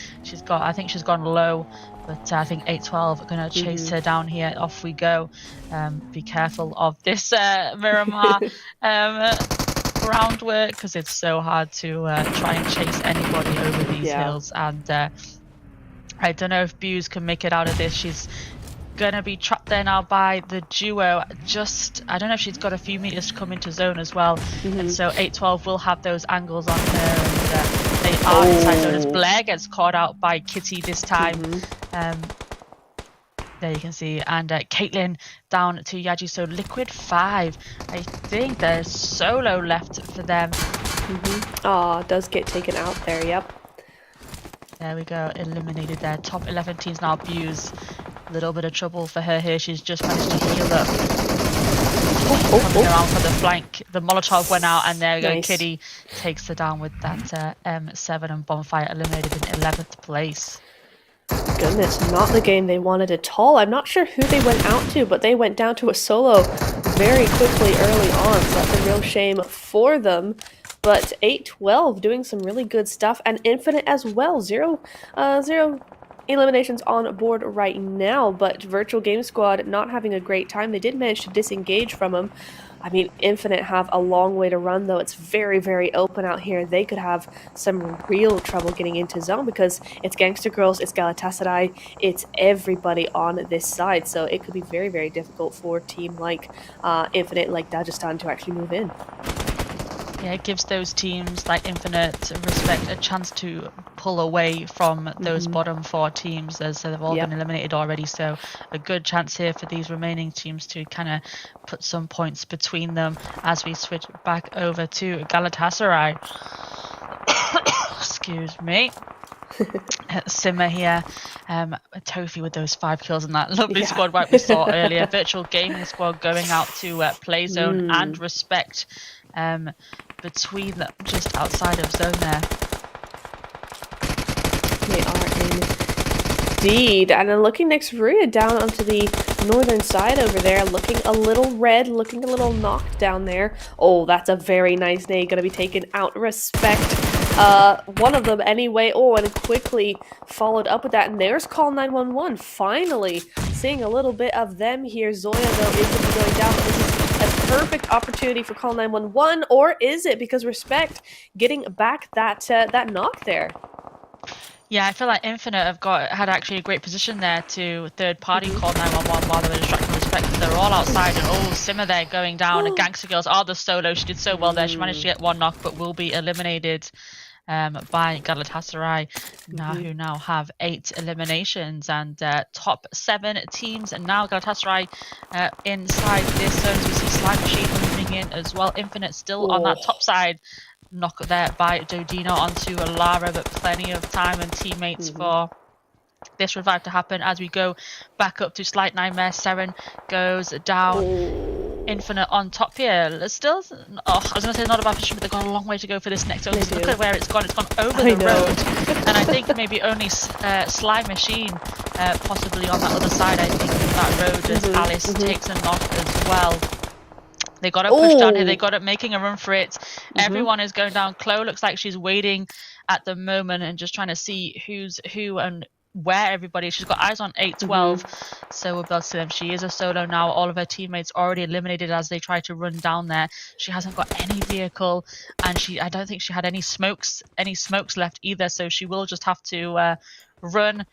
I think she's gone low, but I think 812 are going to chase her down here. Off we go. Be careful of this Miramar groundwork, because it's so hard to try and chase anybody over these hills, and I don't know if Buse can make it out of this. She's gonna be trapped there now by the duo. I don't know if she's got a few meters to come into zone as well, and so 812 will have those angles on her, and they are inside zone as Blair gets caught out by Kitty this time. There you can see, and Caitlyn down to Yaji. So Liquid 5, I think there's solo left for them. Oh, does get taken out there, yep. There we go, eliminated their top 11 teams now. Buse, a little bit of trouble for her here. She's just managed to heal up. Coming around for the flank. The Molotov went out, and there we go. Kitty takes her down with that M7, and Bonfire eliminated in 11th place. Goodness, not the game they wanted at all. I'm not sure who they went out to, but they went down to a solo very quickly early on, so that's a real shame for them. But 812 doing some really good stuff, and Infinite as well. Zero eliminations on board right now, but Virtual Game Squad not having a great time. They did manage to disengage from them. I mean, Infinite have a long way to run, though. It's very, very open out here. They could have some real trouble getting into zone, because it's Gangster Girls, it's Galatasaray, it's everybody on this side. So it could be very, very difficult for a team like Infinite, like Dagestan, to actually move in. Yeah, it gives those teams like Infinite Respect a chance to pull away from those bottom 4 teams, as they've all been eliminated already. So a good chance here for these remaining teams to kind of put some points between them as we switch back over to Galatasaray. Excuse me. Simmer here, Tofi with those 5 kills and that lovely squad wipe we saw earlier. Virtual Gaming Squad going out to Play Zone and Respect between them, just outside of zone there. They are indeed. And then looking next, Ruya down onto the northern side over there, looking a little red, looking a little knocked down there. Oh, that's a very nice nade, gonna be taken out. Respect one of them anyway. Oh, and quickly followed up with that. And there's call 911. Finally, seeing a little bit of them here. Zoya, though, is going to be going down. But this is a perfect opportunity for call 911. Or is it? Because Respect getting back that that knock there. Yeah, I feel like Infinite had actually a great position there to third party call 911 while they were distracting Respect. They're all outside, and Simmer there going down. And Gangster Girls are the solo. She did so well there. She managed to get one knock, but will be eliminated by Galatasaray, who now have 8 eliminations, and top 7 teams. And now Galatasaray inside this zone, as we see Slime Machine moving in as well. Infinite still on that top side. Knock there by Dodina onto Lara, but plenty of time and teammates for this revive to happen as we go back up to Slight Nightmare. Seren goes down. Infinite on top here. Still, I was going to say not a bad position, but they've got a long way to go for this next zone. Look at where it's gone. It's gone over the road. And I think maybe only Slime Machine possibly on that other side, I think, of that road as Alice takes a knock as well. They got it pushed down here. They got it making a run for it. Everyone is going down. Chloe looks like she's waiting at the moment and just trying to see who's who and where everybody is. She's got eyes on 812. So we'll be able to see them. She is a solo now. All of her teammates already eliminated as they try to run down there. She hasn't got any vehicle, and I don't think she had any smokes left either. So she will just have to run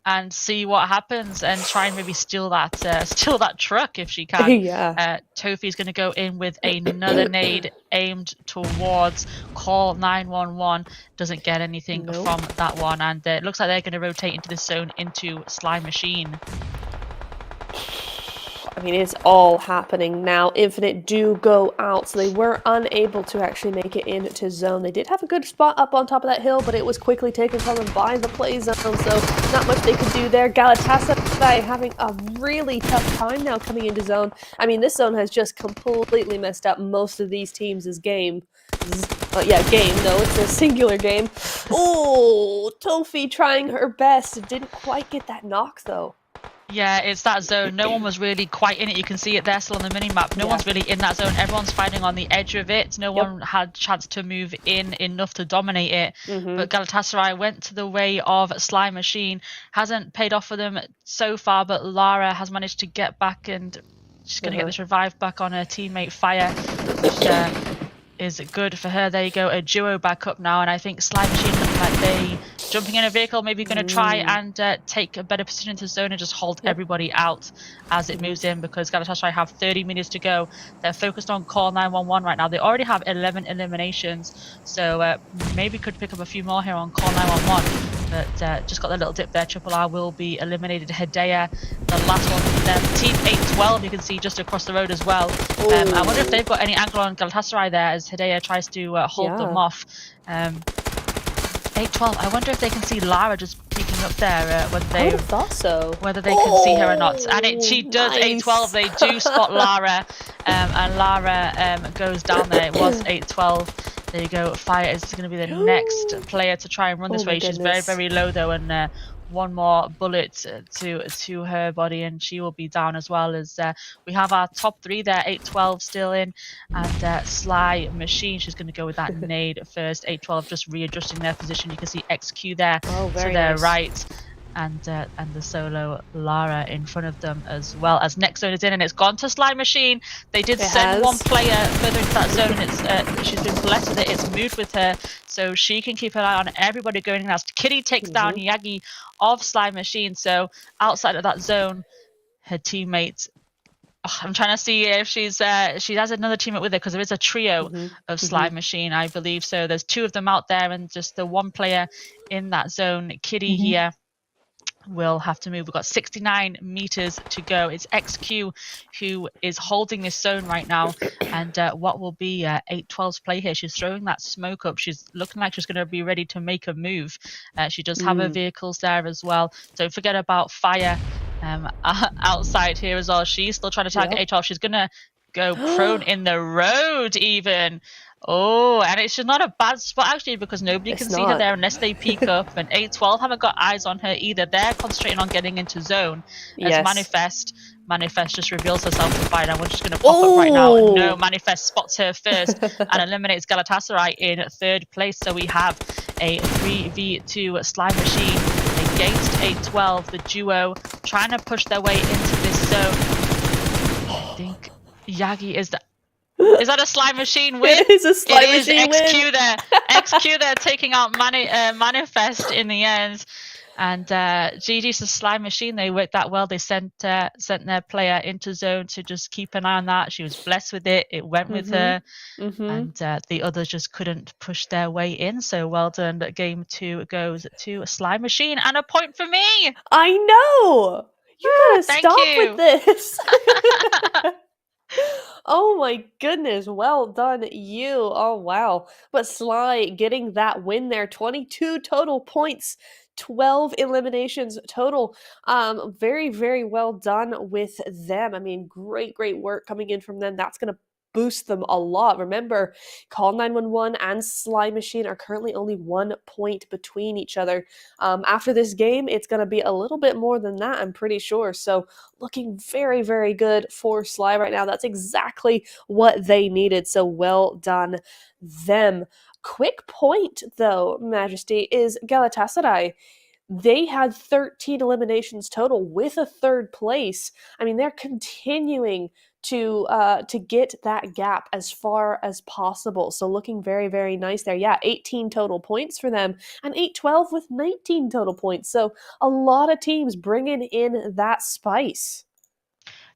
and see what happens and try and maybe steal that truck if she can. Tofi's going to go in with another nade aimed towards call 911. Doesn't get anything from that one, and it looks like they're going to rotate into this zone into Slime Machine. I mean, it's all happening now. Infinite do go out, so they were unable to actually make it into zone. They did have a good spot up on top of that hill, but it was quickly taken from them by the play zone, so not much they could do there. Galatasaray having a really tough time now coming into zone. I mean, this zone has just completely messed up most of these teams' game. Game, no, it's a singular game. Oh, Tofi trying her best. Didn't quite get that knock, though. Yeah, it's that zone. No one was really quite in it. You can see it there still on the mini-map. No one's really in that zone. Everyone's fighting on the edge of it. No one had chance to move in enough to dominate it. But Galatasaray went to the way of Slime Machine. Hasn't paid off for them so far, but Lara has managed to get back, and she's going to get this revive back on her teammate Fire, which is good for her. There you go, a duo back up now, and I think Slime Machine looking like they jumping in a vehicle, maybe going to try and take a better position into the zone and just hold everybody out as it moves in, because Galatasaray have 30 minutes to go. They're focused on call 911 right now. They already have 11 eliminations, so maybe could pick up a few more here on call 911. But just got the little dip there. Triple R will be eliminated. Hedaya, the last one for them. Team 812, you can see just across the road as well. I wonder if they've got any angle on Galatasaray there as Hedaya tries to hold them off. 812, I wonder if they can see Lara just peeking up there, whether they thought so. Whether they can see her or not. And she does. Nice. 812, they do spot Lara, and Lara goes down there. It was 812. There you go. Fire is going to be the next player to try and run this way. She's very, very low though, and one more bullet to her body, and she will be down as well. As we have our top 3 there. 812 still in, and Sly Machine. She's going to go with that nade first. 812 just readjusting their position. You can see XQ there to their right. And the solo Lara in front of them, as well as next zone is in, and it's gone to Slime Machine. They did send one player further into that zone, and it's she's been blessed with it. It's moved with her, so she can keep an eye on everybody going in. As Kitty takes down Yagi of Slime Machine, so outside of that zone, her teammates. I'm trying to see if she has another teammate with her, because there is a trio of Slime Machine, I believe. So there's 2 of them out there, and just the one player in that zone. Kitty here will have to move. We've got 69 meters to go. It's XQ who is holding this zone right now, and what will be 812's play here. She's throwing that smoke up. She's looking like she's going to be ready to make a move. She does have her vehicles there as well. Don't forget about Fire outside here as well. She's still trying to target 812. She's going to go prone in the road even. Oh, and it's just not a bad spot actually because nobody can It's see her not. there unless they peek up. And 8-12 haven't got eyes on her either. They're concentrating on getting into zone. As Yes. Manifest just reveals herself to fight. And we're just going to pop up right now. No, Manifest spots her first and eliminates Galatasaray in third place. So we have a 3v2 slime machine against 8-12, the duo trying to push their way into this zone. I think Yagi is the. Is that a slime machine win? It is a slime machine win. XQ there. XQ there taking out Manifest in the end. And GG's the slime machine. They worked that well. They sent their player into zone to just keep an eye on that. She was blessed with it. It went with her. And the others just couldn't push their way in. So well done. Game 2 goes to a slime machine and a point for me. I know. You gotta stop with this. Oh my goodness, well done you. Oh wow. But Sly getting that win there, 22 total points, 12 eliminations total. Very, very well done with them. I mean, great work coming in from them. That's gonna boost them a lot. Remember, Call 911 and Slime Machine are currently only 1 point between each other. After this game, it's going to be a little bit more than that, I'm pretty sure. So looking very, very good for Sly right now. That's exactly what they needed. So well done them. Quick point, though, Majesty, is Galatasaray. They had 13 eliminations total with a third place. I mean, they're continuing to get that gap as far as possible. So looking very, very nice there. Yeah, 18 total points for them and 8-12 with 19 total points. So a lot of teams bringing in that spice.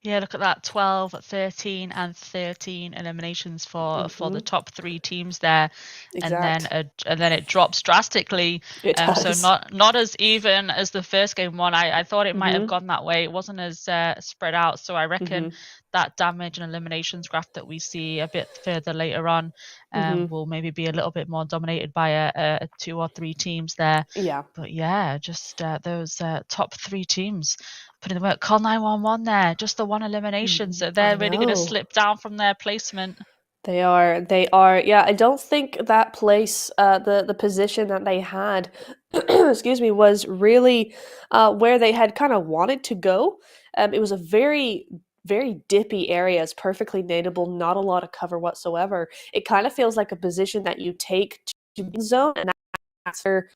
Yeah, look at that, 12, 13 and 13 eliminations for the top 3 teams there. Exact. And then it drops drastically. It does. So not as even as the first game one. I thought it might have gone that way. It wasn't as spread out. So I reckon that damage and eliminations graph that we see a bit further later on will maybe be a little bit more dominated by a 2 or 3 teams there. Yeah. But yeah, just those top 3 teams putting the work. Call 911 there, just the one elimination. So they're really going to slip down from their placement. They are. Yeah, I don't think that place, the position that they had, excuse me, was really where they had kind of wanted to go. It was a very, very dippy area. It's perfectly nadeable, not a lot of cover whatsoever. It kind of feels like a position that you take to be zone, and that's where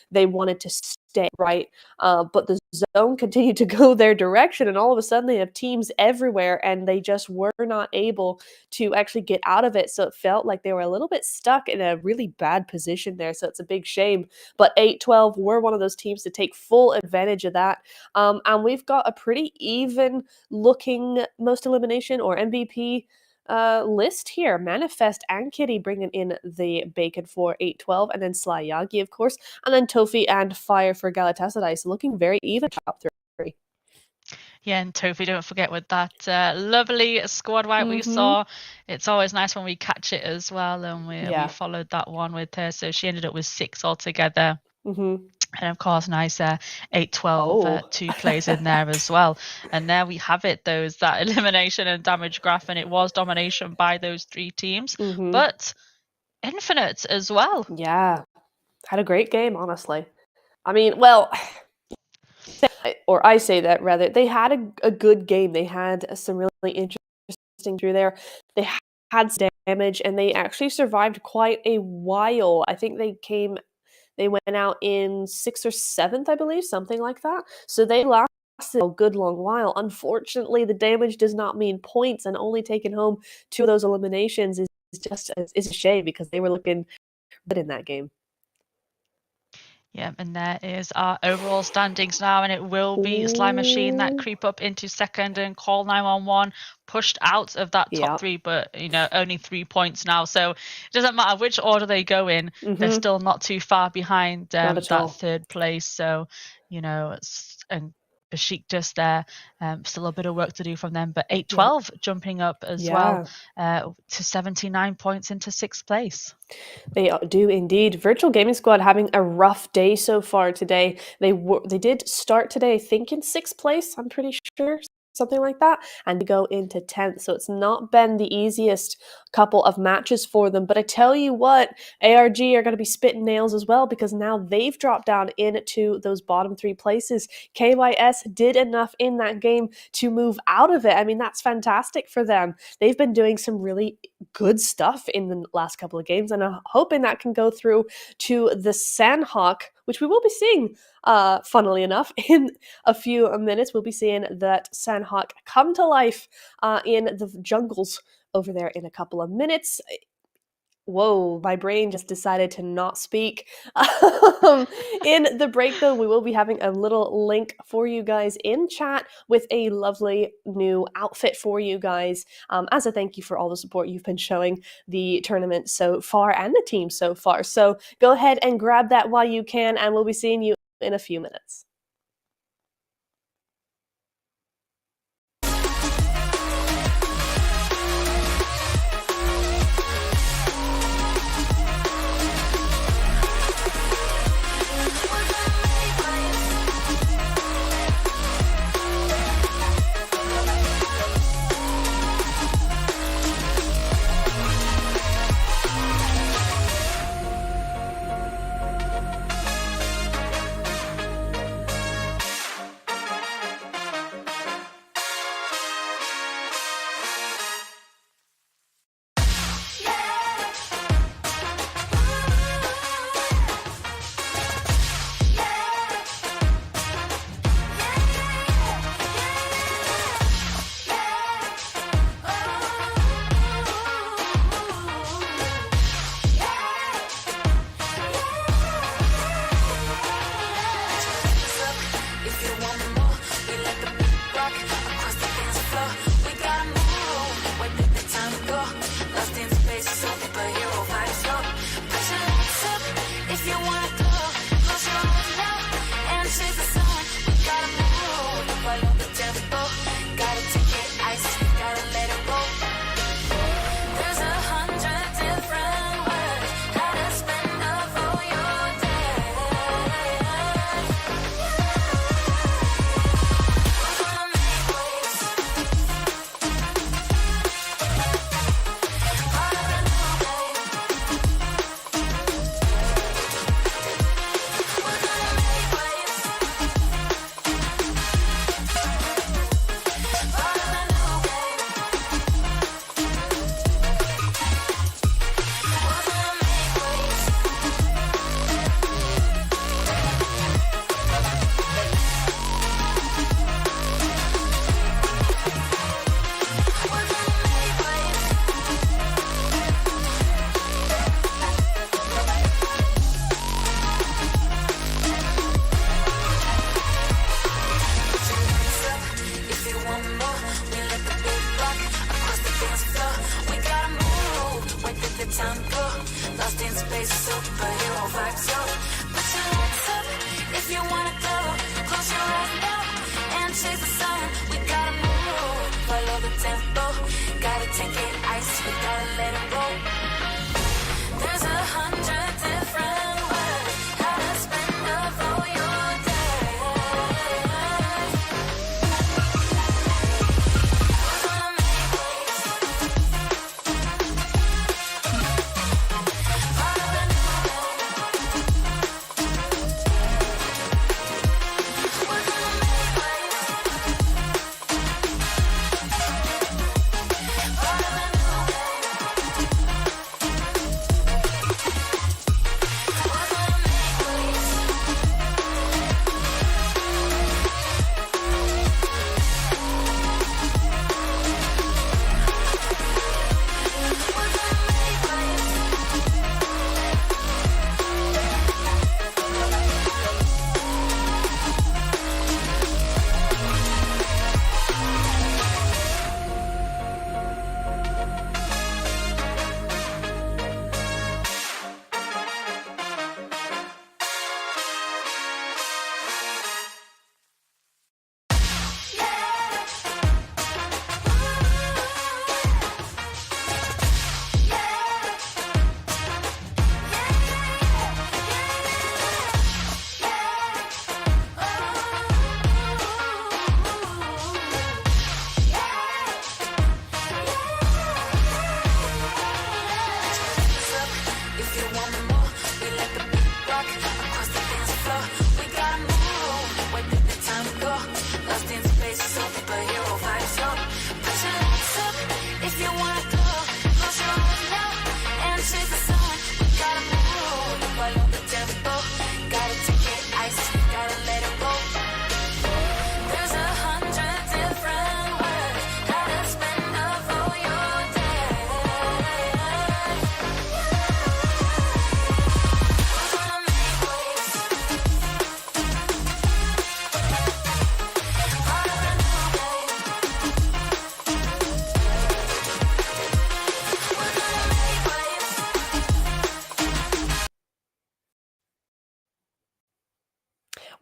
they wanted to stay, right? But the zone continued to go their direction, and all of a sudden they have teams everywhere, and they just were not able to actually get out of it. So it felt like they were a little bit stuck in a really bad position there. So it's a big shame. But 8-12 were one of those teams to take full advantage of that. And we've got a pretty even looking most elimination or MVP list here. Manifest and Kitty bringing in the bacon for 8-12, and then Sly Yagi, of course, and then Tofi and Fire for Galatasaray. So looking very even top 3. Yeah, and Tofi, don't forget with that lovely squad wipe we saw. It's always nice when we catch it as well, and we followed that one with her. So she ended up with 6 altogether. And of course, nice 8-12 2 plays in there as well. And there we have it, that elimination and damage graph, and it was domination by those 3 teams, but infinite as well. Yeah, had a great game, honestly. I mean, well, or I say that rather, they had a good game. They had some really interesting through there. They had some damage, and they actually survived quite a while. I think they went out in 6th or 7th, I believe, something like that. So they lasted a good long while. Unfortunately, the damage does not mean points, and only taking home 2 of those eliminations is a shame because they were looking good in that game. Yeah, and there is our overall standings now, and it will be Slime Machine that creep up into second, and Call 911 pushed out of that top 3, but only 3 points now. So it doesn't matter which order they go in, they're still not too far behind that third place. So and Bashik just there, still a bit of work to do from them, but 8-12 jumping up as well to 79 points into 6th place. They do indeed. Virtual Gaming Squad having a rough day so far today. They did start today, I think, in 6th place, I'm pretty sure. something like that, and to go into 10th. So it's not been the easiest couple of matches for them. But I tell you what, ARG are going to be spitting nails as well, because now they've dropped down into those bottom 3 places. KYS did enough in that game to move out of it. I mean, that's fantastic for them. They've been doing some really good stuff in the last couple of games, and I'm hoping that can go through to the Sanhok, which we will be seeing, funnily enough, in a few minutes. We'll be seeing that Sanhok come to life in the jungles over there in a couple of minutes. Whoa, my brain just decided to not speak. In the break, though, we will be having a little link for you guys in chat with a lovely new outfit for you guys, as a thank you for all the support you've been showing the tournament so far and the team so far. So go ahead and grab that while you can, and we'll be seeing you in a few minutes.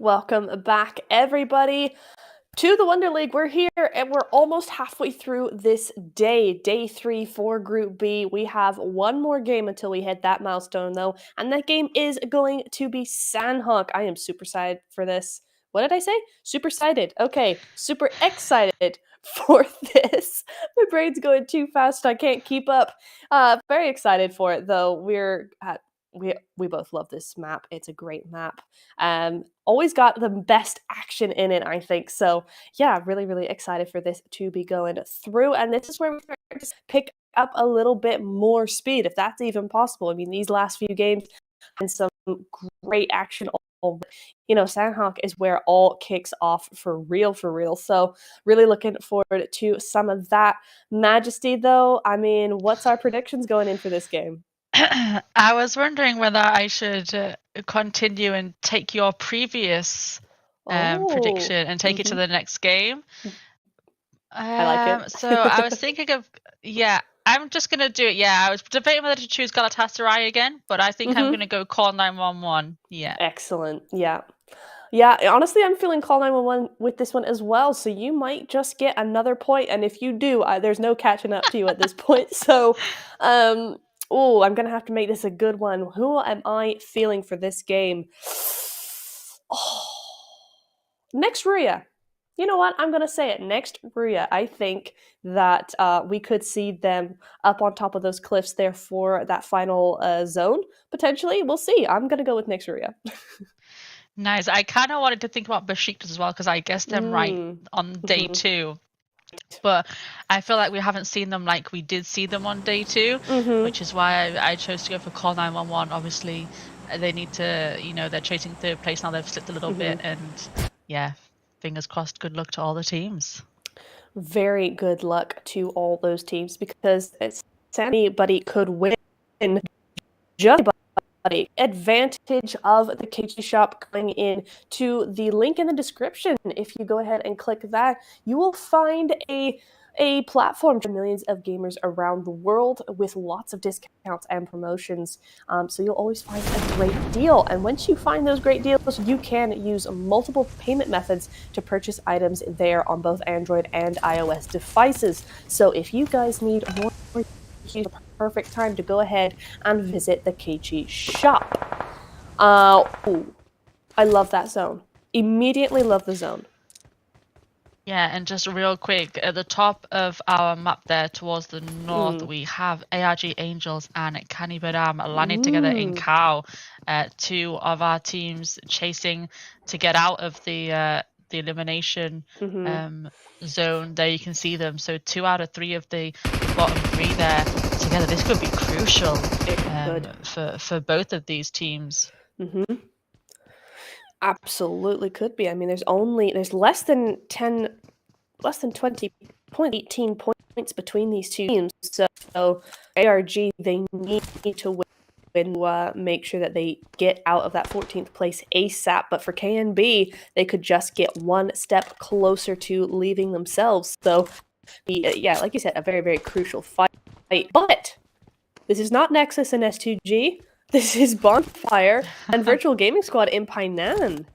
Welcome back, everybody, to the Wonder League. We're here and we're almost halfway through this day 3 for Group B. We have one more game until we hit that milestone, though, and that game is going to be Sanhok. I am super excited for this. What did I say? Super excited. Okay, super excited for this. My brain's going too fast. I can't keep up. Very excited for it, though. We both love this map. It's a great map. Always got the best action in it, I think. So yeah, really excited for this to be going through. And this is where we start to pick up a little bit more speed, if that's even possible. I mean, these last few games and some great action. Sanhok is where all kicks off for real. So really looking forward to some of that majesty, though. I mean, what's our predictions going in for this game? I was wondering whether I should continue and take your previous prediction and take it to the next game. I like it. So I was thinking of, I'm just going to do it. Yeah, I was debating whether to choose Galatasaray again, but I think I'm going to go call 911. Yeah. Excellent. Yeah, honestly, I'm feeling call 911 with this one as well, so you might just get another point, and if you do, there's no catching up to you at this point. So, I'm going to have to make this a good one. Who am I feeling for this game? Next Ria. You know what? I'm going to say it. Next Ria. I think that we could see them up on top of those cliffs there for that final zone, potentially. We'll see. I'm going to go with next Ria. Nice. I kind of wanted to think about Besiktas as well, because I guessed them right on day 2. But I feel like we haven't seen them like we did see them on day 2, which is why I chose to go for call 911. Obviously, they need to, they're chasing 3rd place now. They've slipped a little bit, and yeah, fingers crossed. Good luck to all the teams. Very good luck to all those teams, because it's anybody could win. Just advantage of the KG shop coming in to the link in the description. If you go ahead and click that, you will find a platform for millions of gamers around the world with lots of discounts and promotions. So you'll always find a great deal. And once you find those great deals, you can use multiple payment methods to purchase items there on both Android and iOS devices. So if you guys need more, perfect time to go ahead and visit the KG shop. I love that zone. Immediately love the zone. Yeah, and just real quick, at the top of our map there towards the north, we have ARG Angels and Canibaram landing together in Cow. 2 of our teams chasing to get out of the elimination zone. There you can see them. So 2 out of 3 of the bottom 3 there together. This could be crucial for both of these teams. Absolutely could be. I mean, there's less than 20 points, 18 points between these two teams. So ARG, they need to win to make sure that they get out of that 14th place ASAP. But for KNB, they could just get one step closer to leaving themselves. So, like you said, a very, very crucial fight. But this is not Nexus and S2G. This is Bonfire and Virtual Gaming Squad in Painan.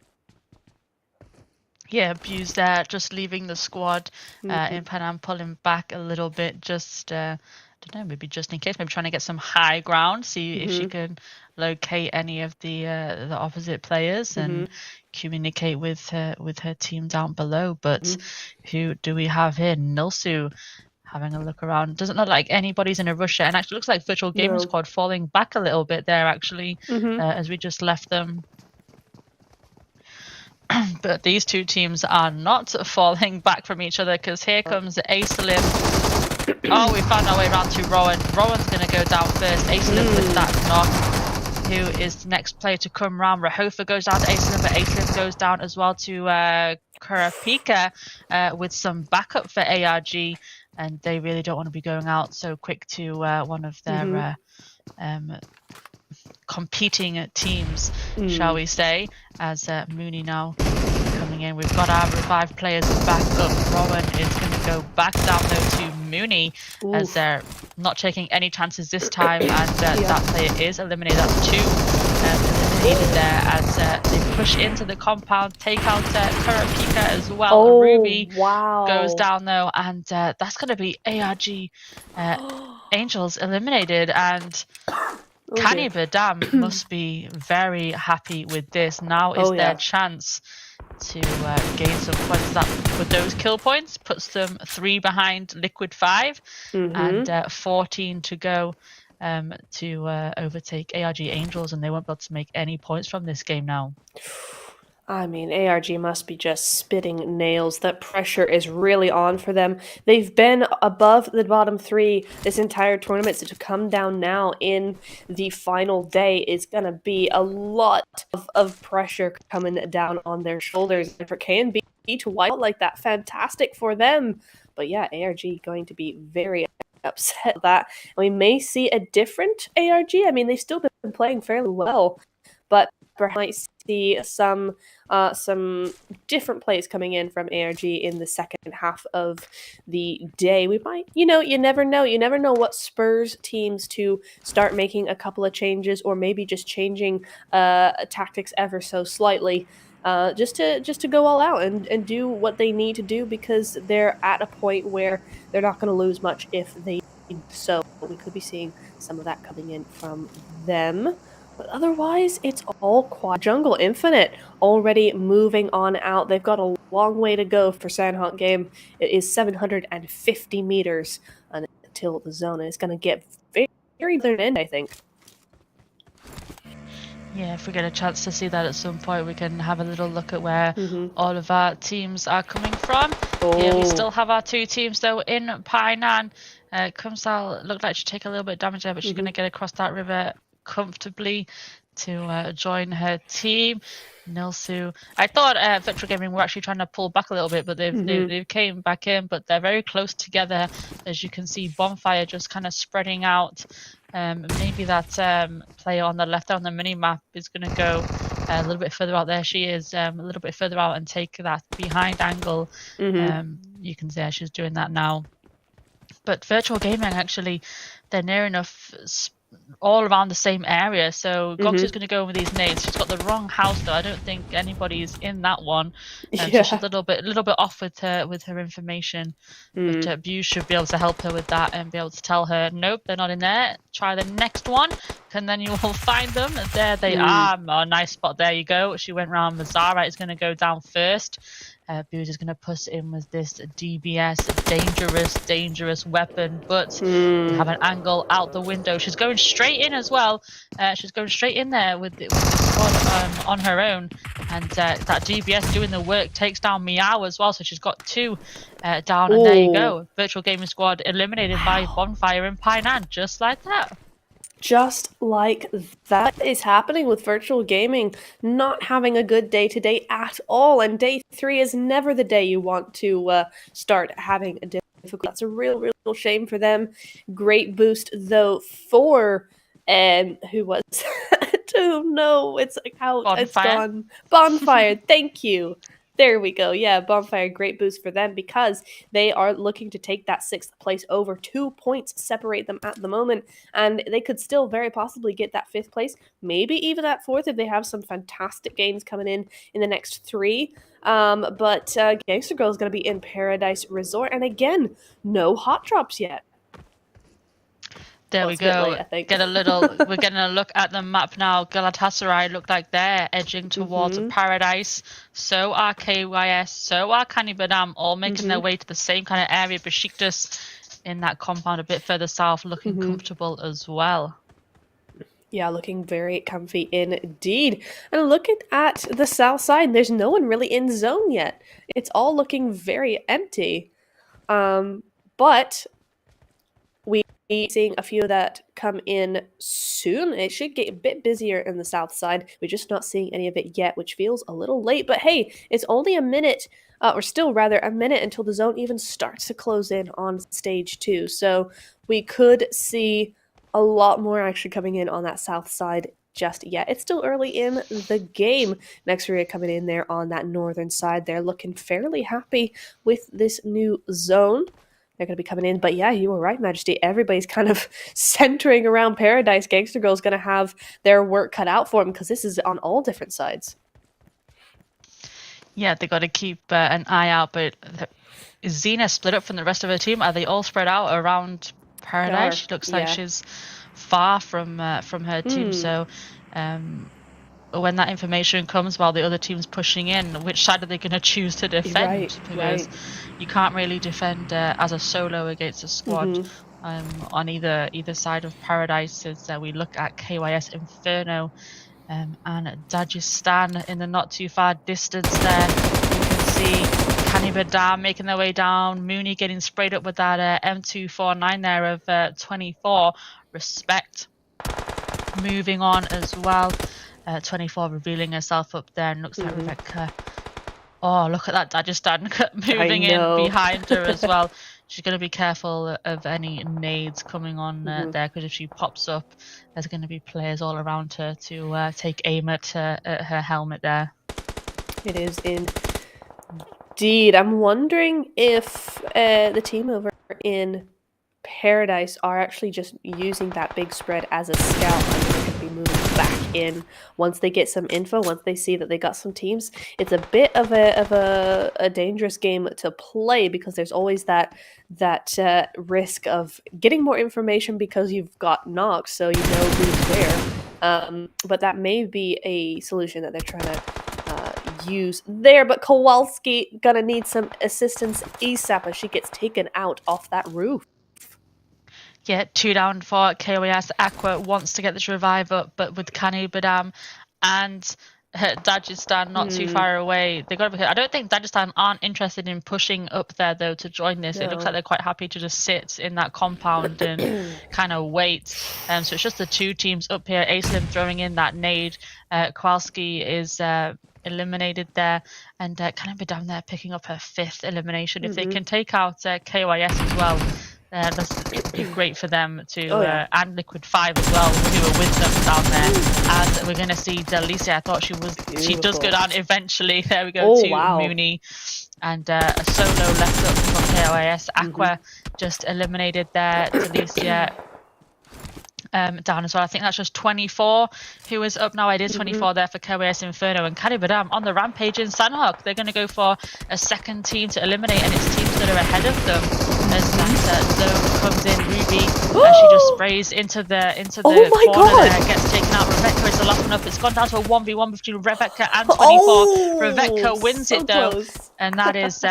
Yeah, Abuse there, just leaving the squad in Painan, pulling back a little bit, just I don't know, maybe just in case, maybe trying to get some high ground, see if she can locate any of the opposite players and communicate with her team down below. But who do we have here? Nilsu having a look around. Doesn't look like anybody's in a rush yet, and actually looks like Virtual Gaming Squad falling back a little bit there actually as we just left them. But these 2 teams are not falling back from each other, because here comes Acelim. Oh, we found our way around to Rowan. Rowan's going to go down first. Acelim with that knock. Who is the next player to come round? Rahofa goes down to Acelim, but Acelim goes down as well to Kurapika with some backup for ARG. And they really don't want to be going out so quick to one of their competing teams, shall we say, as Mooney now coming in. We've got our revived players back up. Rowan is going to go back down though to Mooney as they're not taking any chances this time, and that player is eliminated. That's 2 eliminated needed there as they push into the compound, take out Kurapika as well. Oh, Ruby wow. goes down though, and that's going to be ARG Angels eliminated, and Cannibal Dam must be very happy with this. Now is their chance to gain some points. That with those kill points puts them 3 behind Liquid 5 and 14 to go to overtake ARG Angels, and they won't be able to make any points from this game now. I mean, ARG must be just spitting nails. That pressure is really on for them. They've been above the bottom 3 this entire tournament, so to come down now in the final day is going to be a lot of pressure coming down on their shoulders. And for KNB to wipe out like that, fantastic for them. But yeah, ARG going to be very upset with that. We may see a different ARG. I mean, they've still been playing fairly well, but perhaps might see some different plays coming in from ARG in the second half of the day. We might, you never know. You never know what spurs teams to start making a couple of changes, or maybe just changing tactics ever so slightly. Just to go all out and do what they need to do, because they're at a point where they're not going to lose much if they do. So we could be seeing some of that coming in from them. But otherwise, it's all quad. Jungle Infinite already moving on out. They've got a long way to go for Sanhok game. It is 750 meters until the zone is going to get very clear end, I think. Yeah, if we get a chance to see that at some point, we can have a little look at where all of our teams are coming from. Yeah, we still have our 2 teams though in Painan. Kumsal looked like she'd take a little bit of damage there, but she's going to get across that river comfortably to join her team. Nilsu, I thought Virtual Gaming were actually trying to pull back a little bit, but they've came back in, but they're very close together. As you can see, Bonfire just kind of spreading out. Maybe that player on the left on the mini map is going to go a little bit further out. There she is, a little bit further out, and take that behind angle. You can see she's doing that now. But Virtual Gaming, actually, they're near enough all around the same area, so Gox is going to go with these nades. She's got the wrong house though. I don't think anybody's in that one. She's a little bit off with her information. But Bew should be able to help her with that and be able to tell her, nope, they're not in there. Try the next one, and then you will find them. There they are. Oh, nice spot. There you go. She went round. Mazara is going to go down first. Bews is going to push in with this DBS, dangerous weapon, but we have an angle out the window. She's going straight in as well. She's going straight in there with the squad on her own, and that DBS doing the work takes down Meow as well. So she's got 2 down, and there you go. Virtual Gaming Squad eliminated by Bonfire and Painan, just like that. Just like that is happening with Virtual Gaming, not having a good day today at all. And day 3 is never the day you want to start having a difficult. That's a real shame for them. Great boost though for who was no, it's like how it's gone. Bonfire, thank you. There we go. Yeah, Bonfire, great boost for them, because they are looking to take that 6th place over. 2 points separate them at the moment, and they could still very possibly get that 5th place, maybe even that 4th if they have some fantastic games coming in the next 3. But Gangster Girl is going to be in Paradise Resort, and again, no hot drops yet. There we go. Late, I think. We're getting a look at the map now. Galatasaray look like they're edging towards Paradise. So are KYS, so are Kanibadam, all making their way to the same kind of area. Besiktas in that compound a bit further south, looking comfortable as well. Yeah, looking very comfy indeed. And looking at the south side, there's no one really in zone yet. It's all looking very empty. But seeing a few that come in soon. It should get a bit busier in the south side. We're just not seeing any of it yet, which feels a little late. But hey, it's only a minute, or still rather a minute until the zone even starts to close in on stage 2. So we could see a lot more action coming in on that south side just yet. It's still early in the game. Nexria coming in there on that northern side. They're looking fairly happy with this new zone. they're going to be coming in. But yeah, you were right, Majesty. Everybody's kind of centering around Paradise. Gangster Girl's going to have their work cut out for them because this is on all different sides. Yeah, they got to keep an eye out. But is Xena split up from the rest of her team? Are they all spread out around Paradise? She looks like she's far from her team. So when that information comes while the other team's pushing in, which side are they going to choose to defend? Because you can't really defend as a solo against a squad on either side of Paradise. As we look at KYS Inferno and Dagestan in the not too far distance there. You can see Kanibadam making their way down, Mooney getting sprayed up with that M249 there of 24. Respect moving on as well. 24 revealing herself up there, and looks like Rebecca. Oh, look at that Dagestan moving in behind her as well. She's going to be careful of any nades coming on there, because if she pops up, there's going to be players all around her to take aim at her helmet there. It is indeed. I'm wondering if the team over in Paradise are actually just using that big spread as a scout, and they're going to be moving back in once they get some info, once they see that they got some teams. It's a bit of a dangerous game to play, because there's always that risk of getting more information because you've got knocks, so you know who's where. But that may be a solution that they're trying to use there. But Kowalski gonna need some assistance ASAP as she gets taken out off that roof. Yeah, 2 down for KOS. Aqua wants to get this revive up, but with Kanibadam and Dagestan not too far away, they got to be. I don't think Dagestan aren't interested in pushing up there though to join this. No. It looks like they're quite happy to just sit in that compound and kind of wait. So it's just the two teams up here. Aislinn throwing in that nade. Kowalski is eliminated there, and Kanibadam there picking up her 5th elimination. If they can take out KYS as well, that's be great for them to, and Liquid 5 as well, who are with them down there. And we're going to see Delicia. I thought she does go down eventually. There we go Mooney. And a solo left up from KOIS. Aqua just eliminated there. Delicia down as well. I think that's just 24 who is up now. It is 24 there for KOS Inferno, and Kanibadam on the rampage in Sanhok. They're going to go for a second team to eliminate, and it's teams that are ahead of them as that zone comes in. Ruby, she just sprays into the corner there, gets taken out. Rebecca is the last one up. It's gone down to a 1v1 between Rebecca and 24. Rebecca wins it though, close. And that is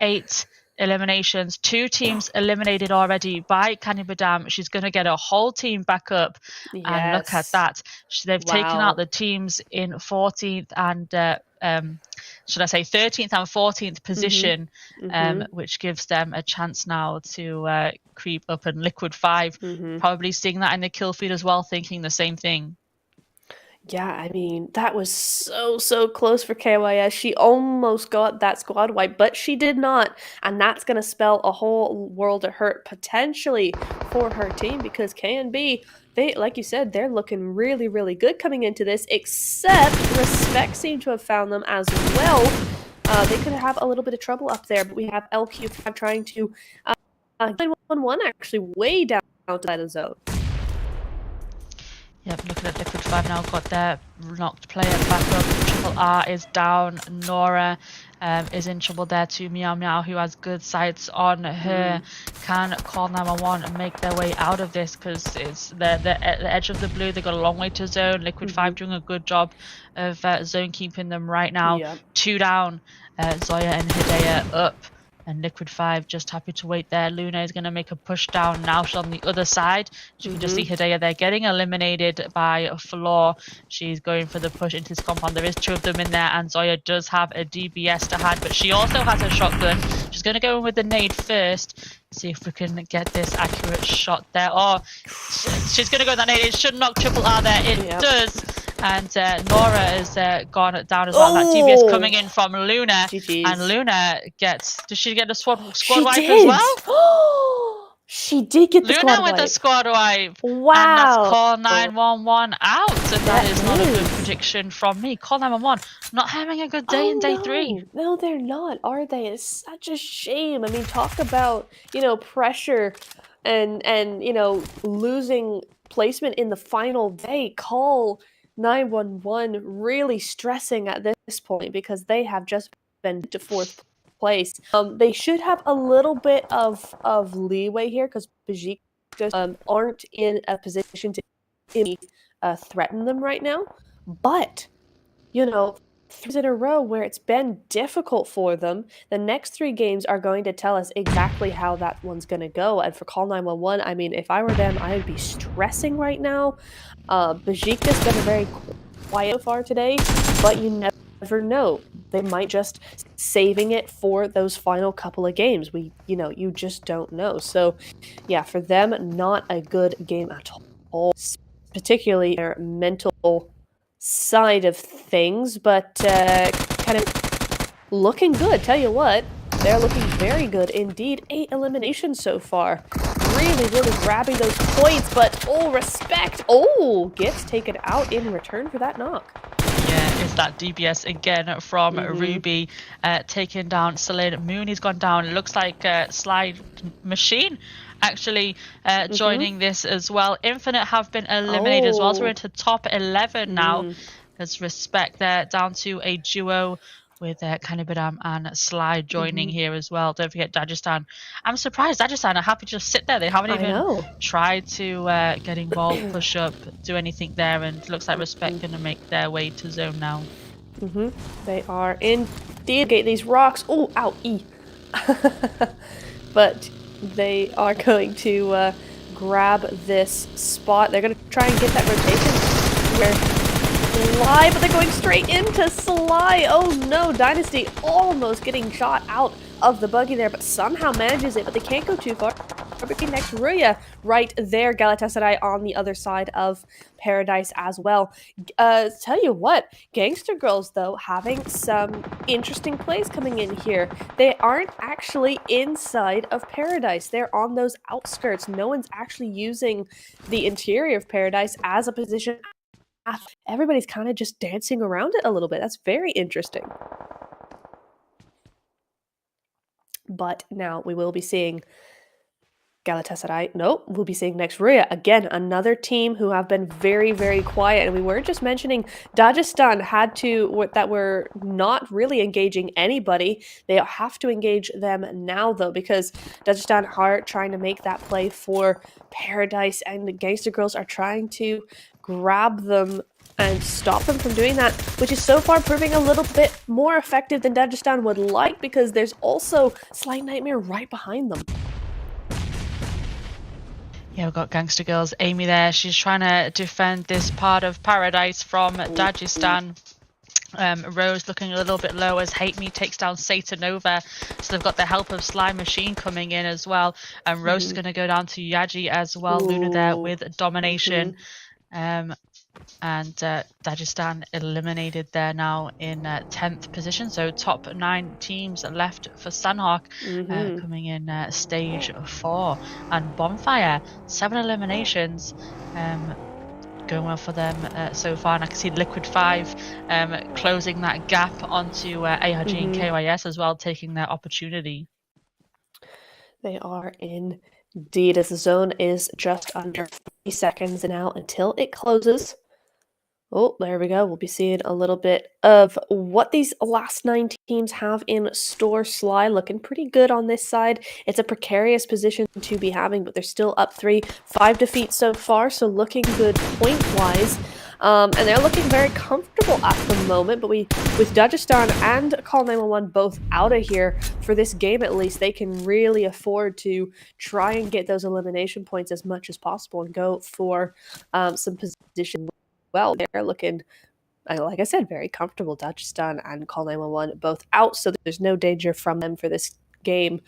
8 eliminations. 2 teams eliminated already by Kanibadam. She's going to get a whole team back up. Yes. And look at that. They've taken out the teams in 14th and should I say 13th and 14th position, which gives them a chance now to creep up. And Liquid 5 probably seeing that in the kill feed as well, thinking the same thing. Yeah, I mean, that was so close for KYS. She almost got that squad wipe, but she did not. And that's going to spell a whole world of hurt potentially for her team, because KNB, they, like you said, they're looking really, really good coming into this, except Respect seem to have found them as well. They could have a little bit of trouble up there, but we have LQ5 trying to 1-1 actually way down outside the zone. Yep, looking at Liquid 5 now, got their knocked player back up. Triple R is down. Nora is in trouble there too. Meow, who has good sights on her, can call 911 and make their way out of this, because it's the edge of the blue. They've got a long way to zone. Liquid 5 doing a good job of zone keeping them right now. Yep. 2 down. Zoya and Hidea up. And Liquid 5 just happy to wait there. Luna is going to make a push down now. She's on the other side. You can just see Hidea there getting eliminated by Floor. She's going for the push into this compound. There is 2 of them in there, and Zoya does have a DBS to hand, but she also has a shotgun. She's going to go in with the nade first. See if we can get this accurate shot there. Oh, she's going to go with that nade. It should knock Triple R there. It does. And Nora has gone down as well. That DBS coming in from Luna. GG's. And Luna gets... Does she get a squad wipe as well? She did get the Luna squad with wipe. a squad wipe. Wow. And that's call 911 out. And that is not a good is. prediction from me. Call 911 not having a good day in day 3. No, they're not, are they? It's such a shame. I mean, talk about, pressure and losing placement in the final day. Call 911 really stressing at this point because they have just been to 4th place. They should have a little bit of leeway here because Bajik aren't in a position to threaten them right now. But, 3 in a row where it's been difficult for them. The next 3 games are going to tell us exactly how that one's going to go. And for Call 911, I mean, if I were them, I would be stressing right now. Bajik's been very quiet so far today, but you never know. They might just saving it for those final couple of games. You just don't know. So, yeah, for them, not a good game at all, particularly their mental side of things, but kind of looking good. Tell you what, they're looking very good indeed. 8 eliminations so far. Really, really grabbing those points, but respect. Gets taken out in return for that knock. Yeah, it's that DBS again from Ruby, taking down Celine. Mooney's gone down. It looks like Slide Machine actually joining this as well. Infinite have been eliminated as well, so we're into top 11 now. There's respect there, down to a duo with Kanibidam and Slide joining here as well. Don't forget Dagestan. I'm surprised Dagestan are happy to just sit there. They haven't even tried to get involved, push up, do anything there, and looks like respect going to make their way to zone now. They are indeed. Get these rocks. Oh, ow, E. But they are going to grab this spot. They're going to try and get that rotation where Sly, but they're going straight into Sly. Oh no, Dynasty almost getting shot out of the buggy there, but somehow manages it, but they can't go too far. Next, Ruya right there. Galatasaray on the other side of Paradise as well. Tell you what, Gangster Girls, though, having some interesting plays coming in here. They aren't actually inside of Paradise. They're on those outskirts. No one's actually using the interior of Paradise as a position. Everybody's kind of just dancing around it a little bit. That's very interesting. But now we will be seeing Galatasaray. Nope, we'll be seeing next Ruya. Again, another team who have been very, very quiet. And we were just mentioning Dagestan that were not really engaging anybody. They have to engage them now, though, because Dagestan are trying to make that play for Paradise, and the Gangster Girls are trying to grab them and stop them from doing that, which is so far proving a little bit more effective than Dagestan would like, because there's also Slight Nightmare right behind them. Yeah, we've got Gangster Girls. Amy there. She's trying to defend this part of Paradise from Dagestan. Rose looking a little bit low as Hate Me takes down Satanova. So they've got the help of Slime Machine coming in as well. And Rose is going to go down to Yaji as well. Luna there with domination. And Dagestan eliminated there now in 10th position. So top 9 teams left for Sanhok, coming in stage 4. And Bonfire, 7 eliminations, going well for them so far. And I can see Liquid 5 closing that gap onto ARG and KYS as well, taking their opportunity. They are indeed, as the zone is just under 30 seconds now until it closes. Oh, there we go. We'll be seeing a little bit of what these last 9 teams have in store. Sly looking pretty good on this side. It's a precarious position to be having, but they're still up 3. 5 defeats so far, so looking good point-wise. And they're looking very comfortable at the moment, but with Dagestan and Call 911 both out of here for this game at least, they can really afford to try and get those elimination points as much as possible and go for some position. Well, they're looking, like I said, very comfortable. Dagestan and Call 911 both out, so there's no danger from them for this game.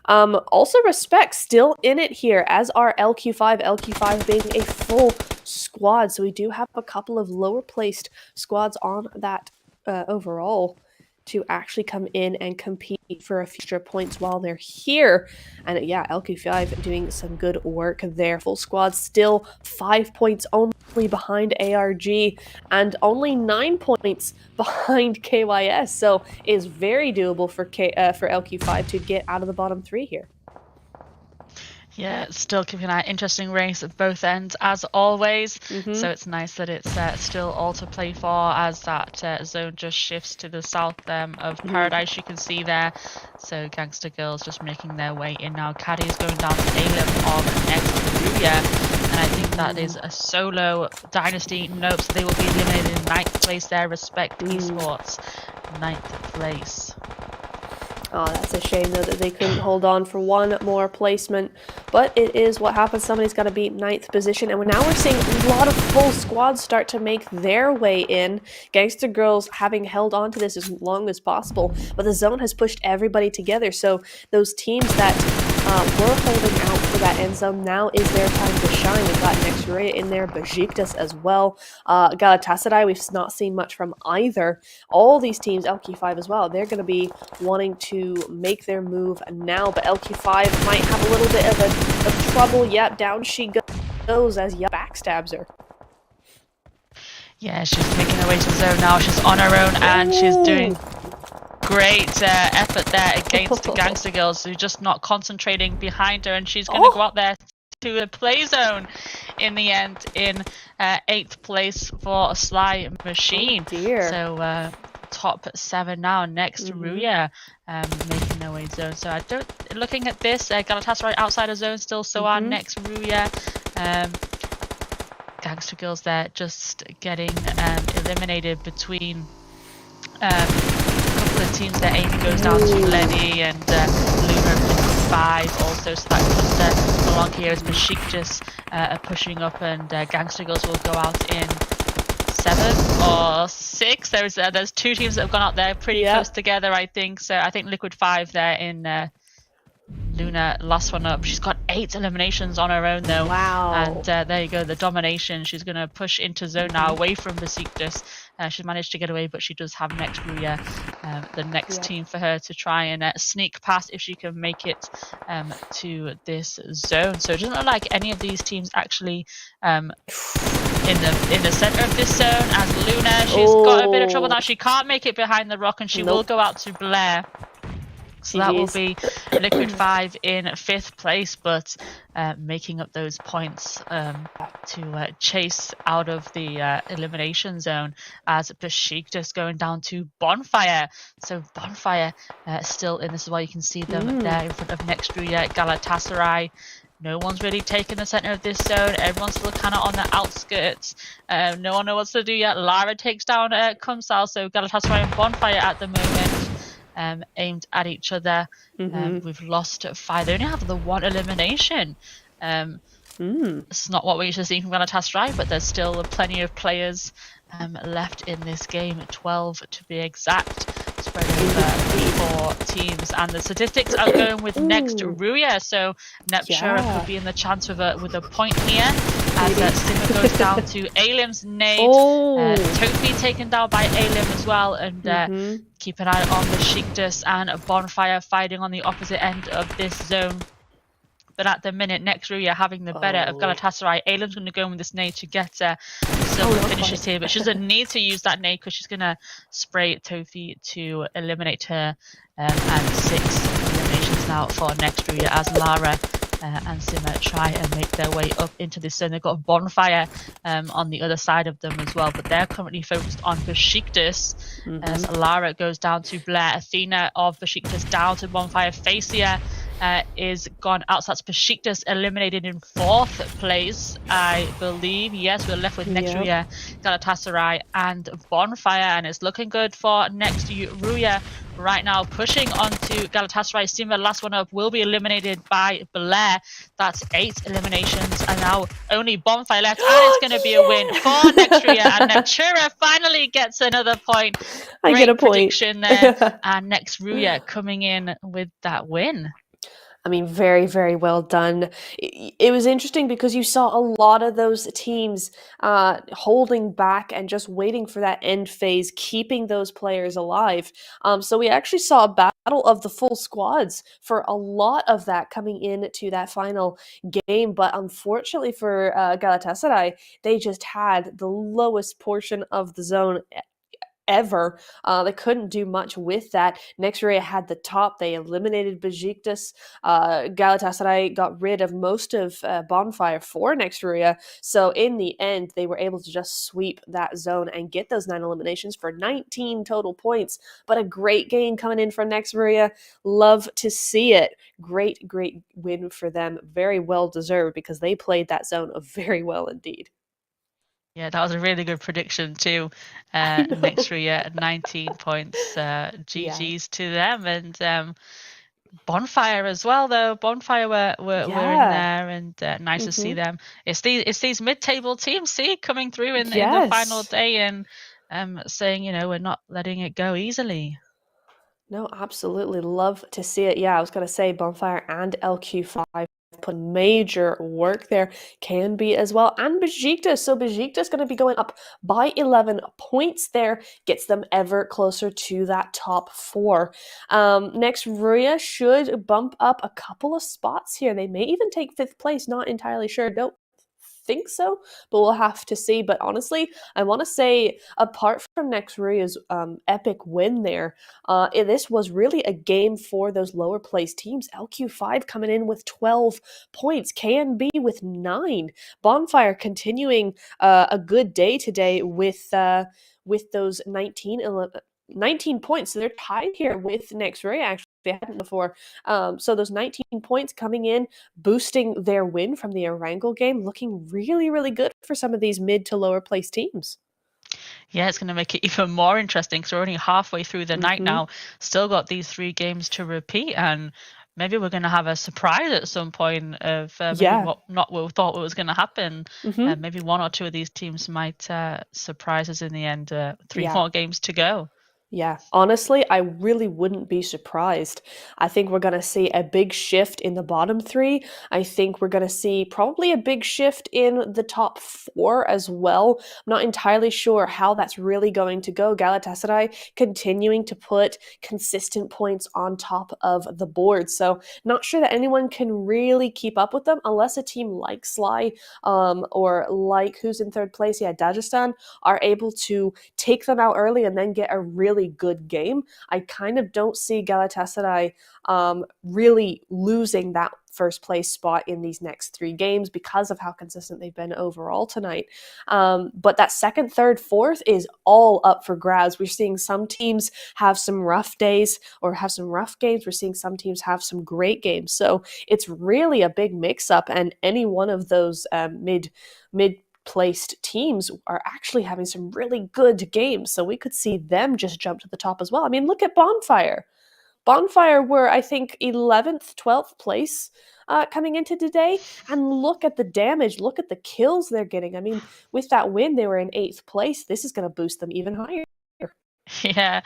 Also, Respect still in it here, as are LQ5. LQ5 being a full squad, so we do have a couple of lower placed squads on that overall to actually come in and compete for a few extra points while they're here. And yeah, LQ5 doing some good work there. Full squad still 5 points only behind ARG and only 9 points behind KYS. So it is very doable for LQ5 to get out of the bottom 3 here. Yeah, still keeping an interesting race at both ends as always. So it's nice that it's still all to play for as that zone just shifts to the south of Paradise. You can see there. So Gangster Girls just making their way in now. Caddy is going down to Alim of next Ruya. And I think that is a solo dynasty. Nope, so they will be eliminated in 9th place there. Respect Esports, 9th place. Oh, that's a shame, though, that they couldn't hold on for one more placement. But it is what happens. Somebody's got to beat 9th position. And now we're seeing a lot of full squads start to make their way in. Gangster Girls having held on to this as long as possible. But the zone has pushed everybody together. So those teams that were holding out for that end zone, now is their time to shine. We've got Nexuria in there, Besiktas as well. Galatasaray, we've not seen much from either. All these teams, LQ5 as well, they're going to be wanting to make their move now, but LQ5 might have a little bit of trouble. Yep, down she goes as Yep backstabs her. Yeah, she's making her way to the zone now. She's on her own and she's doing great effort there against the Gangster Girls who are just not concentrating behind her, and she's going to go out there to the play zone in the end in 8th place for a Sly Machine. Oh dear. So top 7 now. Next Ruya making their way zone. So looking at this, Galatasaray outside of zone still. So our next Ruya. Gangster Girls there just getting eliminated between a couple of teams there. Amy goes down to Lenny and Luna 5 also, so that cluster along here is Besiktas pushing up, and Gangster Girls will go out in 7 or 6. There's 2 teams that have gone out there pretty close together, I think. So I think Liquid 5 there in Luna, last one up. She's got 8 eliminations on her own though. Wow. And there you go, the domination. She's going to push into zone now, away from Besiktas. She's managed to get away, but she does have next Ruya, the next team for her to try and sneak past if she can make it to this zone. So it doesn't look like any of these teams actually in the center of this zone. As Luna, she's got a bit of trouble now. She can't make it behind the rock, and she will go out to Blair. So that will be Liquid 5 in 5th place, but making up those points to chase out of the elimination zone, as Besiktas going down to Bonfire. So Bonfire still in this as well. You can see them there in front of next Ruya, Galatasaray. No one's really taken the center of this zone. Everyone's still kind of on the outskirts. No one knows what to do yet. Lara takes down Kumsal, so Galatasaray and Bonfire at the moment. Aimed at each other. We've lost 5. They only have the 1 elimination. It's not what we usually see from Galatasaray, but there's still plenty of players left in this game, 12 to be exact, spread over 4 teams. And the statistics are going with next Ruya, so Neptura could be in the chance with a point here, as Simmer goes down to Alim's nade. Tofi taken down by Alim as well, and keep an eye on Besiktas and Bonfire fighting on the opposite end of this zone. But at the minute, next Ruya having the better of Galatasaray. Alim's going to go in with this nade to get some finishes here, but she doesn't need to use that nade because she's going to spray Tofi to eliminate her. And 6 eliminations now for next Ruya as Lara and Simmer try and make their way up into this zone. They've got a Bonfire on the other side of them as well, but they're currently focused on Besiktas as Lara goes down to Blair. Athena of Besiktas down to Bonfire. Facia is gone out. So that's Besiktas eliminated in 4th place, I believe. Yes, we're left with next Ruya, Galatasaray and Bonfire, and it's looking good for next Ruya right now, pushing onto Galatasaray. Simba, last one up, will be eliminated by Blair. That's 8 eliminations, and now only Bonfire left, and it's going to be a win for next Ruya, and Neptura finally gets another point. I get a point. Prediction there, and next Ruya coming in with that win. I mean, very, very well done. It was interesting because you saw a lot of those teams holding back and just waiting for that end phase, keeping those players alive. So we actually saw a battle of the full squads for a lot of that coming into that final game. But unfortunately for Galatasaray, they just had the lowest portion of the zone ever. They couldn't do much with that. Nexria had the top. They eliminated Besiktas. Galatasaray got rid of most of Bonfire for Nexria. So in the end, they were able to just sweep that zone and get those 9 eliminations for 19 total points. But a great game coming in from Nexria. Love to see it. Great, great win for them. Very well deserved because they played that zone very well indeed. Yeah, that was a really good prediction too. Next year, 19 points. GG's to them, and Bonfire as well. Though Bonfire were in there, and nice to see them. It's these mid-table teams, coming through in the final day and saying, we're not letting it go easily. No, absolutely. Love to see it. Yeah, I was going to say Bonfire and LQ5 put major work there. Can be as well. And Besiktas. So Besiktas going to be going up by 11 points there. Gets them ever closer to that top 4. Next, Ruya should bump up a couple of spots here. They may even take 5th place. Not entirely sure. Don't think so, but we'll have to see. But honestly, I want to say, apart from Nexuria's epic win there, this was really a game for those lower placed teams. LQ5 coming in with 12 points, KNB with 9. Bonfire continuing a good day today with those 19 points. So they're tied here with Nexuria, actually. They hadn't before. So those 19 points coming in, boosting their win from the Erangel game, looking really, really good for some of these mid to lower place teams. Yeah, it's going to make it even more interesting because we're only halfway through the night now. Still got these 3 games to repeat, and maybe we're going to have a surprise at some point of what we thought was going to happen. Maybe 1 or 2 of these teams might surprise us in the end. 3 more games to go. Yeah, honestly, I really wouldn't be surprised. I think we're going to see a big shift in the bottom 3. I think we're going to see probably a big shift in the top 4 as well. I'm not entirely sure how that's really going to go. Galatasaray continuing to put consistent points on top of the board. So not sure that anyone can really keep up with them unless a team like Sly or like who's in 3rd place, Dagestan, are able to take them out early and then get a really good game. I kind of don't see Galatasaray really losing that 1st place spot in these next 3 games because of how consistent they've been overall tonight. But that 2nd, 3rd, 4th is all up for grabs. We're seeing some teams have some rough days or have some rough games. We're seeing some teams have some great games. So it's really a big mix-up, and any one of those mid-placed teams are actually having some really good games. So we could see them just jump to the top as well. I mean, look at Bonfire. Bonfire were, I think, 11th, 12th place coming into today. And look at the damage. Look at the kills they're getting. I mean, with that win, they were in 8th place. This is going to boost them even higher. Yeah,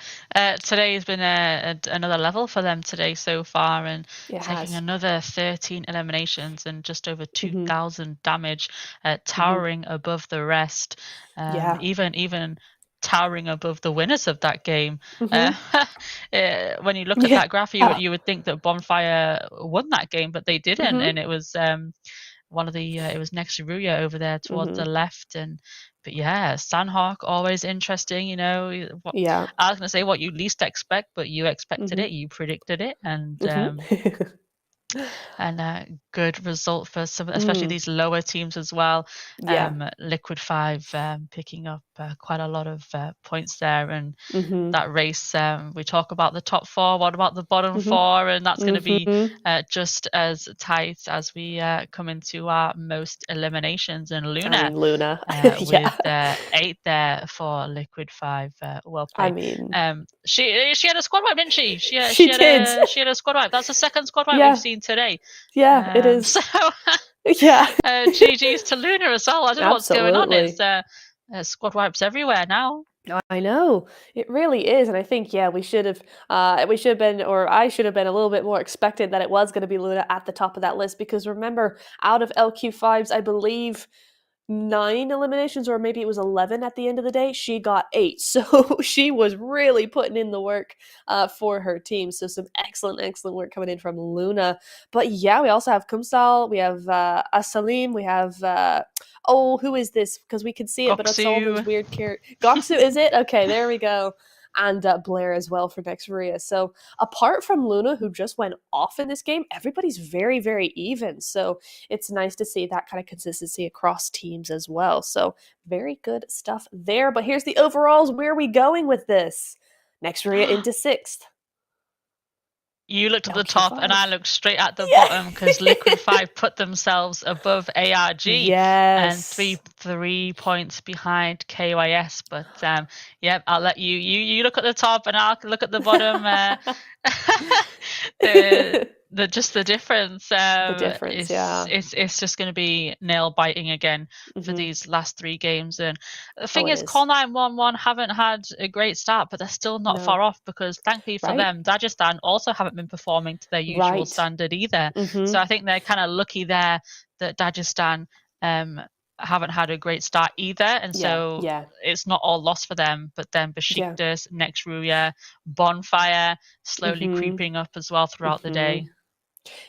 today has been another level for them today so far, and taking another 13 eliminations and just over 2,000 damage, towering above the rest, even towering above the winners of that game. When you look at that graph, you would think that Bonfire won that game, but they didn't, and it was one of the it was next to Ruya over there towards the left. But Sanhok, always interesting. I was gonna say what you least expect, but you expected it, you predicted it, and and a good result for some, especially these lower teams as well. Liquid 5 picking up quite a lot of points there, and that race, we talk about the top 4, what about the bottom 4? And that's going to be just as tight as we come into our most eliminations. And Luna, with 8 there for Liquid 5. Well played. I mean, she had a squad wipe, didn't she? She had a squad wipe. That's the 2nd squad wipe we've seen today. It is. So GG's to Luna as well. I don't know what's going on. It's squad wipes everywhere now. I know. It really is, and I think, yeah, we should have been, or I should have been a little bit more expected that it was gonna be Luna at the top of that list because remember, out of LQ5's, I believe 9 eliminations, or maybe it was 11 at the end of the day, she got 8. So she was really putting in the work for her team. So some excellent, excellent work coming in from Luna. But yeah, we also have Kumsal, we have Asalim, we have oh, who is this? Because we can see it, but it's all those Goksu. weird characters. Goksu, is it? Okay, there we go. And Blair as well for next Maria. So apart from Luna, who just went off in this game, everybody's very, very even. So it's nice to see that kind of consistency across teams as well. So very good stuff there. But here's the overalls. Where are we going with this? Next Maria into 6th. You looked at the LQ5. top and I looked straight at the Yeah. bottom because Liquid 5 put themselves above ARG and Yes. three points behind KYS. But yep, I'll let you look at the top and I'll look at the bottom. Just the difference. The difference, is yeah. it's just going to be nail biting again for Mhm. these last 3 games. And the thing it is, is. Call 911 haven't had a great start, but they're still not No. far off because thankfully for Right. them, Dagestan also haven't been performing to their usual Right. standard either. Mhm. So I think they're kind of lucky there that Dagestan haven't had a great start either, and so yeah. it's not all lost for them. But then Besiktas, next Ruya, Bonfire slowly Mhm. creeping up as well throughout the day.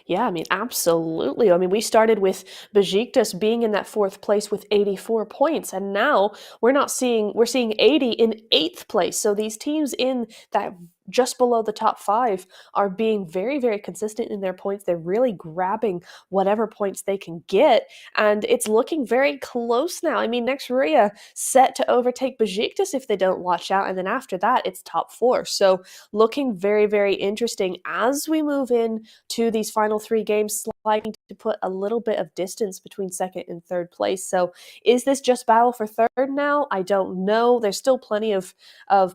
Yeah, I mean, absolutely. I mean, we started with Besiktas being in that 4th place with 84 points, and now we're seeing 80 in 8th place. So these teams in that just below the top 5 are being very, very consistent in their points. They're really grabbing whatever points they can get, and it's looking very close now. I mean, next Maria set to overtake Besiktas if they don't watch out, and then after that, it's top 4. So looking very, very interesting as we move in to these final 3 games, sliding to put a little bit of distance between 2nd and 3rd place. So is this just battle for 3rd now? I don't know. There's still plenty of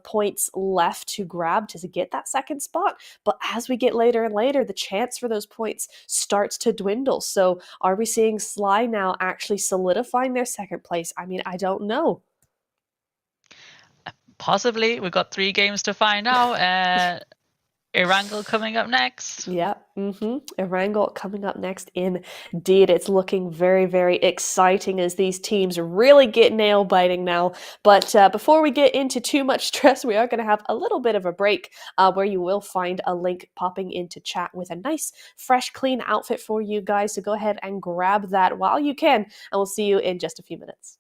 points left to grab to get that 2nd spot. But as we get later and later, the chance for those points starts to dwindle. So are we seeing Sly now actually solidifying their 2nd place? I mean, I don't know. Possibly. We've got 3 games to find out. Erangel coming up next. Yeah, Erangel coming up next. Indeed, it's looking very, very exciting as these teams really get nail biting now. But before we get into too much stress, we are going to have a little bit of a break where you will find a link popping into chat with a nice, fresh, clean outfit for you guys. So go ahead and grab that while you can, and we'll see you in just a few minutes.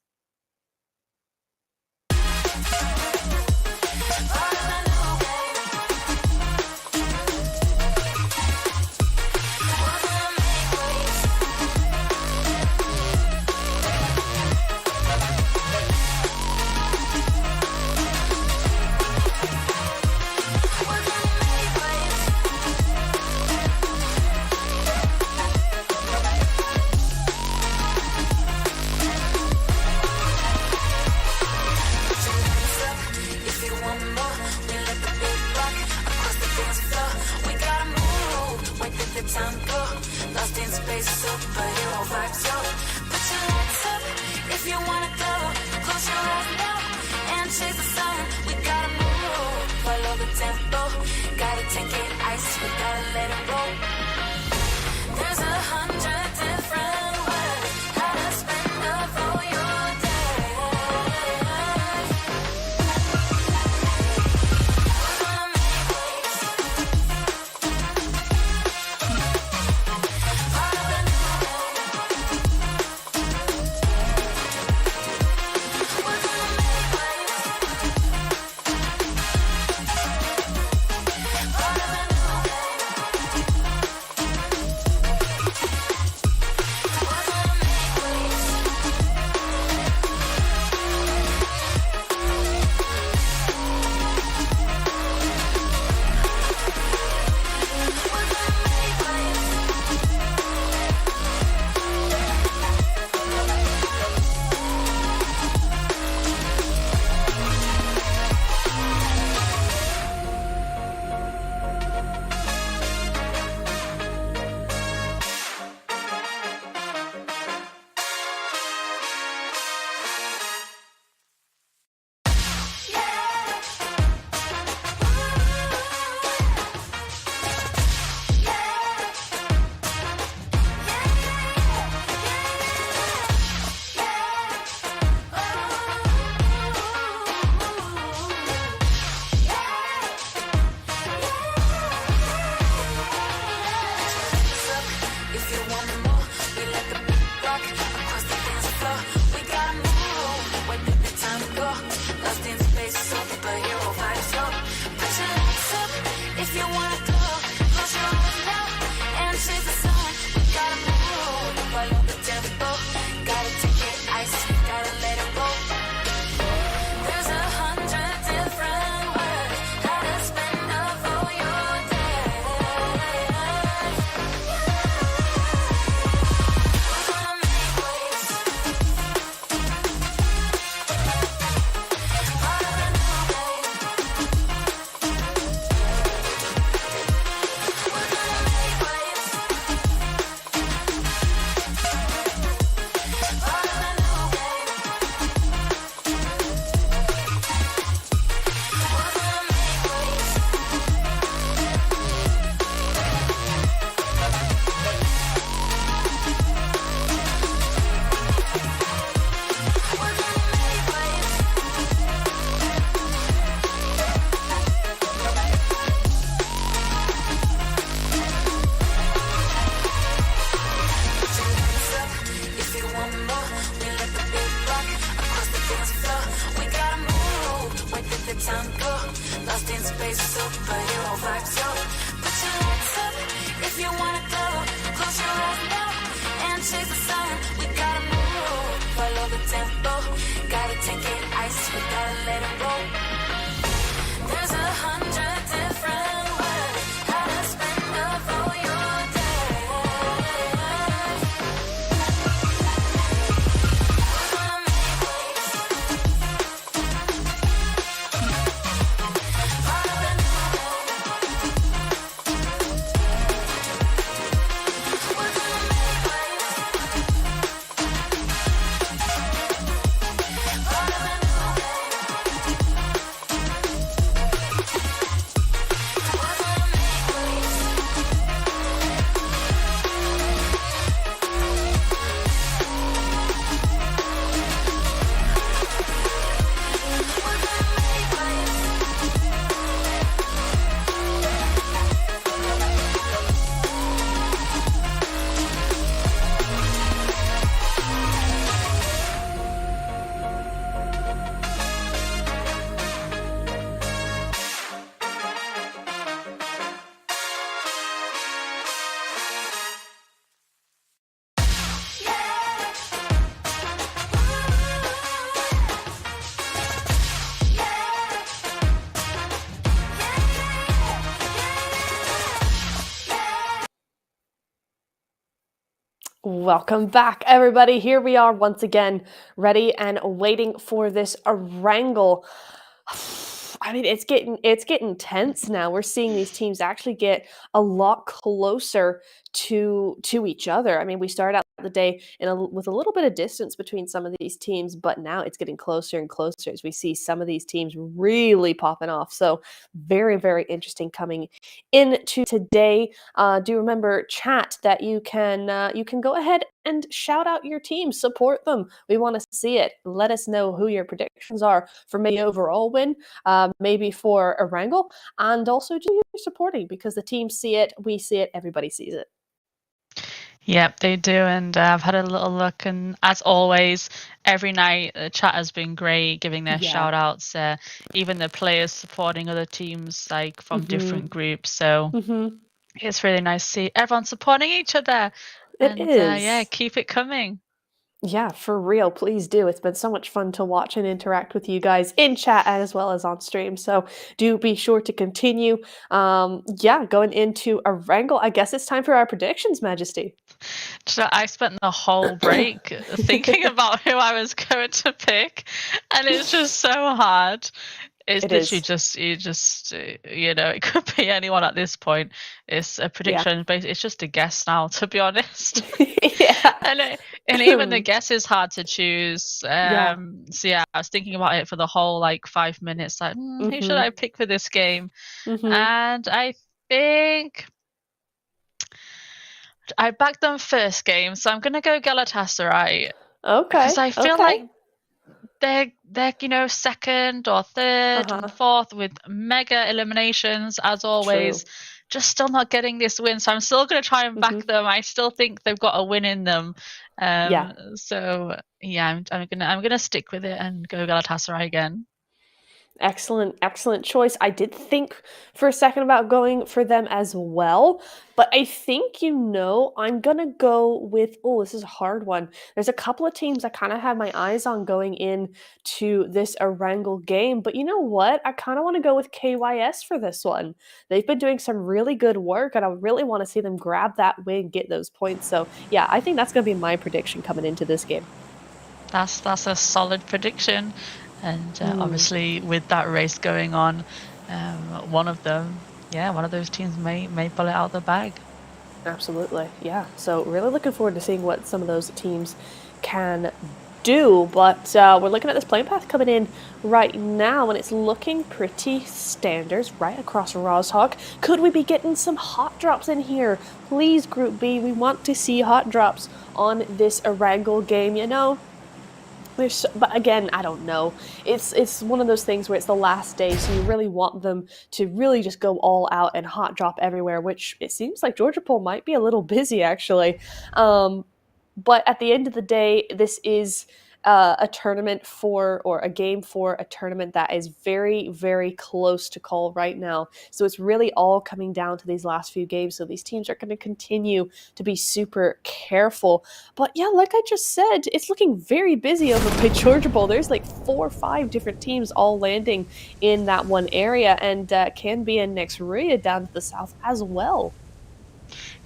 Welcome back, everybody. Here we are once again, ready and waiting for this Erangel. I mean, it's getting tense now. We're seeing these teams actually get a lot closer to each other. I mean, we started out the day with a little bit of distance between some of these teams, but now it's getting closer and closer as we see some of these teams really popping off. So very, very interesting coming into today. Do remember, chat, that you can go ahead and shout out your team, support them. We want to see it. Let us know who your predictions are for maybe overall win, maybe for Erangel, and also do your supporting, because the teams see it, we see it, everybody sees it. Yep, they do, and I've had a little look, and as always, every night the chat has been great, giving their shout outs, even the players supporting other teams like from different groups. So it's really nice to see everyone supporting each other. It And is. yeah, keep it coming. Yeah, for real. Please do. It's been so much fun to watch and interact with you guys in chat as well as on stream. So do be sure to continue. Yeah, going into Erangel, I guess it's time for our predictions, Majesty. So I spent the whole break thinking about who I was going to pick, and it's just so hard. It's literally just it could be anyone at this point. It's a prediction, but it's just a guess now, to be honest. Yeah. And even the guess is hard to choose. So yeah, I was thinking about it for the whole 5 minutes, like who should I pick for this game? And I think I backed them first game, so I'm gonna go Galatasaray. Okay. Because I feel like they're second or third and fourth with mega eliminations as always. True. Just still not getting this win, so I'm still gonna try and back them. I still think they've got a win in them. So yeah, I'm gonna stick with it and go Galatasaray again. Excellent choice. I did think for a second about going for them as well, but I think, I'm gonna go with, this is a hard one. There's a couple of teams I kind of have my eyes on going in to this Erangel game, but you know what? I kind of want to go with KYS for this one. They've been doing some really good work, and I really want to see them grab that win, get those points. So yeah, I think that's gonna be my prediction coming into this game. That's a solid prediction. And obviously, with that race going on, one of those teams may pull it out of the bag. Absolutely, yeah. So really looking forward to seeing what some of those teams can do. But we're looking at this playing path coming in right now, and it's looking pretty standard right across Rozhok. Could we be getting some hot drops in here? Please, Group B, we want to see hot drops on this Erangel game, But again, I don't know. It's one of those things where it's the last day, so you really want them to really just go all out and hot drop everywhere, which it seems like Georgia Poll might be a little busy, actually. But at the end of the day, this is a tournament or a game for a tournament that is very, very close to call right now. So it's really all coming down to these last few games. So these teams are going to continue to be super careful. But yeah, like I just said, it's looking very busy over by Georgia Bowl. There's 4 or 5 different teams all landing in that one area, and can be in Nexria down to the south as well.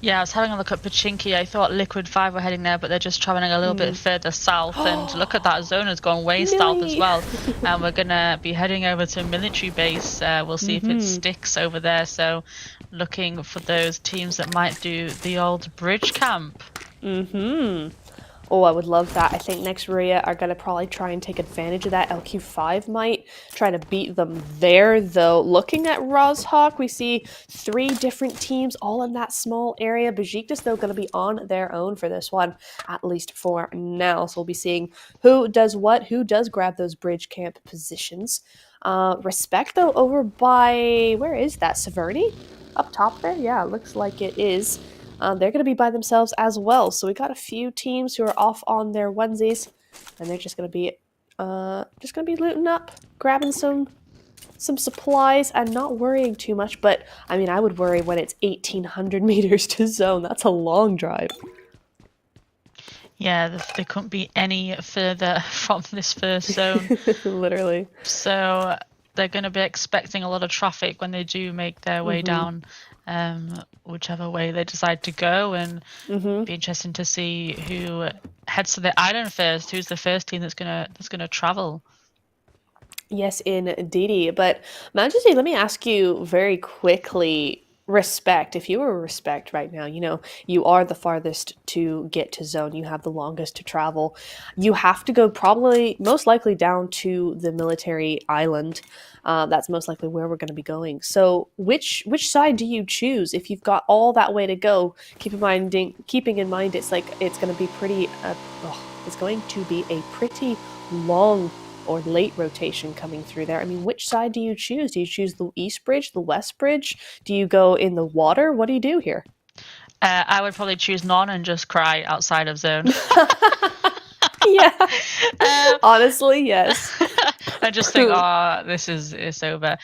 Yeah, I was having a look at Pachinki. I thought Liquid 5 were heading there, but they're just traveling a little bit further south. And look at that, zone has gone way south as well. And we're going to be heading over to a military base. We'll see if it sticks over there. So looking for those teams that might do the old bridge camp. Oh, I would love that. I think Nexria are going to probably try and take advantage of that. LQ5 might try to beat them there, though. Looking at Rozhok, we see 3 different teams all in that small area. Besiktas, though, going to be on their own for this one, at least for now. So we'll be seeing who does what, who does grab those bridge camp positions. Respect, though, over by, where is that, Severny? Up top there? Yeah, looks like it is. They're going to be by themselves as well. So we got a few teams who are off on their onesies, and they're just going to be looting up, grabbing some supplies, and not worrying too much. But I mean, I would worry when it's 1,800 meters to zone. That's a long drive. Yeah, they couldn't be any further from this first zone. Literally. So they're going to be expecting a lot of traffic when they do make their way down, whichever way they decide to go, and be interesting to see who heads to the island first. Who's the first team that's gonna travel? Yes, indeedy. But Majesty, let me ask you very quickly. Respect. If you were Respect right now, you are the farthest to get to zone. You have the longest to travel. You have to go probably most likely down to the military island. That's most likely where we're going to be going. So, which side do you choose if you've got all that way to go? Keeping in mind, it's going to be pretty. It's going to be a pretty long or late rotation coming through there. I mean, which side do you choose? Do you choose the East Bridge, the West Bridge? Do you go in the water? What do you do here? I would probably choose none and just cry outside of zone. Yeah. Honestly, yes. I just think, it's over.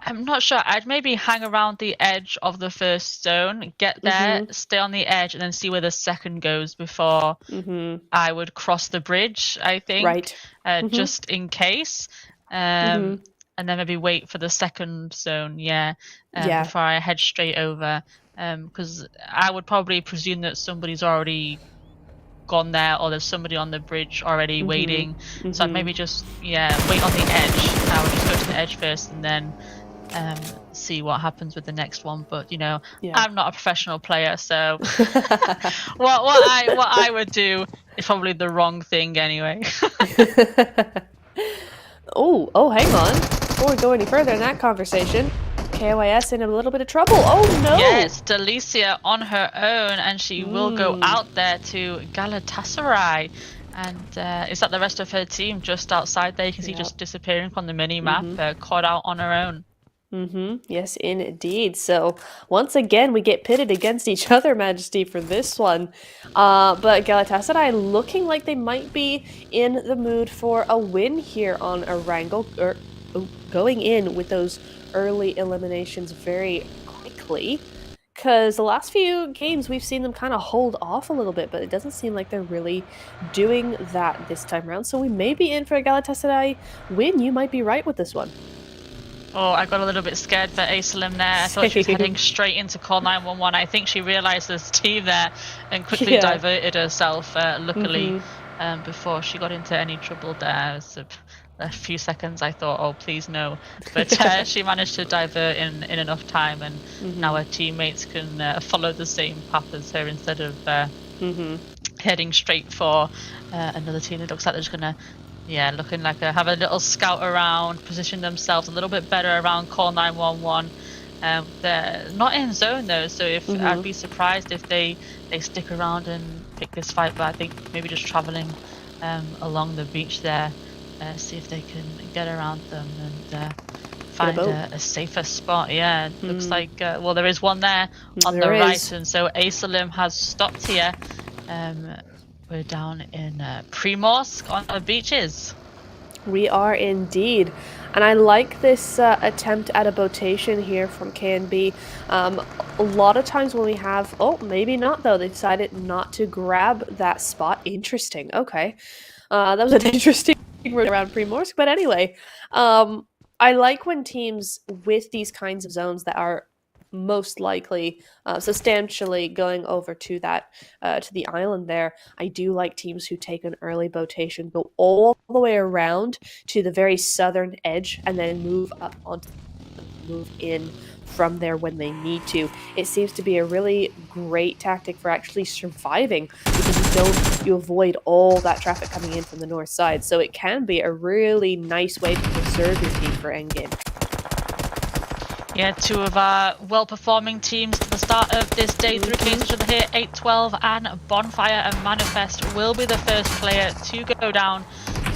I'm not sure. I'd maybe hang around the edge of the first zone, get there, stay on the edge, and then see where the second goes before I would cross the bridge, I think. Right. Just in case. And then maybe wait for the second zone, before I head straight over. Because I would probably presume that somebody's already gone there, or there's somebody on the bridge already waiting. So I'd maybe just, wait on the edge. I would just go to the edge first and then see what happens with the next one. But I'm not a professional player, so what I would do is probably the wrong thing anyway. Oh, hang on. Before we go any further in that conversation, KOIS in a little bit of trouble. Oh no! Yes, Delicia on her own, and she will go out there to Galatasaray. And is that the rest of her team just outside there? You can see just disappearing from the mini map, caught out on her own. Yes, indeed. So once again, we get pitted against each other, Majesty, for this one. But Galatasaray looking like they might be in the mood for a win here on Erangel, going in with those early eliminations very quickly. Because the last few games, we've seen them kind of hold off a little bit, but it doesn't seem like they're really doing that this time around. So we may be in for a Galatasaray win. You might be right with this one. Oh, I got a little bit scared for Aisalim there. I thought she was heading straight into call 911. I think she realised there's a team there and quickly diverted herself, luckily, before she got into any trouble there. So a few seconds I thought, oh, please no. But she managed to divert in enough time, and now her teammates can follow the same path as her instead of heading straight for another team. It looks like they're just going to looking like have a little scout around, position themselves a little bit better around call 911. They're not in zone though, so I'd be surprised if they stick around and pick this fight, but I think maybe just traveling along the beach there, see if they can get around them and find a safer spot. Looks like there is one there on the right, and so Aisalim has stopped here. We're down in Primorsk on the beaches. We are indeed. And I like this attempt at a botation here from KNB. A lot of times when we have... Oh, maybe not, though. They decided not to grab that spot. Interesting. Okay. That was an interesting route around Primorsk. But anyway, I like when teams with these kinds of zones that are most likely substantially going over to that to the island there. I do like teams who take an early botation, go all the way around to the very southern edge, and then move in from there when they need to. It seems to be a really great tactic for actually surviving, because you avoid all that traffic coming in from the north side. So it can be a really nice way to preserve your team for endgame. Yeah, two of our well-performing teams to the start of this day 3 against each other here. 8-12 and Bonfire, and Manifest will be the first player to go down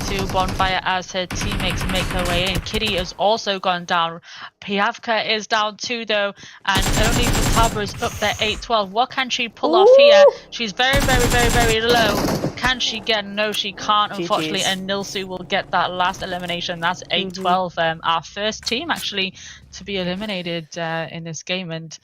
to Bonfire as her teammates make her way in. Kitty has also gone down. Piavka is down too though, and only Vitalba is up there. 8-12. What can she pull off here? She's very, very, very, very low. Can she get? No, she can't, unfortunately. And Nilsu will get that last elimination. That's 8-12. Our first team actually to be eliminated in this game, and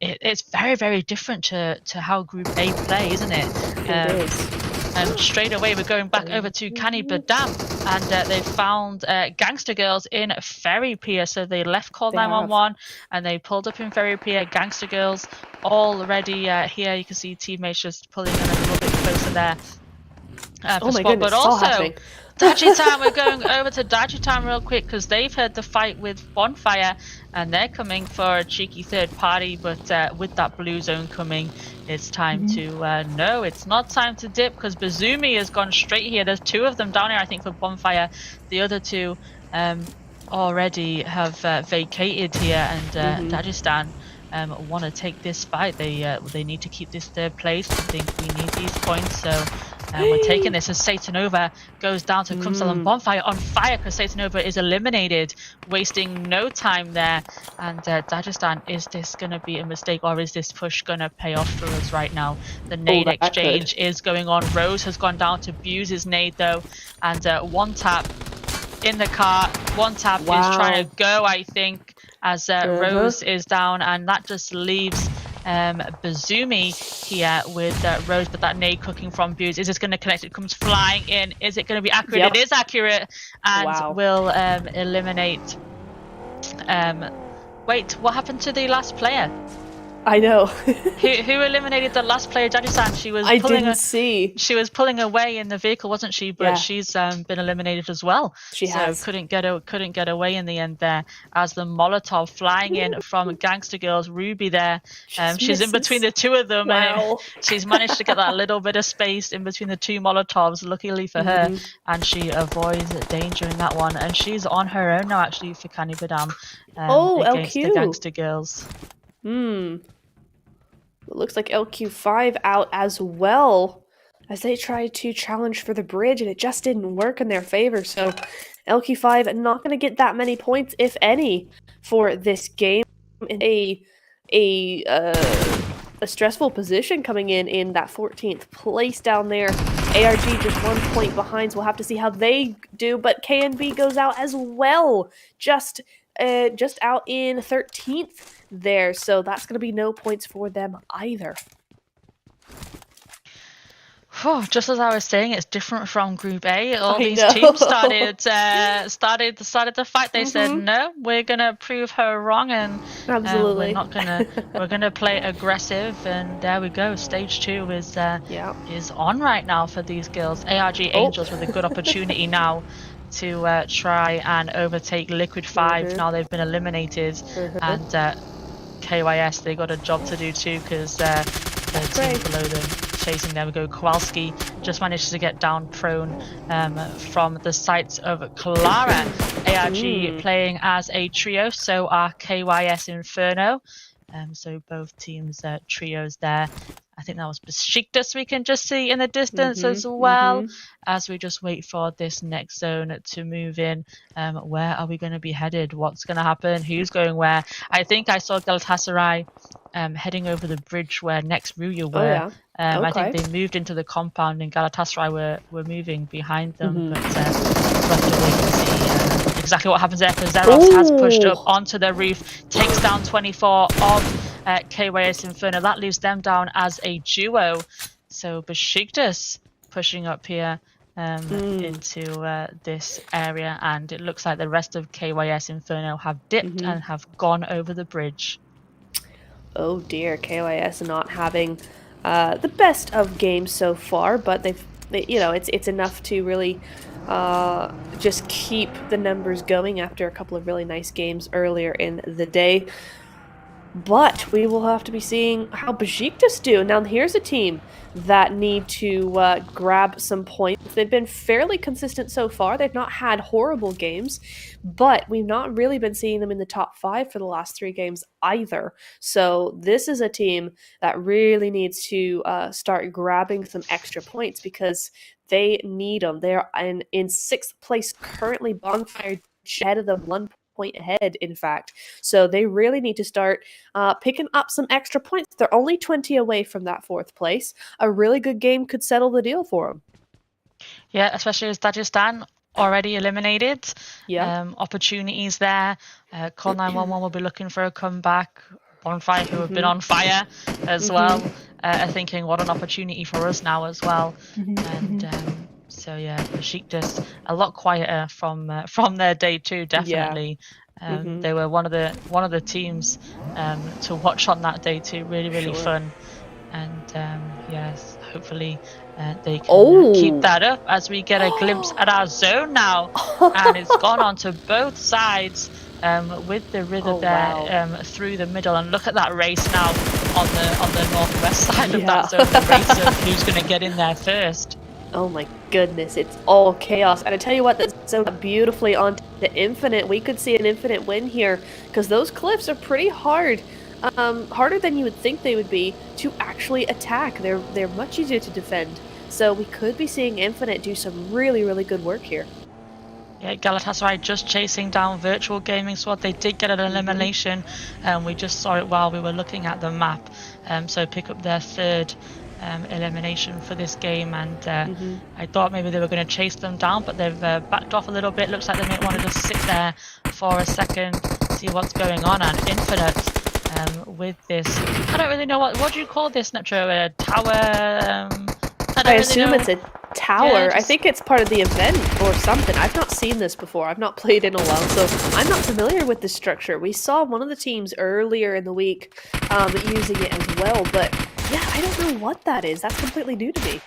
it's very, very different to how Group A play, isn't it? It is. And straight away, we're going back over to Cani Badam, and they found Gangster Girls in Ferry Pier. So they left Call 911 and they pulled up in Ferry Pier. Gangster Girls already here. You can see teammates just pulling in a little bit closer there. Oh my spot. goodness, But it's all also, happening. Dajitan, we're going over to Dajitan real quick because they've heard the fight with Bonfire and they're coming for a cheeky third party. But with that blue zone coming, it's time to no, it's not time to dip because Bazumi has gone straight here. There's 2 of them down here, I think, for Bonfire. The other 2 already have vacated here, and Dagestan want to take this fight. They need to keep this 3rd place. I think we need these points, so we're taking this as Satanova goes down to Kumsal and Bonfire on fire because Satanova is eliminated, wasting no time there. And Dagestan, is this going to be a mistake or is this push going to pay off for us right now? The nade exchange is going on. Rose has gone down to abuse his nade though, and one tap in the car. One tap is trying to go, I think, as Rose is down, and that just leaves Bazumi here with Rose, but that nade cooking from Buse. Is this going to connect? It comes flying in. Is it going to be accurate? It is accurate, and will eliminate. Wait, what happened to the last player? I know. who eliminated the last player, Daji-san? She was She was pulling away in the vehicle, wasn't she? But she's been eliminated as well. She has. Couldn't get away in the end there. As the Molotov flying in from Gangster Girls, Ruby there. She's in between the 2 of them, and she's managed to get that little bit of space in between the 2 Molotovs. Luckily for her, and she avoids danger in that one. And she's on her own now, actually, for Cani Badam against the Gangster Girls. It looks like LQ5 out as well as they tried to challenge for the bridge and it just didn't work in their favor. So LQ5 not going to get that many points, if any, for this game. In a stressful position coming in that 14th place down there. ARG just 1 point behind, so we'll have to see how they do. But KNB goes out as well, just out in 13th there, so that's going to be no points for them either. Just as I was saying, it's different from Group A. All these teams started to fight. They said, no, we're gonna prove her wrong, and we're not gonna. We're gonna play aggressive, and there we go. Stage 2 is on right now for these girls. ARG Angels with a good opportunity now to try and overtake Liquid 5. Now they've been eliminated, and KYS, they got a job to do too because the team below them chasing. There we go. Kowalski just managed to get down prone from the sights of Clara. ARG playing as a trio, so are KYS Inferno. So both teams trios there. I think that was Besiktas we can just see in the distance as well, as we just wait for this next zone to move in. Where are we going to be headed? What's going to happen? Who's going where? I think I saw Galatasaray heading over the bridge where next Ruya were. I think they moved into the compound and Galatasaray were moving behind them, but we'll have to wait and see exactly what happens there, because Zeros has pushed up onto the roof, takes down 24 of KYS Inferno. That leaves them down as a duo. So Besiktas pushing up here into this area, and it looks like the rest of KYS Inferno have dipped and have gone over the bridge. Oh dear, KYS not having the best of games so far, but they it's enough to really just keep the numbers going after a couple of really nice games earlier in the day. But we will have to be seeing how Besiktas do. Now, here's a team that need to grab some points. They've been fairly consistent so far. They've not had horrible games, but we've not really been seeing them in the top 5 for the last 3 games either. So this is a team that really needs to start grabbing some extra points because they need them. They're in 6th place currently. Bonfire ahead of them, 1 point ahead, in fact. So they really need to start picking up some extra points. They're only 20 away from that 4th place. A really good game could settle the deal for them. Yeah, especially as Dagestan already eliminated. Opportunities there. Call 911 will be looking for a comeback. Bonfire, who have been on fire as well. are thinking, what an opportunity for us now as well. And so yeah, Besiktas a lot quieter from their day 2, definitely. They were one of the teams to watch on that day 2. Really fun. And yes, hopefully they can keep that up as we get a glimpse at our zone now. And it's gone on to both sides with the river there through the middle. And look at that race now on the northwest side of that zone. The race of who's going to get in there first. Oh my goodness, it's all chaos. And I tell you what, that's so beautifully onto the infinite. We could see an infinite win here because those cliffs are pretty hard. Harder than you would think they would be to actually attack. They're much easier to defend. So we could be seeing Infinite do some really good work here. Yeah, Galatasaray just chasing down Virtual Gaming Squad. They did get an elimination, and we just saw it while we were looking at the map. So pick up their 3rd elimination for this game, and I thought maybe they were going to chase them down, but they've backed off a little bit. Looks like they may want to just sit there for a second, see what's going on. And Infinite with this, I don't really know what do you call this, Neptro? A tower? I assume it's a tower. Yeah, I think it's part of the event or something. I've not seen this before. I've not played in a while, so I'm not familiar with this structure. We saw one of the teams earlier in the week using it as well, but yeah, I don't know what that is. That's completely new to me.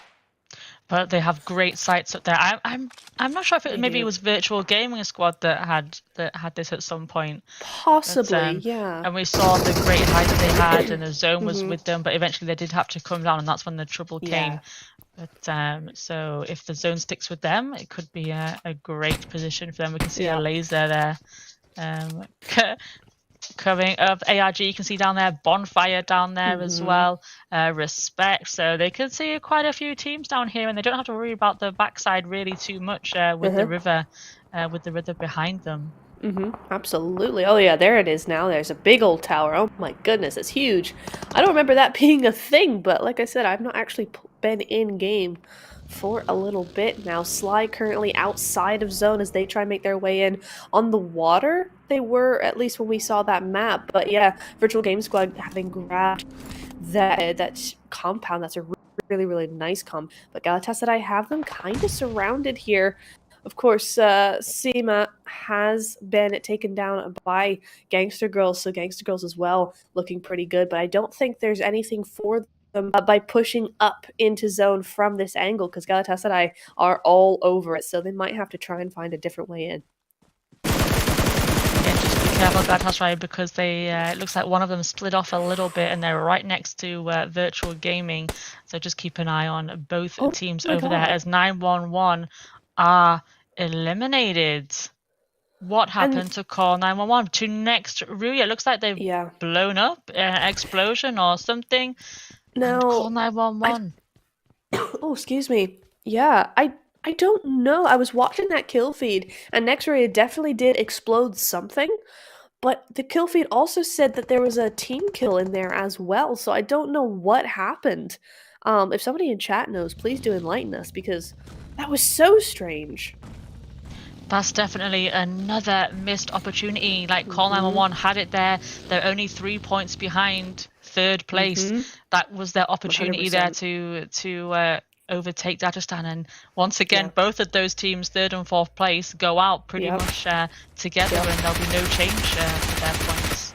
But they have great sites up there. I'm not sure if it was Virtual Gaming Squad that had this at some point. Possibly, yeah. And we saw the great height that they had, and the zone was with them. But eventually, they did have to come down, and that's when the trouble came. But so if the zone sticks with them, it could be a great position for them. We can see a laser there. Coming up, ARG, you can see down there, Bonfire down there as well, Respect, so they can see quite a few teams down here, and they don't have to worry about the backside really too much with the river behind them. Absolutely. Oh yeah, there it is now. There's a big old tower. Oh my goodness, it's huge. I don't remember that being a thing, but like I said, I've not actually been in game for a little bit now. Sly currently outside of zone as they try and make their way in. On the water, they were, at least when we saw that map. But yeah, Virtual Game Squad having grabbed that compound. That's a really nice comp. But Galatasaray have them kind of surrounded here. Of course, Sima has been taken down by Gangster Girls, so Gangster Girls as well looking pretty good. But I don't think there's anything for them by pushing up into zone from this angle, because Galatasaray are all over it, so they might have to try and find a different way in. Yeah, just be careful, Galatasaray, because they it looks like one of them split off a little bit, and they're right next to Virtual Gaming, so just keep an eye on both teams over there as 911 are eliminated. What happened to call 911 to next Ruya? It looks like they've blown up, explosion or something. No, call 911. Oh, excuse me. Yeah, I don't know. I was watching that kill feed, and Nextray definitely did explode something, but the kill feed also said that there was a team kill in there as well, so I don't know what happened. If somebody in chat knows, please do enlighten us, because that was so strange. That's definitely another missed opportunity. Like, Call 911 had it there. They're only 3 points behind third place. That was their opportunity 100%. There to overtake Dagestan. And once again, both of those teams, third and fourth place, go out pretty much together, and there'll be no change for their points.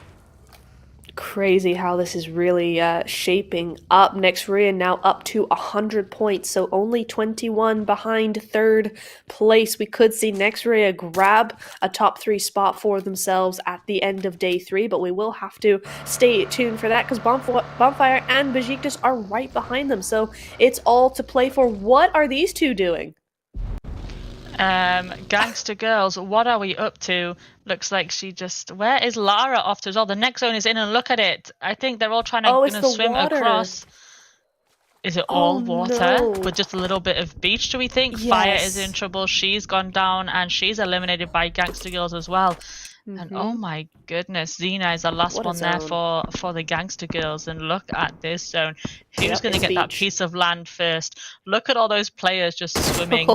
Crazy how this is really shaping up. Nextria now up to 100 points, so only 21 behind third place. We could see Nextria grab a top 3 spot for themselves at the end of day 3, but we will have to stay tuned for that, because Bonfire and Besiktas are right behind them, so it's all to play for. What are these two doing? Gangster Girls, what are we up to? Looks like she just... Where is Lara off to as well? The next zone is in, and look at it. I think they're all trying to swim across. Is it all water with just a little bit of beach, do we think? Yes. Fire is in trouble. She's gone down, and she's eliminated by Gangster Girls as well. And oh my goodness, Xena is the last one there for the Gangster Girls. And look at this zone. Who's going to get that piece of land first? Look at all those players just swimming.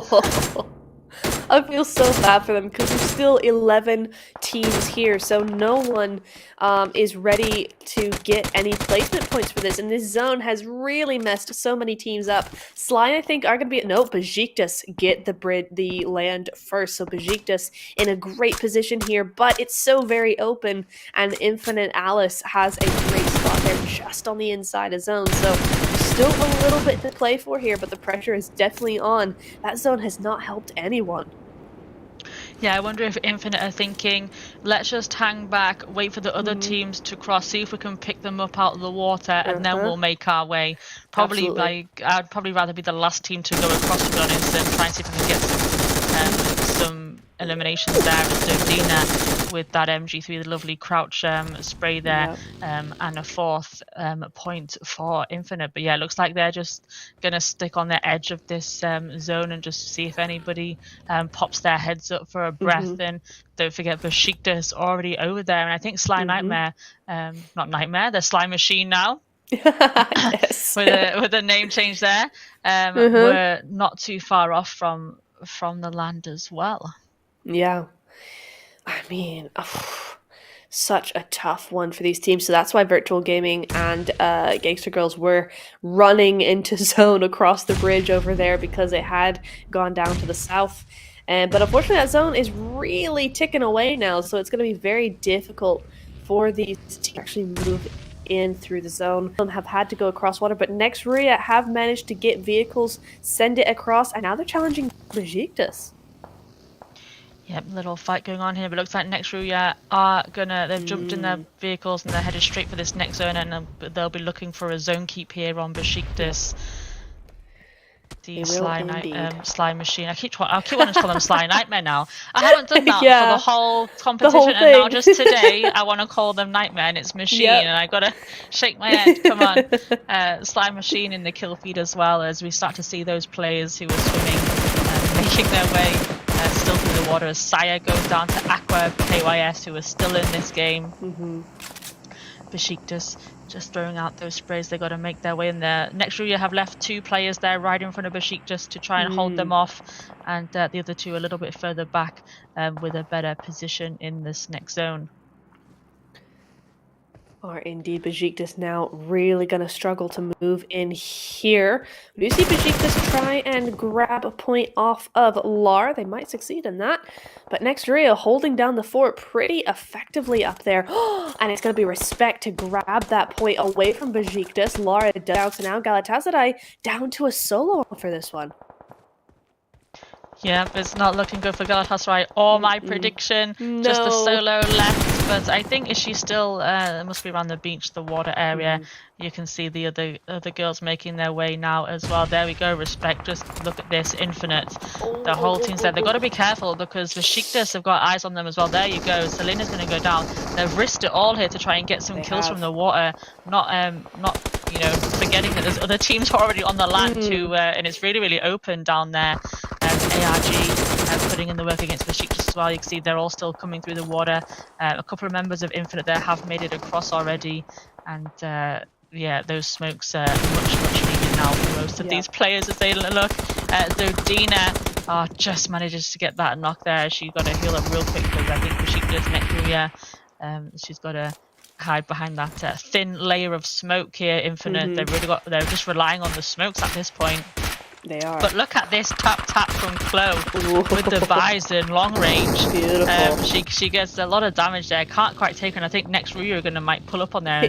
I feel so bad for them because there's still 11 teams here, so no one is ready to get any placement points for this. And this zone has really messed so many teams up. Sly, I think, are going to be... No, Besiktas get the land first. So Besiktas in a great position here, but it's so very open, and Infinite Alice has a great spot there just on the inside of zone. So still a little bit to play for here, but the pressure is definitely on. That zone has not helped anyone. Yeah, I wonder if Infinite are thinking, let's just hang back, wait for the other teams to cross, see if we can pick them up out of the water, and then we'll make our way. Probably, Absolutely. I'd probably rather be the last team to go across, to be honest, than try and see if I can get some eliminations there. So Dina with that MG3, the lovely crouch spray there, and a 4th point for Infinite. But yeah, it looks like they're just going to stick on the edge of this zone and just see if anybody pops their heads up for a breath. And don't forget, Besiktas already over there. And I think Sly Nightmare, not Nightmare, they're Sly Machine now. Yes. with a name change there. We're not too far off from the land as well. Yeah. I mean, such a tough one for these teams. So that's why Virtual Gaming and Gangster Girls were running into zone across the bridge over there, because it had gone down to the south. But unfortunately, that zone is really ticking away now, so it's going to be very difficult for these to actually move in through the zone. Some have had to go across water, but Nextria have managed to get vehicles, send it across, and now they're challenging Besiktas. Yep, little fight going on here, but it looks like Nextria are they've jumped in their vehicles and they're headed straight for this next zone, and they'll be looking for a zone keep here on Besiktas. The Sly Machine. I keep wanting to call them Sly Nightmare now. I haven't done that for the whole competition, and now just today I want to call them Nightmare, and it's Machine, and I gotta shake my head. Come on, Sly Machine in the kill feed as well, as we start to see those players who are swimming, making their way still through the water, as Saya goes down to Aqua KYS, who are still in this game. Besiktas just throwing out those sprays. They got to make their way in there. Next year you have left 2 players there right in front of Besiktas to try and hold them off, and the other 2 a little bit further back with a better position in this next zone. Are indeed Besiktas now really going to struggle to move in here. We do see Besiktas try and grab a point off of Lar. They might succeed in that. But Nextria holding down the fort pretty effectively up there. And it's going to be Respect to grab that point away from Besiktas. Lar down to now Galatasaray down to a solo for this one. Yeah, it's not looking good for Galatasaray or my prediction. No. Just the solo left. But I think is she still it must be around the beach, the water area. You can see the other girls making their way now as well. There we go, Respect. Just look at this, Infinite. The whole team's there. They've got to be careful because the Besiktas have got eyes on them as well. There you go. Selena's going to go down. They've risked it all here to try and get some kills from the water. Not forgetting that there's other teams already on the land too, and it's really, really open down there. ARG putting in the work against Besiktas as well. You can see they're all still coming through the water. A couple of members of Infinite there have made it across already, and yeah, those smokes are much needed now for most of these players as they look. Though Dina just manages to get that knock there. She's got to heal up real quick because I think Besiktas next year, she's got to hide behind that thin layer of smoke here. Infinite, they're just relying on the smokes at this point. They are. But look at this tap from Chloe with the Bison long range. Beautiful. She gets a lot of damage there. Can't quite take her, and I think next Ryu might pull up on there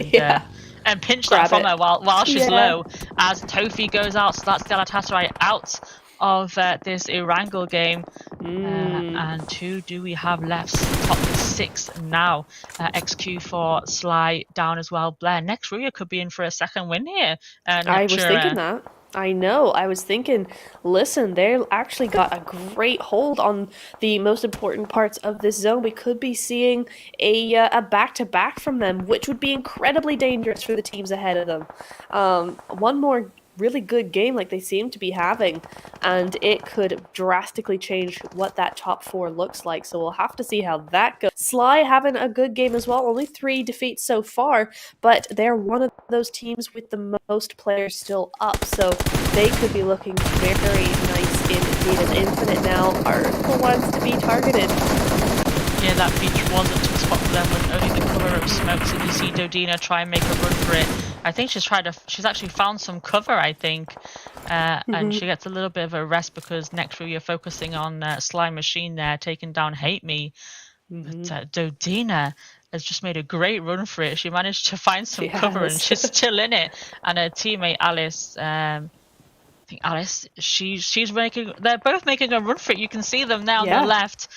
and pinch that from her while she's low. As Tofi goes out, so that's Galatasaray out of this Erangel game. And who do we have left? Top 6 now. XQ for Sly down as well. Blair, next Ryu could be in for a second win here. I was thinking that. I know. I was thinking, listen, they actually got a great hold on the most important parts of this zone. We could be seeing a back-to-back from them, which would be incredibly dangerous for the teams ahead of them. One more really good game like they seem to be having, and it could drastically change what that top 4 looks like. So we'll have to see how that goes. Sly having a good game as well, only 3 defeats so far, but they're one of those teams with the most players still up, so they could be looking very nice indeed. And Infinite now are the ones to be targeted. Yeah, that beach was a tough spot for them with only the cover of smokes, and you see Dodina try and make a run for it. I think she's actually found some cover, I think, and she gets a little bit of a rest because next we're focusing on Slime Machine there, taking down Hate Me. But Dodina has just made a great run for it. She managed to find some cover and she's still in it. And her teammate Alice, I think Alice, they're both making a run for it. You can see them now on the left,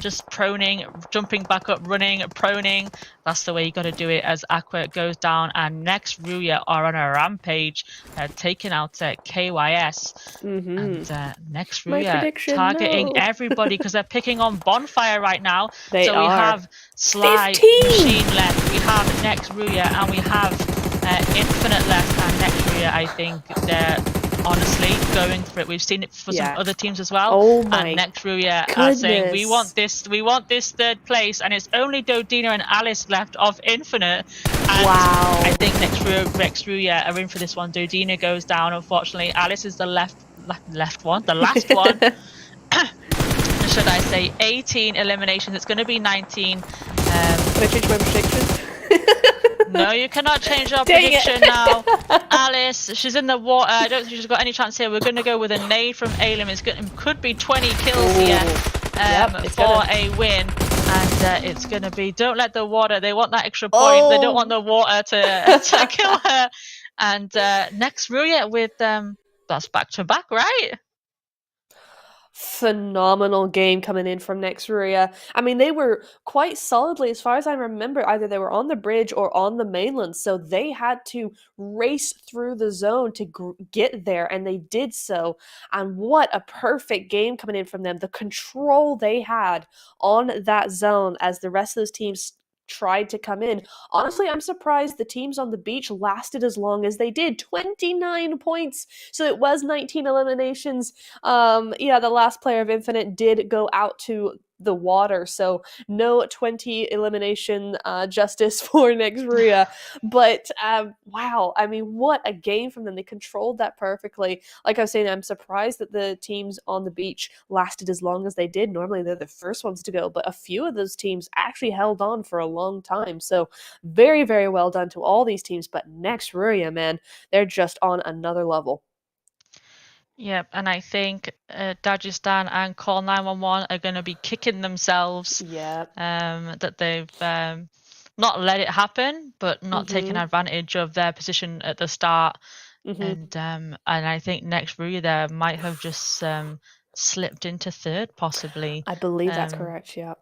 just proning, jumping back up, running, proning. That's the way you got to do it as Aqua goes down. And next Ruya are on a rampage, taking out KYS. And next Ruya targeting everybody because they're picking on Bonfire right now. We have Sly 15. Machine left, we have next Ruya, and we have Infinite left. And next Ruya, I think they're honestly going for it. We've seen it for some other teams as well. Oh my and next Ruya are saying we want this 3rd place, and it's only Dodina and Alice left of Infinite. And I think next Ruya are in for this one. Dodina goes down, unfortunately. Alice is the last one. Should I say 18 eliminations? It's going to be 19. Can I change my prediction? No, you cannot change your prediction now. Alice, she's in the water. I don't think she's got any chance here. We're going to go with a nade from Alim. It could be 20 kills here for a win. And it's going to be, don't let the water, they want that extra point. They don't want the water to kill her. And next Ruya with, that's back to back, right? Phenomenal game coming in from Nexuria. I mean, they were quite solidly, as far as I remember, either they were on the bridge or on the mainland, so they had to race through the zone to get there, and they did so. And what a perfect game coming in from them. The control they had on that zone as the rest of those teams tried to come in. Honestly, I'm surprised the teams on the beach lasted as long as they did. 29 points. So it was 19 eliminations. The last player of Infinite did go out to the water, so no 20 elimination justice for Nexuria. But wow, I mean, what a game from them. They controlled that perfectly. Like I was saying, I'm surprised that the teams on the beach lasted as long as they did. Normally they're the first ones to go, but a few of those teams actually held on for a long time. So very, very well done to all these teams. But Nexuria, man, they're just on another level. Yep, and I think Dagestan and Call 911 are going to be kicking themselves. That they've not let it happen, but not taken advantage of their position at the start. And I think next Ruya there might have just slipped into 3rd, possibly. I believe that's correct. Yeah.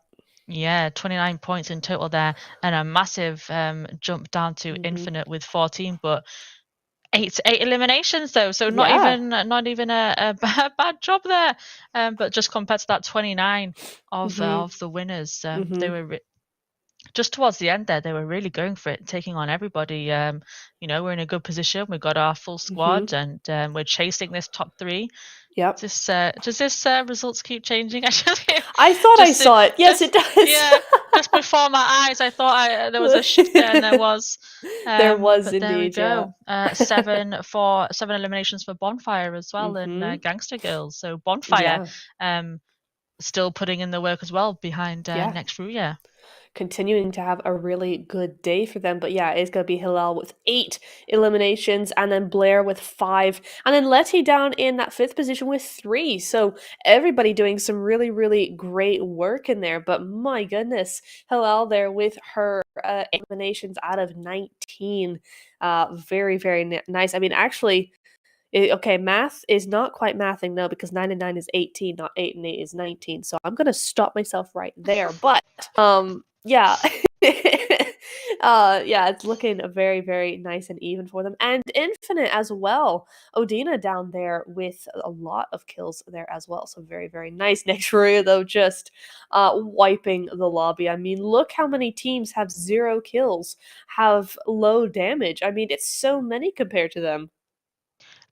Yeah, 29 points in total there, and a massive jump down to Infinite with 14, but 8 eliminations though, so not even a bad job there. But just compared to that 29 of the winners, they were just towards the end there. They were really going for it, taking on everybody. We're in a good position. We've got our full squad, and we're chasing this top 3. Yep. Does this results keep changing? I thought I saw it. Yes, it does. Yeah, just before my eyes, I thought there was a shift there, and there was. There was indeed. There we go. 7 eliminations for Bonfire as well, and Gangster Girls. So Bonfire, still putting in the work as well behind next Ruya. Continuing to have a really good day for them. But yeah, it's going to be Hilal with 8 eliminations, and then Blair with 5, and then Letty down in that 5th position with 3. So everybody doing some really, really great work in there. But my goodness, Hilal there with her eliminations out of 19. Very, very nice. I mean, actually, okay, math is not quite mathing, no, because 9 and 9 is 18, not 8 and 8 is 19. So I'm going to stop myself right there. But yeah. It's looking very, very nice and even for them. And Infinite as well. Odina down there with a lot of kills there as well. So very, very nice. Next Ruya, though, just wiping the lobby. I mean, look how many teams have 0 kills, have low damage. I mean, it's so many compared to them.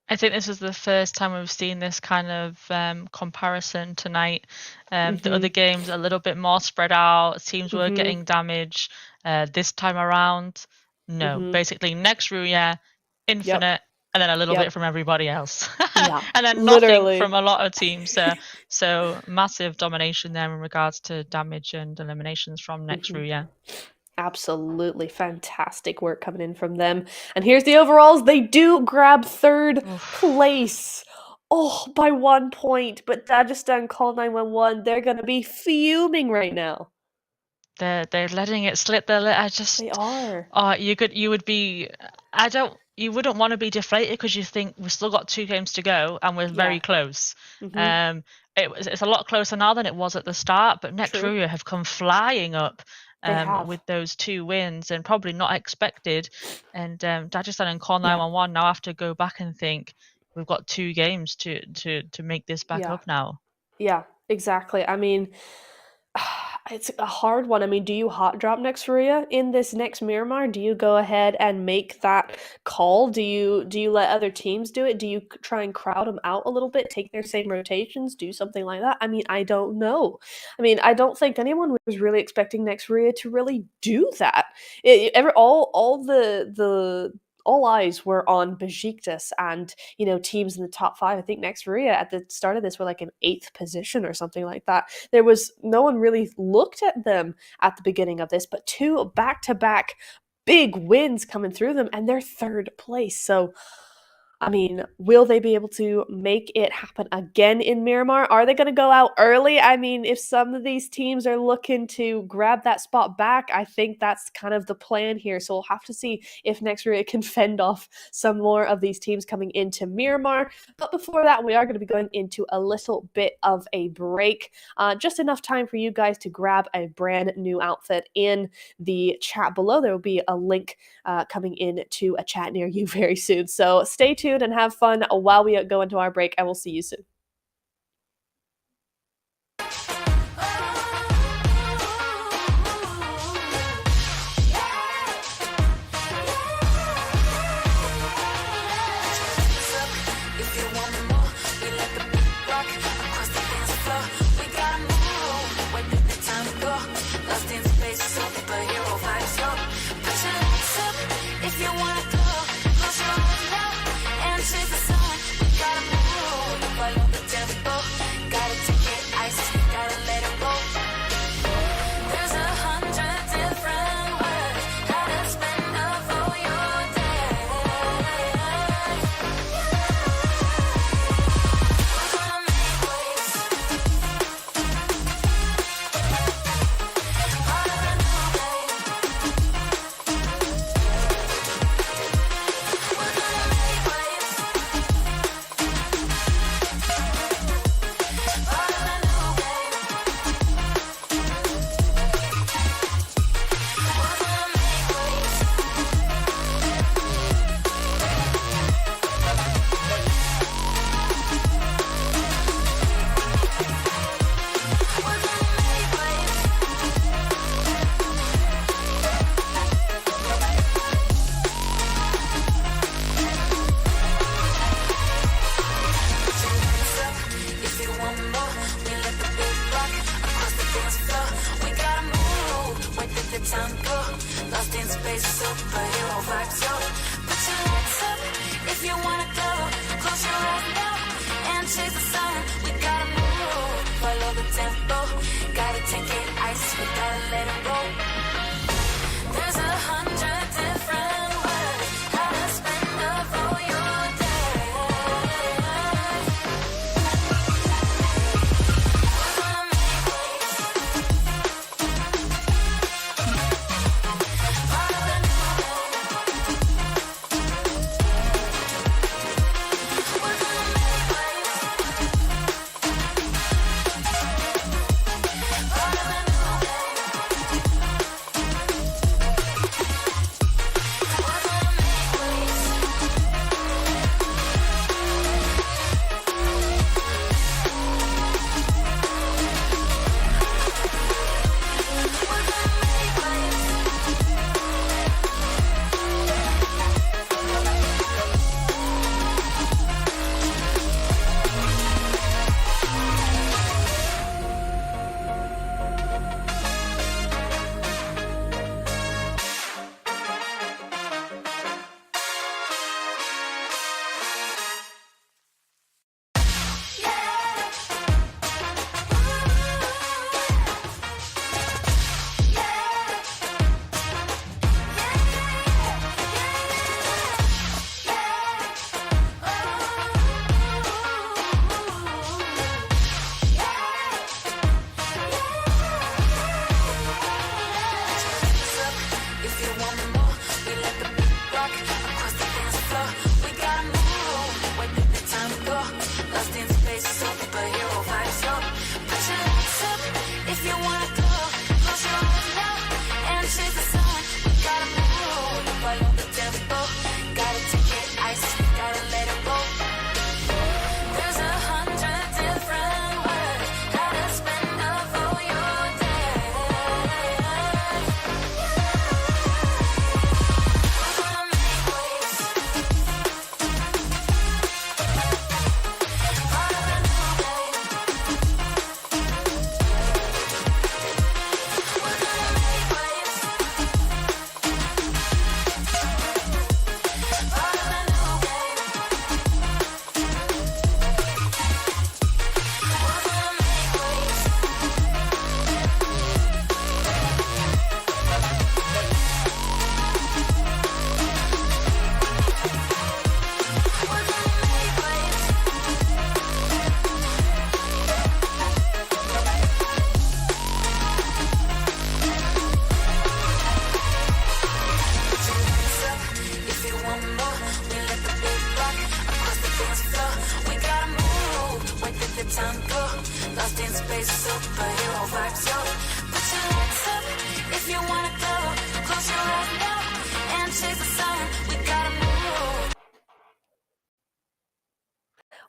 I think this is the first time we've seen this kind of comparison tonight. The other games a little bit more spread out. Teams were getting damage. This time around, no. Basically, next Ruya, infinite, and then a little bit from everybody else. Yeah, and then literally. nothing from a lot of teams. So massive domination there in regards to damage and eliminations from next Ruya. Absolutely fantastic work coming in from them. And here's the overalls. They do grab third place. Oh, by 1 point. But Dagestan Call 911, they're going to be fuming right now. They're letting it slip. They are. You wouldn't want to be deflated because you think we've still got 2 games to go and we're very close. It's a lot closer now than it was at the start, but next Ruya have come flying up with those 2 wins and probably not expected. And Dagestan and Call 911 now have to go back and think we've got 2 games to make this back up now. Yeah, exactly. I mean, it's a hard one. I mean, do you hot drop next Ruya in this next Miramar? Do you go ahead and make that call? Do you let other teams do it? Do you try and crowd them out a little bit, take their same rotations, do something like that? I mean, I don't know. I mean, I don't think anyone was really expecting next Ruya to really do that. All eyes were on Besiktas and, teams in the top 5. I think next Ruya at the start of this were like in 8th position or something like that. No one really looked at them at the beginning of this, but 2 back-to-back big wins coming through them, and they're 3rd place. So, I mean, will they be able to make it happen again in Miramar? Are they going to go out early? I mean, if some of these teams are looking to grab that spot back, I think that's kind of the plan here. So we'll have to see if next Ruya can fend off some more of these teams coming into Miramar. But before that, we are going to be going into a little bit of a break. Just enough time for you guys to grab a brand new outfit in the chat below. There will be a link coming into a chat near you very soon. So stay tuned and have fun while we go into our break, and we'll see you soon.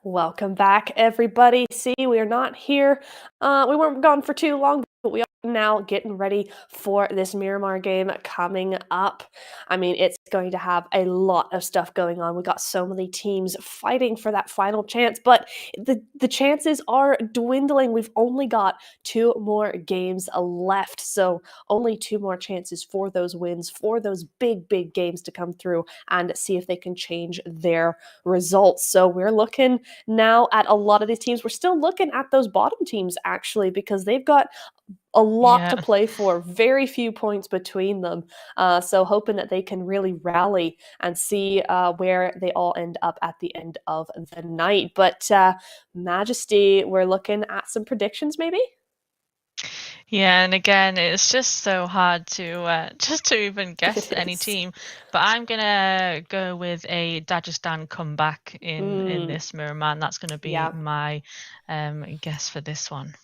Welcome back, everybody. See, we are not here. We weren't gone for too long, but we are now getting ready for this Miramar game coming up. I mean, it's going to have a lot of stuff going on. We got so many teams fighting for that final chance, but the chances are dwindling. We've only got 2 more games left, so only 2 more chances for those wins, for those big games to come through and see if they can change their results. So we're looking now at a lot of these teams. We're still looking at those bottom teams actually because they've got a lot to play for, very few points between them. So hoping that they can really rally and see where they all end up at the end of the night. But Majesty, we're looking at some predictions maybe? Yeah, and again, it's just so hard to just to even guess any team. But I'm gonna go with a Dagestan comeback in this Miramar, and that's gonna be my guess for this one.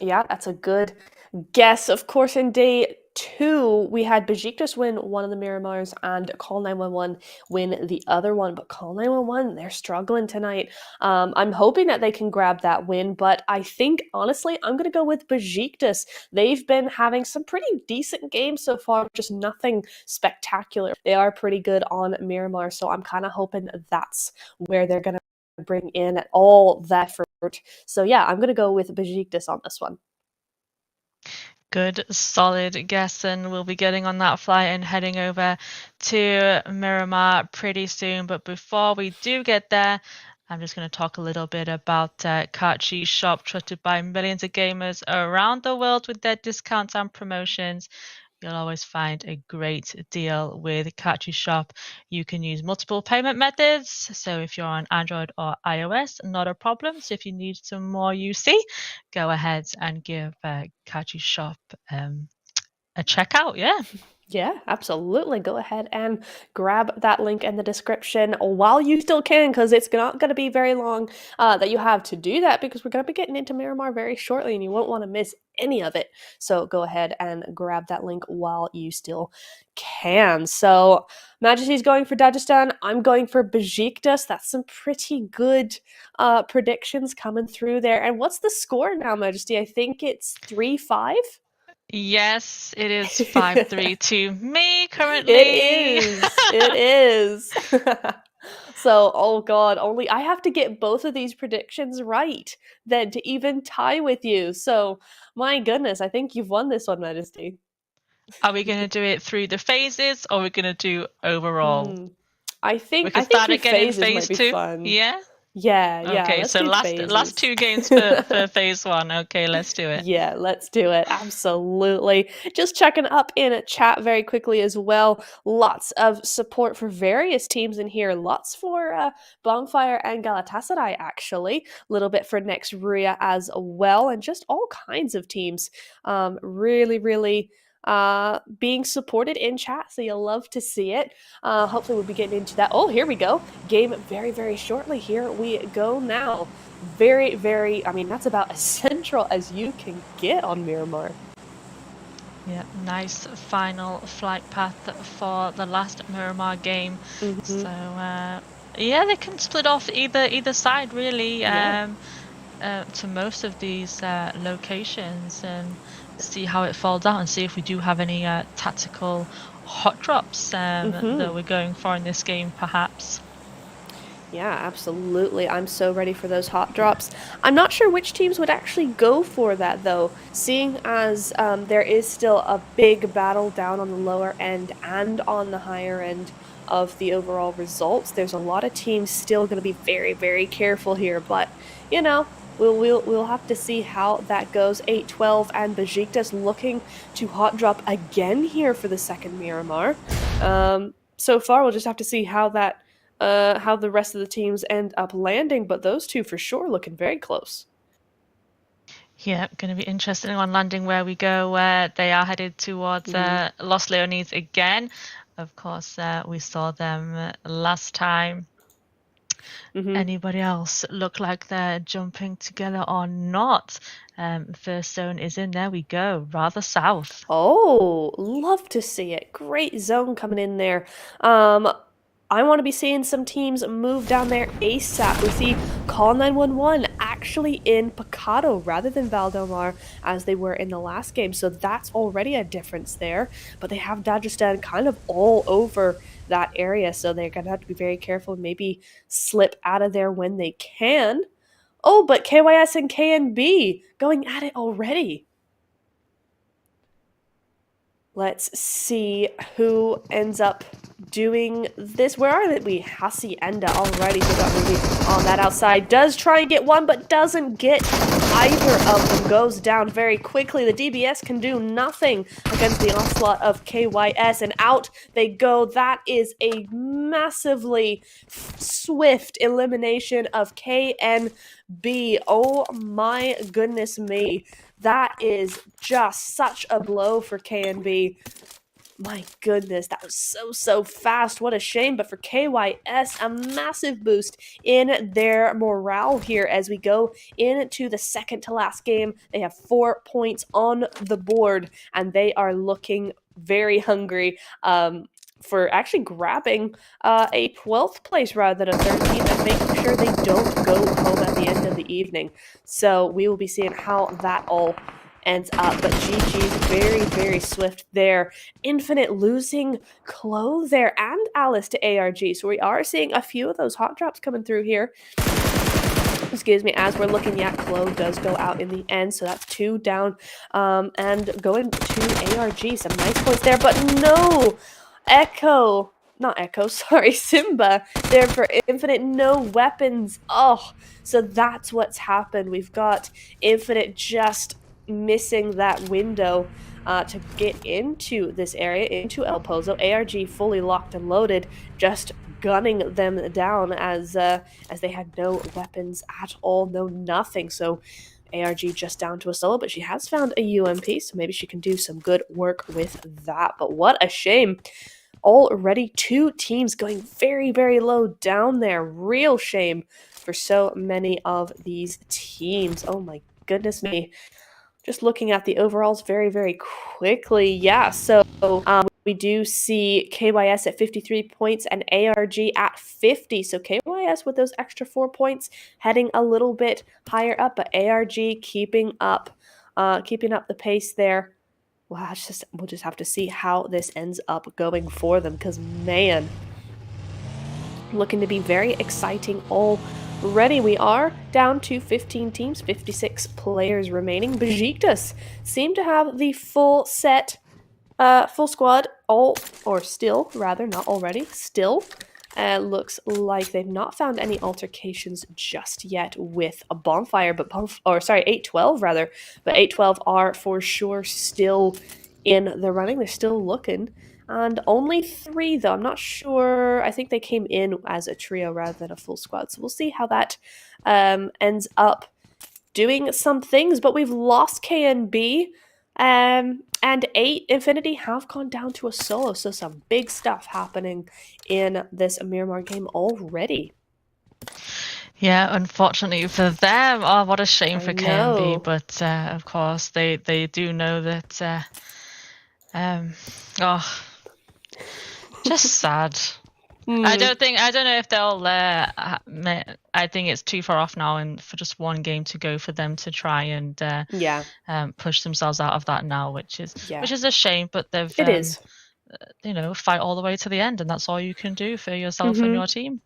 Yeah, that's a good guess. Of course, in day 2, we had Besiktas win one of the Miramars and Call 911 win the other one. But Call 911, they're struggling tonight. I'm hoping that they can grab that win, but I think, honestly, I'm going to go with Besiktas. They've been having some pretty decent games so far, just nothing spectacular. They are pretty good on Miramar, so I'm kind of hoping that's where they're going to bring in all that effort. So yeah, I'm going to go with Besiktas on this one. Good, solid guess, and we'll be getting on that flight and heading over to Miramar pretty soon. But before we do get there, I'm just going to talk a little bit about Kachi Shop, trusted by millions of gamers around the world with their discounts and promotions. You'll always find a great deal with Kachi Shop. You can use multiple payment methods. So if you're on Android or iOS, not a problem. So if you need some more UC, go ahead and give Kachi Shop a checkout. Yeah. Yeah, absolutely. Go ahead and grab that link in the description while you still can, because it's not going to be very long that you have to do that, because we're going to be getting into Miramar very shortly and you won't want to miss any of it. So go ahead and grab that link while you still can. So Majesty's going for Dagestan. I'm going for Besiktas. That's some pretty good predictions coming through there. And what's the score now, Majesty? I think it's 3-5. Yes, it is 5-3 to me currently. It is. So, oh god, only I have to get both of these predictions right then to even tie with you. So, my goodness, I think you've won this one, Majesty. Are we going to do it through the phases, or are we going to do overall? I think we can start again in phase 2. Fun. Yeah. Yeah. Okay, so last 2 games for phase 1. Okay, let's do it. Yeah, let's do it. Absolutely. Just checking up in chat very quickly as well. Lots of support for various teams in here. Lots for Bonfire and Galatasaray, actually. A little bit for Next Ruya as well. And just all kinds of teams. Really being supported in chat, so you'll love to see it. Hopefully we'll be getting into that. Oh, here we go. Game very shortly. Here we go now. Very, I mean, that's about as central as you can get on Miramar. Yeah, nice final flight path for the last Miramar game. So yeah, they can split off either side really. To most of these locations and see how it falls out and see if we do have any tactical hot drops that we're going for in this game perhaps. Yeah, absolutely. I'm so ready for those hot drops. I'm not sure which teams would actually go for that, though, seeing as there is still a big battle down on the lower end and on the higher end of the overall results. There's a lot of teams still going to be very careful here, but, you know, we'll have to see how that goes. 8-12 and Besiktas looking to hot drop again here for the second Miramar. So far, we'll just have to see how the rest of the teams end up landing, but those two for sure looking very close. Yeah, going to be interesting on landing where we go, where they are headed towards Los Leones again. Of course, we saw them last time. Anybody else look like they're jumping together or not? First zone is in. There we go. Rather south. Oh, love to see it. Great zone coming in there. I want to be seeing some teams move down there ASAP. We see Call 911 actually in Picado rather than Valdomar as they were in the last game. So that's already a difference there. But they have Dagestan kind of all over that area. So they're going to have to be very careful and maybe slip out of there when they can. Oh, but KYS and KNB going at it already. Let's see who ends up doing this. Where are we? Hacienda already. So that movie on that outside. Does try and get one, but doesn't get either of them. Goes down very quickly. The DBS can do nothing against the onslaught of KYS. And out they go. That is a massively swift elimination of KNB. Oh my goodness me. That is just such a blow for KNB. My goodness, that was so fast. What a shame. But for KYS, a massive boost in their morale here as we go into the second to last game. They have 4 points on the board, and they are looking very hungry for actually grabbing a 12th place rather than a 13th and making sure they don't go home at the end of the evening. So we will be seeing how that all ends up. But GG's very swift there. Infinite losing Chloe there and Alice to ARG. So we are seeing a few of those hot drops coming through here. Excuse me, as we're looking at Chloe does go out in the end, so that's 2 down and going to ARG. Some nice points there, but no! Simba there for Infinite, no weapons. Oh, so that's what's happened. We've got Infinite just missing that window to get into this area, into El Pozo. ARG fully locked and loaded, just gunning them down as they had no weapons at all, no nothing. So ARG just down to a solo, but she has found a UMP, so maybe she can do some good work with that. But what a shame. Already 2 teams going very low down there. Real shame for so many of these teams. Oh my goodness me. Just looking at the overalls very quickly. Yeah, so we do see KYS at 53 points and ARG at 50. So KYS with those extra 4 points heading a little bit higher up, but ARG keeping up the pace there. We'll just have to see how this ends up going for them, because man, looking to be very exciting already. We are down to 15 teams, 56 players remaining. Besiktas seem to have the full squad, still. Looks like they've not found any altercations just yet with a bonfire, but 812 rather, but 812 are for sure still in the running. They're still looking, and only 3 though. I'm not sure. I think they came in as a trio rather than a full squad, so we'll see how that ends up doing some things. But we've lost KNB. And 8 Infinity have gone down to a solo, so some big stuff happening in this Miramar game already. Yeah, unfortunately for them. Oh, what a shame for KNB, but of course they do know that just sad. I don't know if they'll I think it's too far off now, and for just one game to go for them to try and push themselves out of that now, which is a shame, but they've fight all the way to the end, and that's all you can do for yourself and your team.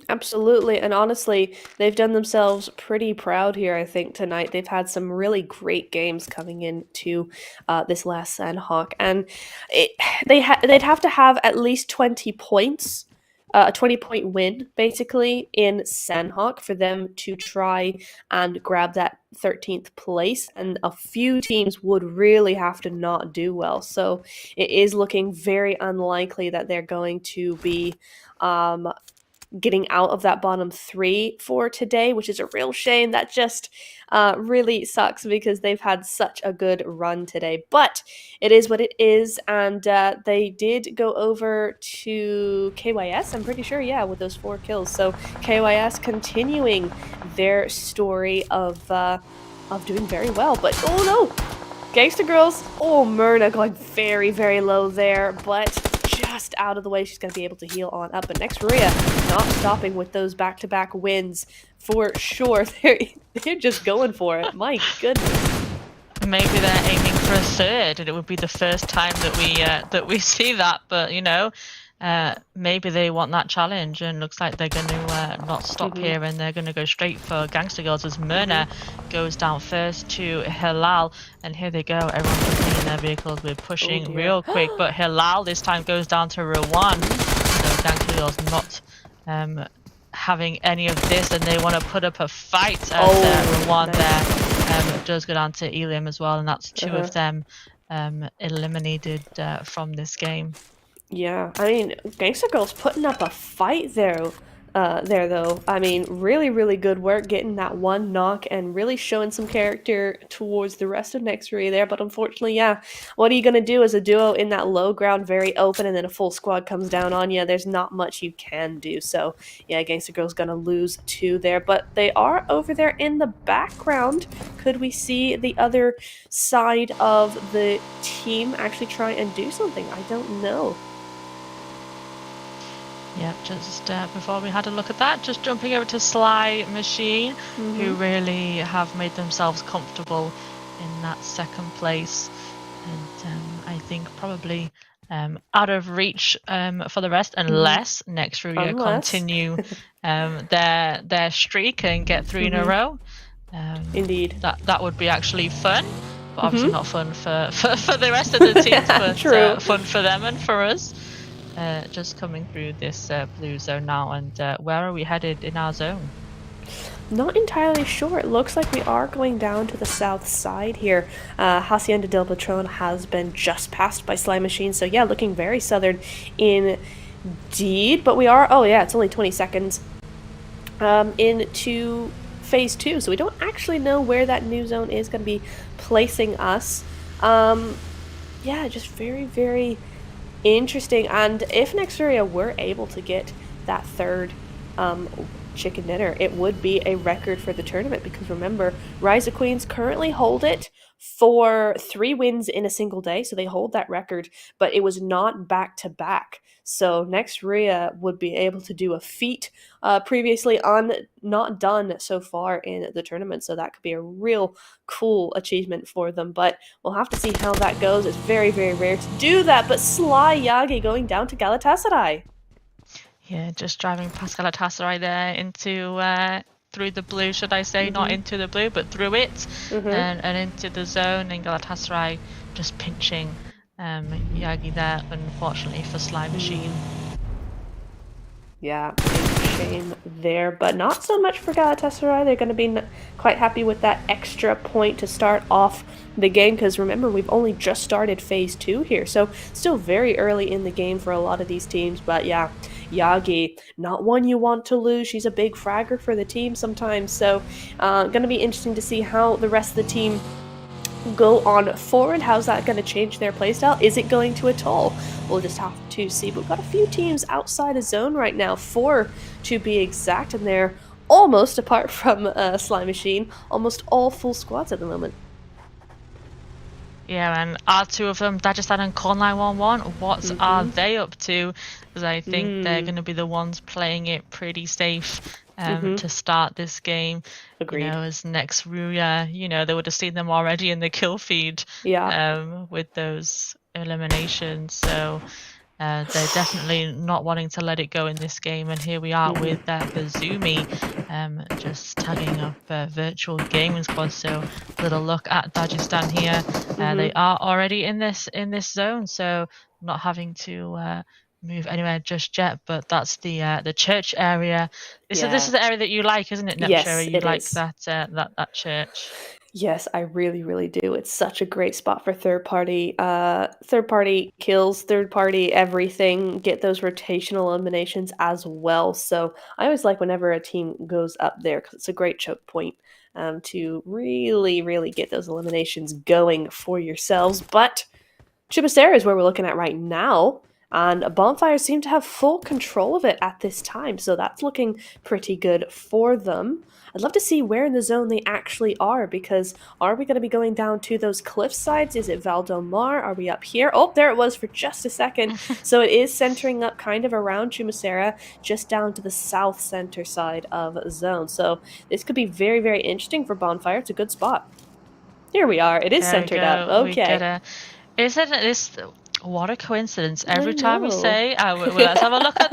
Absolutely. And honestly, they've done themselves pretty proud here, I think, tonight. They've had some really great games coming into this last Sanhok. And they'd have to have at least 20 points, a 20-point win, basically, in Sanhok for them to try and grab that 13th place. And a few teams would really have to not do well. So it is looking very unlikely that they're going to be getting out of that bottom 3 for today, which is a real shame. That just really sucks because they've had such a good run today. But it is what it is, and they did go over to KYS, I'm pretty sure, with those 4 kills. So KYS continuing their story of doing very well. But oh no! Gangsta Girls, Myrna going very low there, but just out of the way. She's going to be able to heal on up. But next, Maria not stopping with those back-to-back wins for sure. They're just going for it. My goodness. Maybe they're aiming for a third, and it would be the first time that we see that. But maybe they want that challenge, and looks like they're going to not stop here, and they're going to go straight for Gangster Girls as Myrna goes down first to Hilal, and here they go. Everyone's jumping in their vehicles. We're pushing real quick, but Hilal this time goes down to Rowan. So Gangster Girls not having any of this, and they want to put up a fight as Rowan there. Does go down to Eliam as well, and that's two of them eliminated from this game. Yeah, I mean, Gangster Girl's putting up a fight there though. I mean, really, really good work getting that one knock and really showing some character towards the rest of next three there. But unfortunately, yeah, what are you going to do as a duo in that low ground, very open, and then a full squad comes down on you? There's not much you can do. So, yeah, Gangster Girl's going to lose two there. But they are over there in the background. Could we see the other side of the team actually try and do something? I don't know. Yeah, just before we had a look at that, just jumping over to Sly Machine, who really have made themselves comfortable in that second place, and I think probably out of reach for the rest, unless next year continue their streak and get three in a row. Indeed, that would be actually fun, but obviously not fun for the rest of the teams, but fun for them and for us. Just coming through this blue zone now, and where are we headed in our zone? Not entirely sure. It looks like we are going down to the south side here. Hacienda del Patron has been just passed by Sly Machine, so yeah, looking very southern indeed. But we are, oh yeah, it's only 20 seconds into phase 2, so we don't actually know where that new zone is going to be placing us. Yeah, just very, very interesting. And if Nexuria were able to get that third chicken dinner, it would be a record for the tournament, because remember, Rise of Queens currently hold it for 3 wins in a single day, so they hold that record, but it was not back to back. So Nexuria would be able to do a feat previously not done so far in the tournament, so that could be a real cool achievement for them, but we'll have to see how that goes. It's very, very rare to do that, but Sly Yagi going down to Galatasaray. Yeah, just driving past Galatasaray there into through the blue, should I say, not into the blue, but through it, and into the zone, and Galatasaray just pinching Yagi there, unfortunately for Sly Machine. Yeah, big shame there, but not so much for Galatasaray. They're going to be quite happy with that extra point to start off the game, because remember, we've only just started phase 2 here, so still very early in the game for a lot of these teams. But yeah, Yagi, not one you want to lose. She's a big fragger for the team sometimes, so going to be interesting to see how the rest of the team go on forward. How's that going to change their playstyle? Is it going to at all? We'll just have to see. We've got a few teams outside of zone right now, 4 to be exact, and they're almost, apart from Sly Machine, almost all full squads at the moment. Yeah, and are 2 of them, Dagestan and Call 911, what are they up to? Because I think they're going to be the ones playing it pretty safe to start this game. Agreed. As next Ruya, they would have seen them already in the kill feed with those eliminations. So they're definitely not wanting to let it go in this game. And here we are with Bazumi just tagging up virtual gaming squad. So a little look at Dagestan here. They are already in this zone, so not having to move anywhere just yet. But that's the church area. So this is the area that you like, isn't it, Neptune? Yes, you it like is. that church. Yes, I really, really do. It's such a great spot for third party kills, third party everything, get those rotational eliminations as well. So I always like whenever a team goes up there, because it's a great choke point to really, really get those eliminations going for yourselves. But Chibasera is where we're looking at right now. And Bonfire seem to have full control of it at this time, so that's looking pretty good for them. I'd love to see where in the zone they actually are, because are we going to be going down to those cliff sides? Is it Valdomar? Are we up here? Oh, there it was for just a second. So it is centering up kind of around Chumacera, just down to the south center side of zone. So this could be very, very interesting for Bonfire. It's a good spot. Here we are. It is There centered we up. go. We Okay. get a. Isn't this what a coincidence? Every time we know. say, well, let's have a look at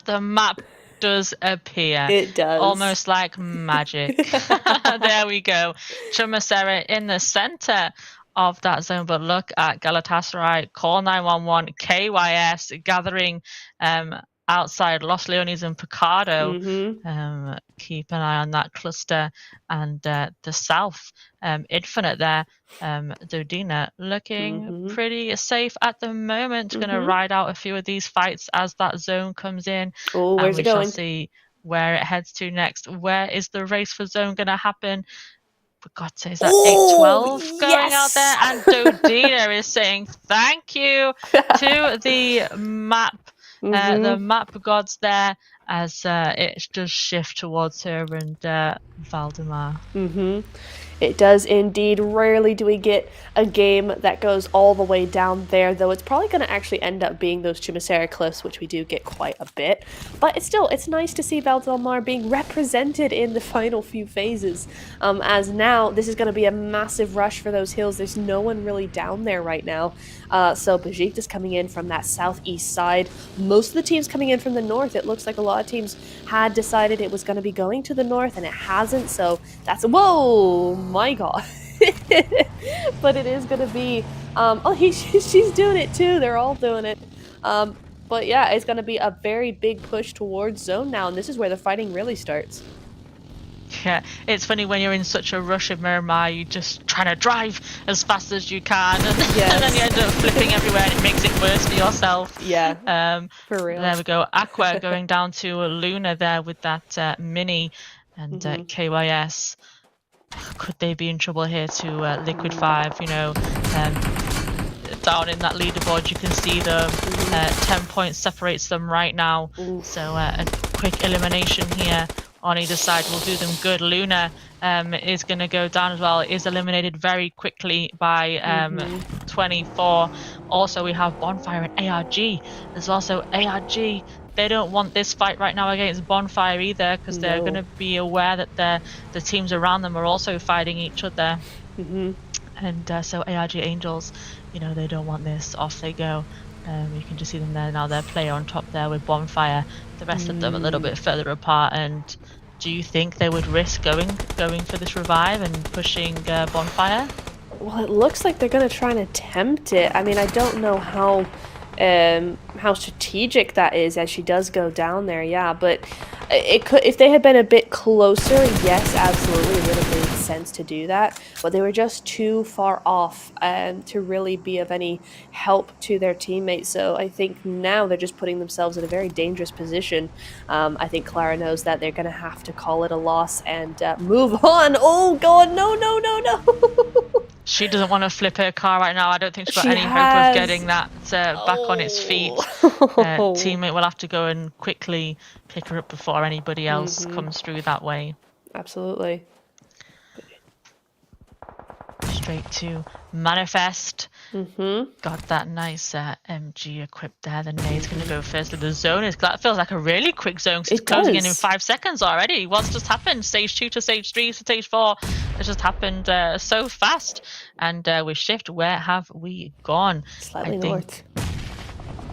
the map does appear. It does. Almost like magic. There we go. Chumacera in the center of that zone, but look at Galatasaray, call 911, KYS gathering outside Los Leones and Picado. Keep an eye on that cluster, and the south Infinite there, Dodina looking pretty safe at the moment. Gonna ride out a few of these fights as that zone comes in. Oh, where's it going? We shall see where it heads to next. Where is the race for zone gonna happen? For God's sake, is that 812 going out there? And Dodina is saying thank you to the map. The map gods there, as it does shift towards her and Valdemar. It does indeed. Rarely do we get a game that goes all the way down there, though it's probably going to actually end up being those Chumacera cliffs, which we do get quite a bit. But it's nice to see Valdemar being represented in the final few phases, as now this is going to be a massive rush for those hills. There's no one really down there right now. So Bajik is coming in from that southeast side. Most of the teams coming in from the north. It looks like a lot of teams had decided it was going to be going to the north, and it hasn't. So that's whoa, my God. But it is going to be. She's doing it too. They're all doing it. But yeah, it's going to be a very big push towards zone now, and this is where the fighting really starts. Yeah, it's funny when you're in such a rush of Miramar, you're just trying to drive as fast as you can, and, and then you end up flipping everywhere, and it makes it worse for yourself. Yeah, for real. There we go. Aqua going down to Luna there with that mini, and KYS. Could they be in trouble here to Liquid 5? You know, down in that leaderboard, you can see them. 10 points separates them right now. So a quick elimination here on either side will do them good. Luna is going to go down as well. Is eliminated very quickly by 24. Also, we have Bonfire and ARG. There's also ARG. They don't want this fight right now against Bonfire either, because they're going to be aware that the teams around them are also fighting each other. And so ARG Angels, you know, they don't want this. Off they go. You can just see them there now. Their player on top there with Bonfire. The rest of them a little bit further apart. And do you think they would risk going for this revive and pushing Bonfire? Well, it looks like they're going to try and attempt it. I mean, I don't know how strategic that is, as she does go down there. Yeah, but it could, if they had been a bit closer, yes, absolutely, it would have made sense to do that. But they were just too far off to really be of any help to their teammates. So I think now they're just putting themselves in a very dangerous position. I think Clara knows that they're going to have to call it a loss and move on. Oh God, no. She doesn't want to flip her car right now. I don't think she's got any hope of getting that back on its feet. Teammate will have to go and quickly pick her up before anybody else comes through that way. Absolutely. Straight to Manifest. Got that nice MG equipped there. The nade's going to go first to the zone. That feels like a really quick zone, because it's closing in 5 seconds already. What's just happened? Stage 2 to stage 3 to stage 4. It just happened so fast. And with Shift, where have we gone? Slightly north.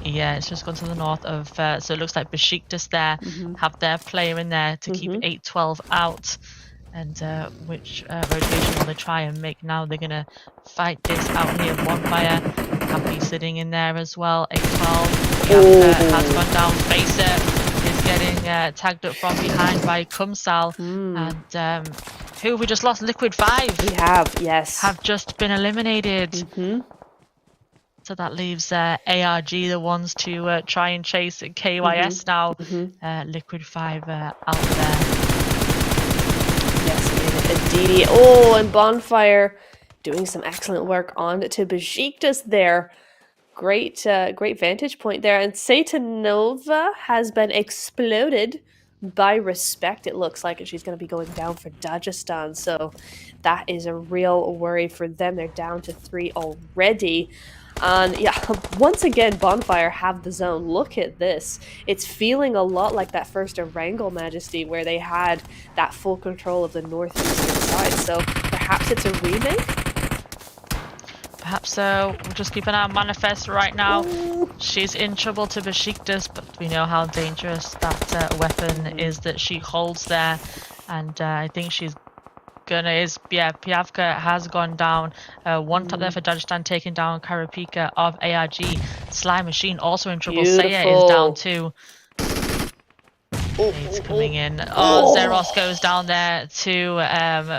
Yeah, it's just gone to the north of, so it looks like Besiktas there have their player in there to keep 812 out. And which rotation will they try and make now? They're going to fight this out near Bonfire. Happy sitting in there as well. 812 has gone down. Facer is getting tagged up from behind by Kumsal. And who we just lost? Liquid 5. We have, yes. Have just been eliminated. So that leaves ARG the ones to try and chase KYS now. Liquid 5 out there. Yes, indeed. Oh, and Bonfire doing some excellent work on to Besiktas there. Great, great vantage point there. And Satanova has been exploded by Respect, it looks like, and she's going to be going down for Dagestan. So that is a real worry for them. They're down to 3 already. And yeah, once again, Bonfire have the zone. Look at this. It's feeling a lot like that first Erangel Majesty where they had that full control of the northeastern side. So perhaps it's a remake? Perhaps so. We'll just keep an eye on Manifest right now. Ooh. She's in trouble to Besiktas, but we know how dangerous that weapon is that she holds there. And I think she's Piavka has gone down. One top there for Dagestan, taking down Karapika of ARG. Sly Machine also in trouble. Saya is down too. Nades coming in. Zeros goes down there to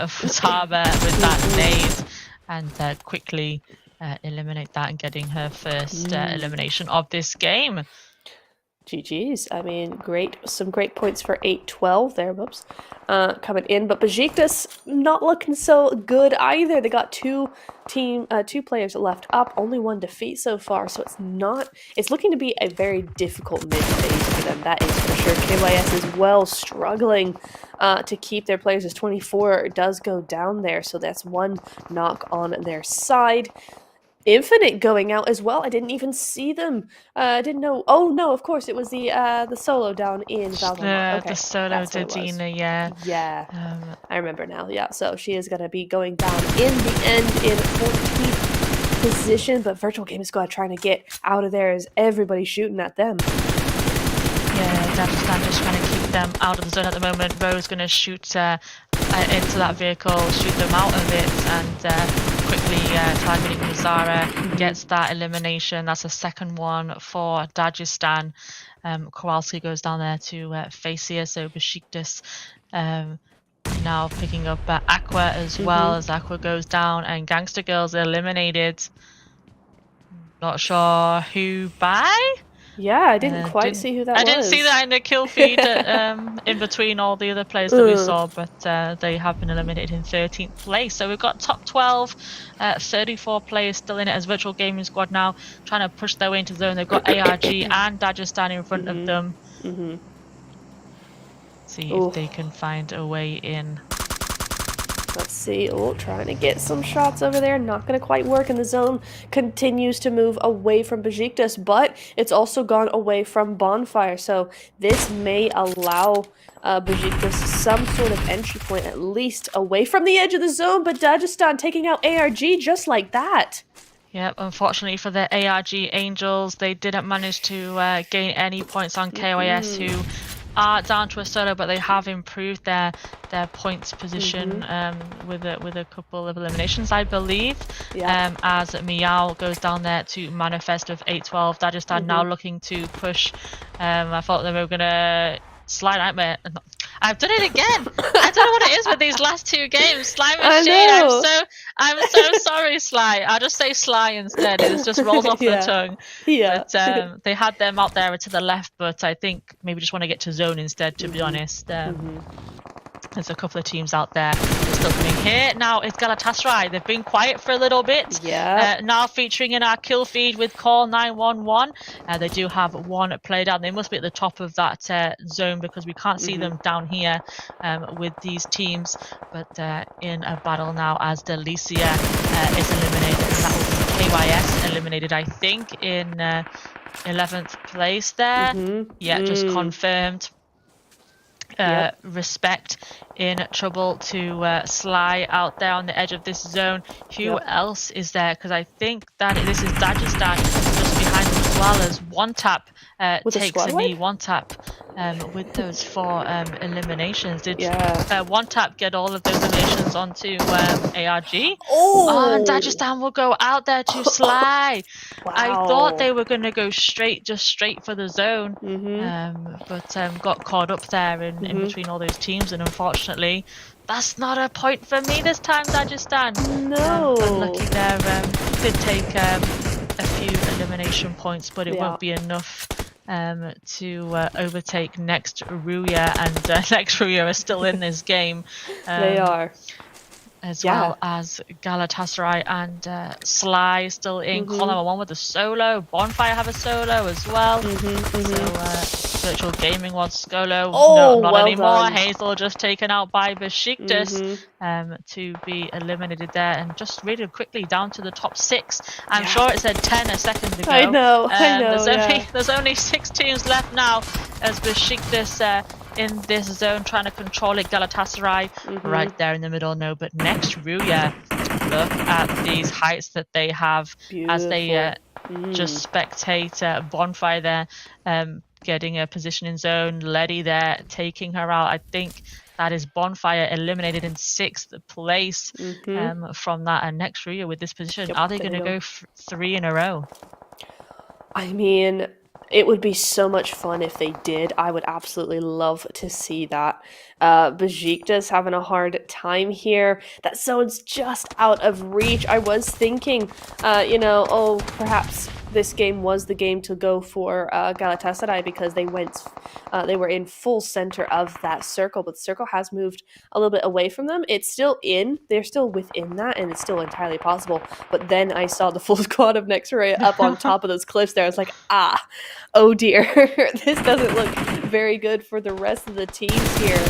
Futaba with that nade and quickly eliminate that and getting her first elimination of this game. GG's. I mean, some great points for 8-12 there, whoops, coming in. But Besiktas not looking so good either. They got two players left up, only one defeat so far, so it's looking to be a very difficult mid-phase for them, that is for sure. KYS as well struggling to keep their players as 24 does go down there, so that's one knock on their side. Infinite going out as well. I didn't even see them. I didn't know. Oh no, of course it was the solo down in Valdemar. Okay, the solo Didina, yeah. Yeah, I remember now. Yeah, so she is gonna be going down in the end in 14th position. But Virtual Gaming Squad trying to get out of there as everybody's shooting at them. Yeah, Dagestan just trying to keep them out of the zone at the moment. Ro's going to shoot into that vehicle, shoot them out of it, and quickly targeting Muzara. Gets that elimination. That's a second one for Dagestan. Kowalski goes down there to face here, so Besiktas now picking up Aqua as well as Aqua goes down, and Gangster Girls eliminated. Not sure who by? Yeah, I didn't quite see who that was. I didn't see that in the kill feed in between all the other players that we saw, but they have been eliminated in 13th place. So we've got top 12, 34 players still in it as Virtual Gaming Squad now trying to push their way into the zone. They've got ARG and Dagestan in front of them. See if they can find a way in. Let's see. Oh, trying to get some shots over there. Not going to quite work. And the zone continues to move away from Besiktas, but it's also gone away from Bonfire. So this may allow Besiktas some sort of entry point, at least away from the edge of the zone. But Dagestan taking out ARG just like that. Yep, unfortunately for the ARG Angels, they didn't manage to gain any points on KYS, who are down to a solo, but they have improved their points position with a couple of eliminations, I believe. As Miao goes down there to Manifest of 8-12. Dagestan now looking to push. I thought they were gonna Sly Nightmare. I've done it again. I don't know what it is with these last two games. Sly Machine. I'm so sorry, Sly. I'll just say Sly instead. It just rolls off the tongue. Yeah. But they had them out there to the left, but I think maybe just want to get to zone instead, to be honest. There's a couple of teams out there still coming here. Now it's Galatasaray. They've been quiet for a little bit. Now featuring in our kill feed with Call 911. They do have one player down. They must be at the top of that zone because we can't see them down here with these teams. But in a battle now as Delicia is eliminated. And that will be KYS eliminated, I think, in 11th place there. Just confirmed. Respect in trouble to Sly out there on the edge of this zone. Who else is there? Because I think that this is Dagestan just behind them as well as One Tap takes a knee. One Tap with those 4 eliminations. Did One Tap get all of those eliminations onto ARG? And Dagestan will go out there to Sly. I thought they were going to go straight for the zone, but got caught up there in between all those teams, and unfortunately that's not a point for me this time, Dagestan. No. Unlucky there. Did take a few elimination points, but it won't be enough to overtake next Ruya, and next Ruya are still in this game. They are. as well as Galatasaray and Sly still in call number 1 with the solo. Bonfire have a solo as well. So Virtual Gaming wants solo. No, not well anymore. done. Hazel just taken out by Besiktas to be eliminated there. And just really quickly down to the top 6. I'm sure it said 10 a second ago. I know, There's only 6 teams left now as Besiktas in this zone trying to control it. Galatasaray right there in the middle. No, but next Ruya, look at these heights that they have. Beautiful. As they just spectate Bonfire there getting a position in zone. Letty there taking her out. I think that is Bonfire eliminated in 6th place from that. And next Ruya with this position, are they going to go 3 in a row? I mean, it would be so much fun if they did. I would absolutely love to see that. Besiktas having a hard time here. That zone's just out of reach. I was thinking, perhaps this game was the game to go for Galatasaray because they were in full center of that circle, but the circle has moved a little bit away from them. It's still they're still within that, and it's still entirely possible. But then I saw the full squad of Nexuray up on top of those cliffs there. I was like, oh dear, this doesn't look very good for the rest of the teams here.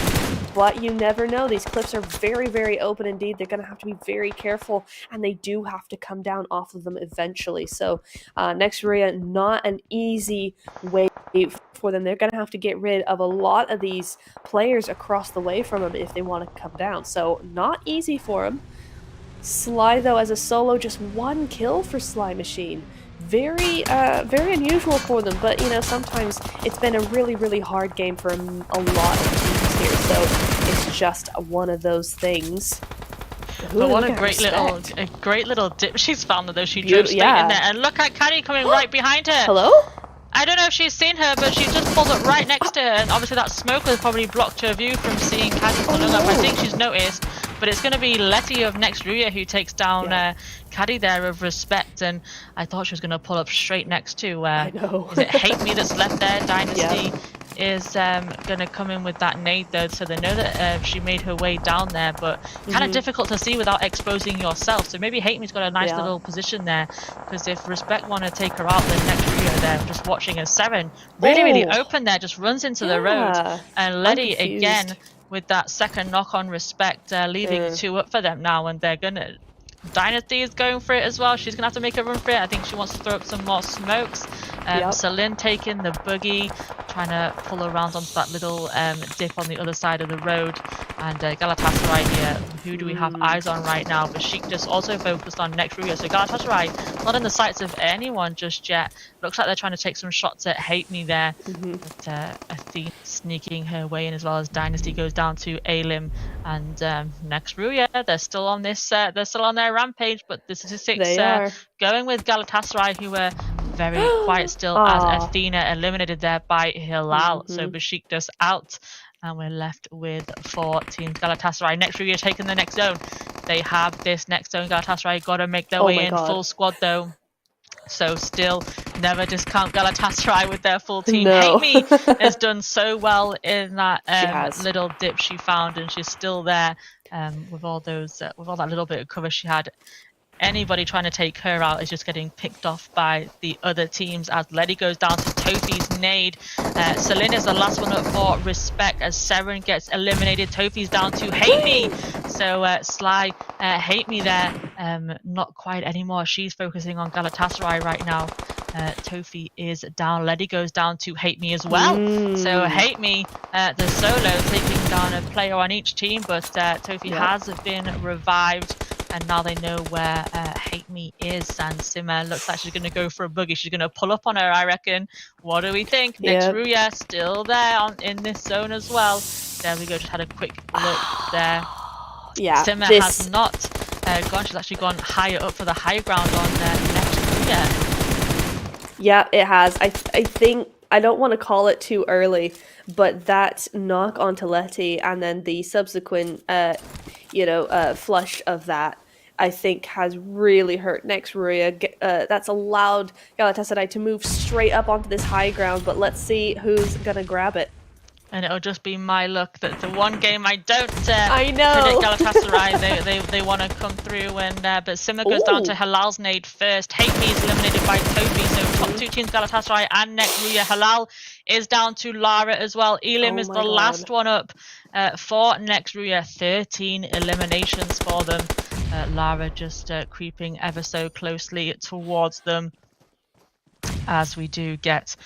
But you never know. These cliffs are very, very open indeed. They're going to have to be very careful, and they do have to come down off of them eventually. So Nexuria, not an easy way for them. They're going to have to get rid of a lot of these players across the way from them if they want to come down. So not easy for them. Sly, though, as a solo, just 1 kill for Sly Machine. Very unusual for them, but sometimes it's been a really, really hard game for a lot of teams here, so it's just one of those things. But what a great little dip she's found, though. She drove straight in there, and look at Caddy coming right behind her. Hello? I don't know if she's seen her, but she just pulled up right next to her, and obviously that smoke has probably blocked her view from seeing Caddy pull up. I think she's noticed, but it's going to be Letty of next Ruya who takes down Caddy there of respect, and I thought she was going to pull up straight next to, is it Hate Me that's left there? Dynasty is going to come in with that nade though, so they know that she made her way down there, but kind of difficult to see without exposing yourself. So maybe Hate Me's got a nice little position there, because if Respect want to take her out, then next Ruya there, just watching as Seren really open there, just runs into the road, and Letty again with that second knock on Respect, leaving 2 up for them now, and they're gonna. Dynasty is going for it as well. She's gonna have to make a run for it. I think she wants to throw up some more smokes. Celine taking the buggy, trying to pull around onto that little dip on the other side of the road. And Galatasaray here, who do we have eyes on right now? Besiktas also focused on next Ruya. So Galatasaray not in the sights of anyone just yet. Looks like they're trying to take some shots at Hate Me there. But Athene sneaking her way in, as well as Dynasty goes down to Alim. And next Ruya, they're still on this. They're still on their rampage, but the statistics going with Galatasaray, who were very quiet still, as Athena eliminated there by Hilal. So Besiktas out, and we're left with 4 teams. Galatasaray next Ruya taking the next zone. They have this next zone. Galatasaray got to make their way in. Full squad though. So still never discount Galatasaray with their full team. Hate Me has done so well in that little dip she found, and she's still there with all that little bit of cover she had. Anybody trying to take her out is just getting picked off by the other teams, as Letty goes down to Tofi's nade. Celine is the last one up for Respect as Seren gets eliminated. Tofi's down to Hate Me. So Sly, Hate Me there, not quite anymore. She's focusing on Galatasaray right now. Tofi is down. Letty goes down to Hate Me as well. So Hate Me, the solo, taking down a player on each team, but Tofi has been revived. And now they know where Hate Me is, and Simmer looks like she's going to go for a boogie. She's going to pull up on her, I reckon. What do we think? Next Ruya still there in this zone as well. There we go, just had a quick look there. Simmer has not gone. She's actually gone higher up for the high ground on next Ruya. Yeah, it has. I think, I don't want to call it too early, but that knock onto Letty and then the subsequent, flush of that, I think has really hurt next Ruya. That's allowed Galatasaray to move straight up onto this high ground, but let's see who's going to grab it. And it'll just be my luck that the one game I don't I predict know. Galatasaray, they want to come through. And but Simmer goes down to Ooh. Halal's nade first. Hate Me is eliminated by Toby. So top two teams, Galatasaray and Nekruya. Halal is down to Lara as well. Elim Oh is my the God. last one up for Nekruya. 13 eliminations for them. Lara just creeping ever so closely towards them. As we do get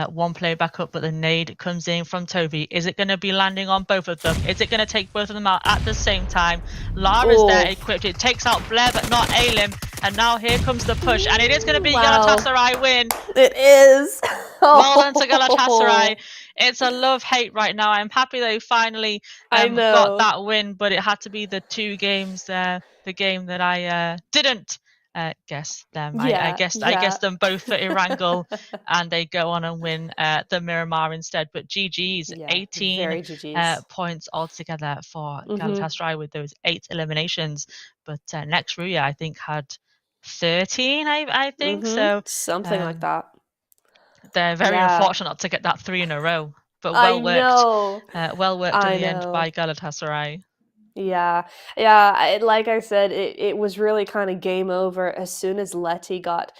one player back up, but the nade comes in from Toby. Is it going to be landing on both of them? Is it going to take both of them out at the same time? Lara's there equipped. It takes out Blair, but not Alim. And now here comes the push. And it is going to be Galatasaray win. It is. Well done to Galatasaray. It's a love-hate right now. I'm happy they finally got that win, but it had to be the two games, the game that I didn't guess them. I guessed them both for Erangel, and they go on and win the Miramar instead. But GG's, 18 points altogether for Galatasaray with those 8 eliminations. But next Ruya, I think, had 13, I think. So something like that. They're very unfortunate to get that 3 in a row, but well worked. Well worked in the end by Galatasaray. Yeah. Like I said, it was really kind of game over as soon as Leti got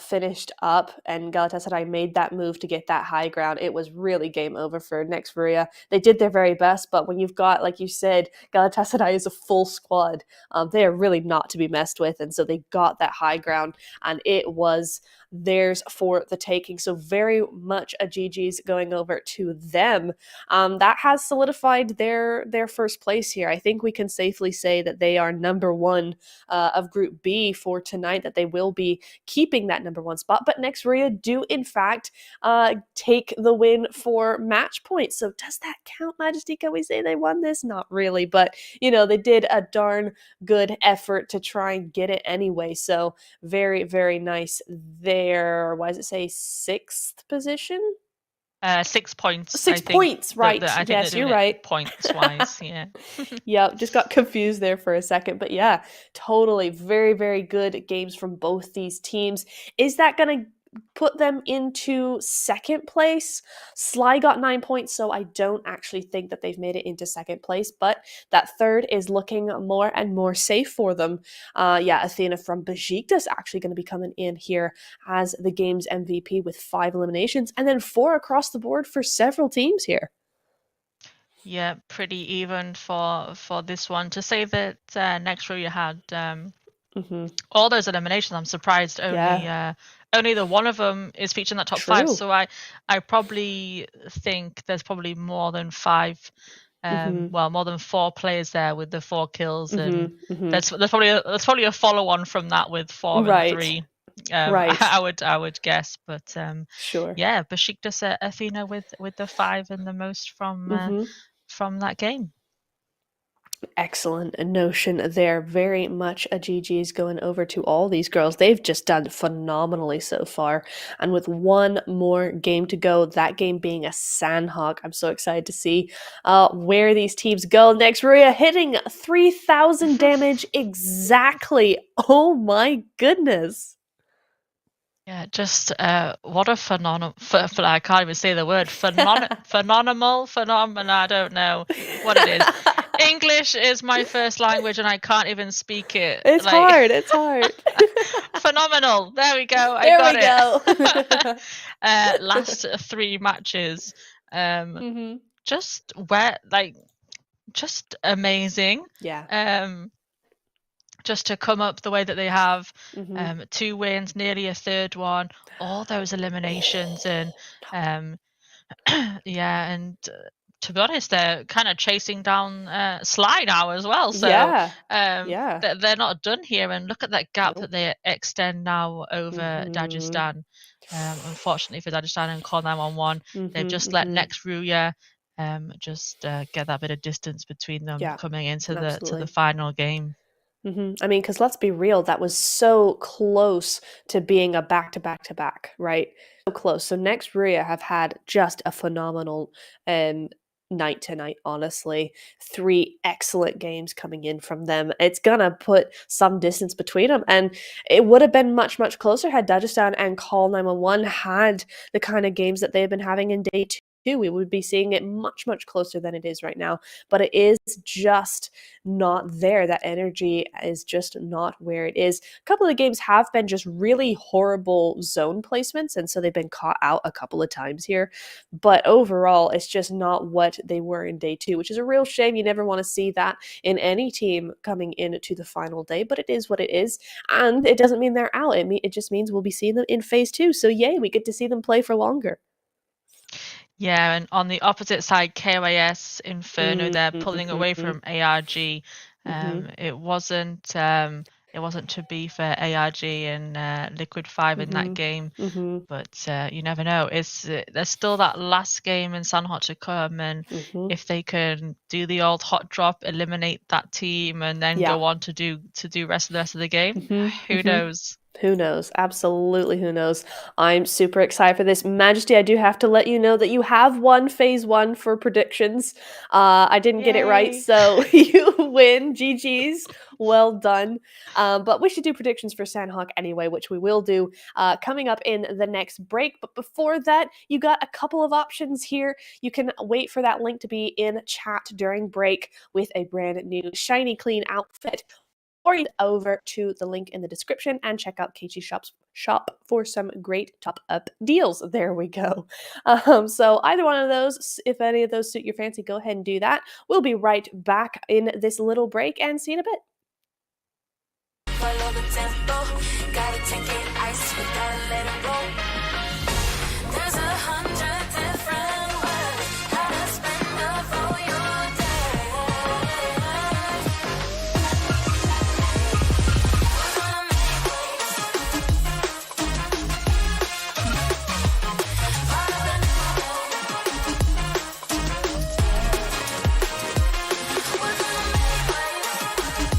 finished up and Galatasaray made that move to get that high ground. It was really game over for Next Ruya. They did their very best, but when you've got, like you said, Galatasaray is a full squad, they are really not to be messed with, and so they got that high ground, and it was theirs for the taking. So very much a GG's going over to them. That has solidified their first place here. I think we can safely say that they are number one of Group B for tonight, that they will be keeping that number one spot. But Next Ria do, in fact, take the win for match points. So does that count, Majesty? Can we say they won this? Not really, but, they did a darn good effort to try and get it anyway. So very, very nice there. Why does it say 6th position? 6 points. 6 points, right? Yes, you're right. Points wise, yeah. Yep, just got confused there for a second. But yeah, totally. Very, very good games from both these teams. Is that going to put them into second place? Sly got 9 points, so I don't actually think that they've made it into second place, but that third is looking more and more safe for them. Athena from Besiktas actually going to be coming in here as the game's MVP with 5 eliminations, and then 4 across the board for several teams here. Yeah, pretty even for this one. To say that next row you had all those eliminations, I'm surprised only the one of them is featured in that top 5. So I probably think there's probably more than 5, more than 4 players there with the 4 kills, and there's probably a follow on from that with 4 and 3. I would guess, but sure. Yeah, Besiktas Athena with the 5 and the most from that game. Excellent notion there. Very much a GG's going over to all these girls. They've just done phenomenally so far. And with one more game to go, that game being a Sanhok, I'm so excited to see where these teams go. Next, Ruya hitting 3,000 damage exactly. Oh my goodness. Yeah, just what a phenomenal, I can't even say the word, phenomenal, I don't know what it is. English is my first language and I can't even speak it. It's hard. Phenomenal. There we go. I got it. Last 3 matches. Just just amazing. Yeah. Just to come up the way that they have, 2 wins, nearly a third one, all those eliminations, and to be honest, they're kind of chasing down Sly now as well. So they're not done here. And look at that gap that they extend now over Dagestan. Unfortunately for Dagestan and Call 911, they've just let Next Ruya just get that bit of distance between them coming into the final game. I mean, because let's be real, that was so close to being a back-to-back-to-back, right? So close. So Next Ruya have had just a phenomenal night tonight, honestly. 3 excellent games coming in from them. It's gonna put some distance between them, and it would have been much, much closer had Dagestan and Call 911 had the kind of games that they've been having in day 2. too. We would be seeing it much, much closer than it is right now. But it is just not there. That energy is just not where it is. A couple of the games have been just really horrible zone placements, and so they've been caught out a couple of times here. But overall, it's just not what they were in day 2, which is a real shame. You never want to see that in any team coming into the final day, but it is what it is. And it doesn't mean they're out. It just means we'll be seeing them in phase 2. So yay, we get to see them play for longer. Yeah, and on the opposite side, KYS, Inferno, they're pulling away from ARG. It wasn't to be for ARG and Liquid 5 in that game, but you never know. There's still that last game in Sanhok to come, and if they can do the old hot drop, eliminate that team, and then go on to do the rest of the game, who knows? Who knows? Absolutely, who knows? I'm super excited for this. Majesty, I do have to let you know that you have won phase 1 for predictions. I didn't get it right, so you win. GG's. Well done. But we should do predictions for Sanhok anyway, which we will do coming up in the next break. But before that, you got a couple of options here. You can wait for that link to be in chat during break with a brand new shiny clean outfit. Or you go over to the link in the description and check out KG Shop's shop for some great top-up deals. There we go. So either one of those, if any of those suit your fancy, go ahead and do that. We'll be right back in this little break and see you in a bit. Follow the tempo, gotta take it ice, we gotta let it roll. There's 100 different ways how to spend up all your day. We're gonna make waves. Follow the new We're gonna make waves.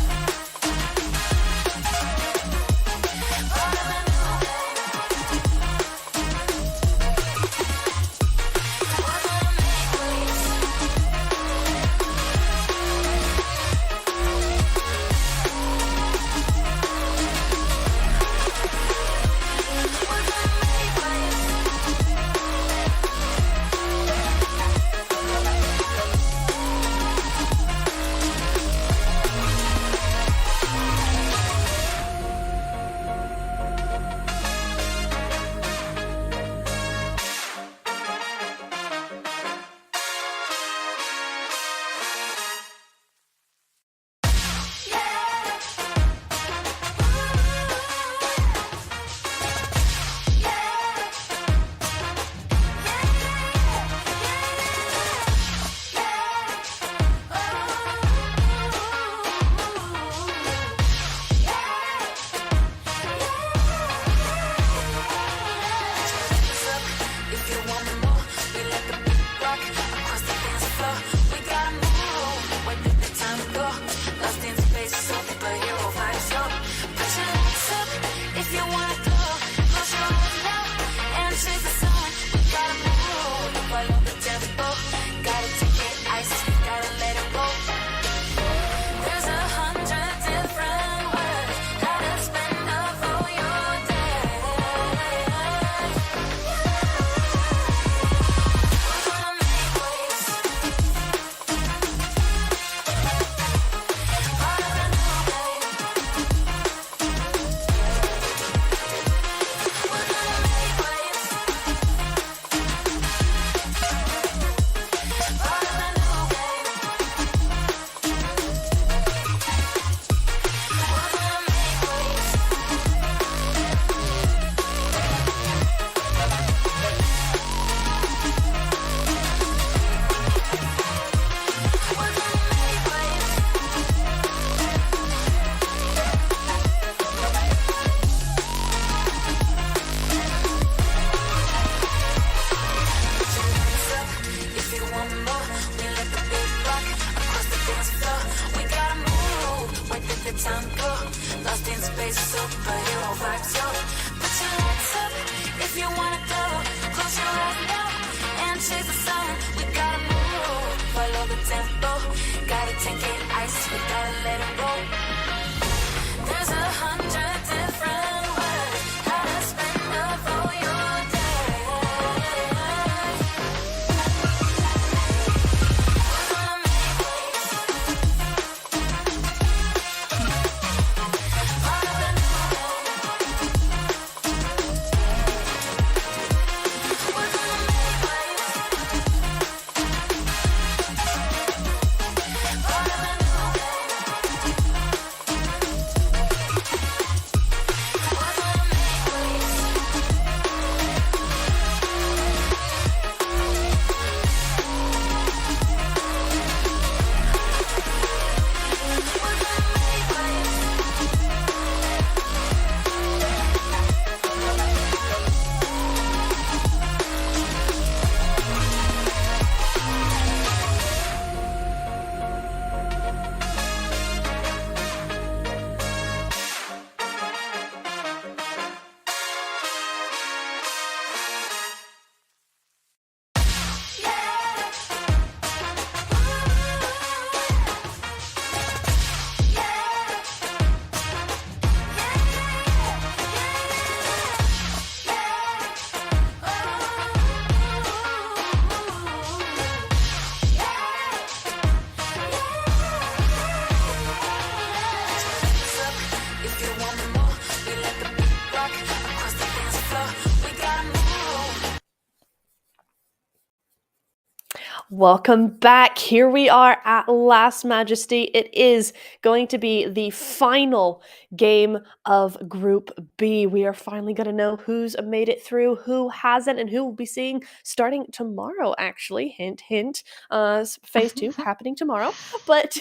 Welcome back. Here we are at last, Majesty. It is going to be the final game of Group B. We are finally going to know who's made it through, who hasn't, and who we'll be seeing starting tomorrow, actually. Hint, hint. Phase 2 happening tomorrow. But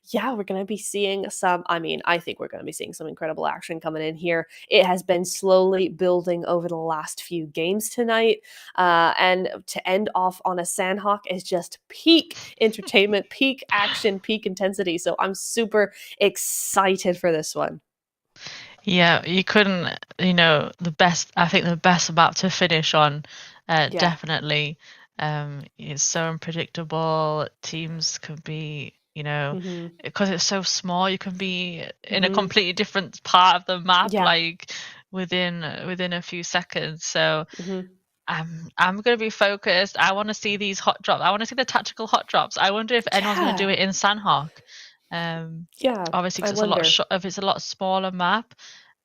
yeah, we're going to be seeing I think we're going to be seeing some incredible action coming in here. It has been slowly building over the last few games tonight. And to end off on a Sanhok is just peak entertainment, peak action, peak intensity. So I'm super excited for this one. Yeah, you couldn't, I think the best map to finish on, definitely. It's so unpredictable. Teams can be, because it's so small, you can be in a completely different part of the map, like within a few seconds. So I'm going to be focused. I want to see these hot drops. I want to see the tactical hot drops. I wonder if anyone's going to do it in Sanhok. Obviously, because if it's a lot smaller map,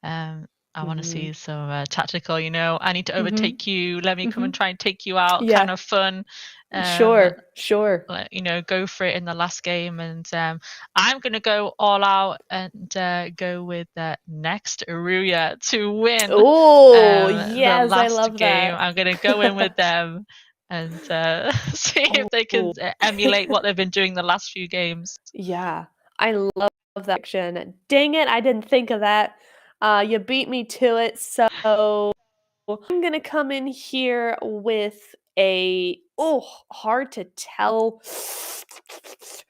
I want to see some tactical. I need to overtake you. Let me come and try and take you out. Kind of fun. Sure. Go for it in the last game, and I'm gonna go all out and go with next Ruya to win. Oh yes, the last I love game. that. I'm gonna go in with them and see if they can emulate what they've been doing the last few games. Yeah, I love that action. Dang it, I didn't think of that. You beat me to it, so I'm gonna come in here with hard to tell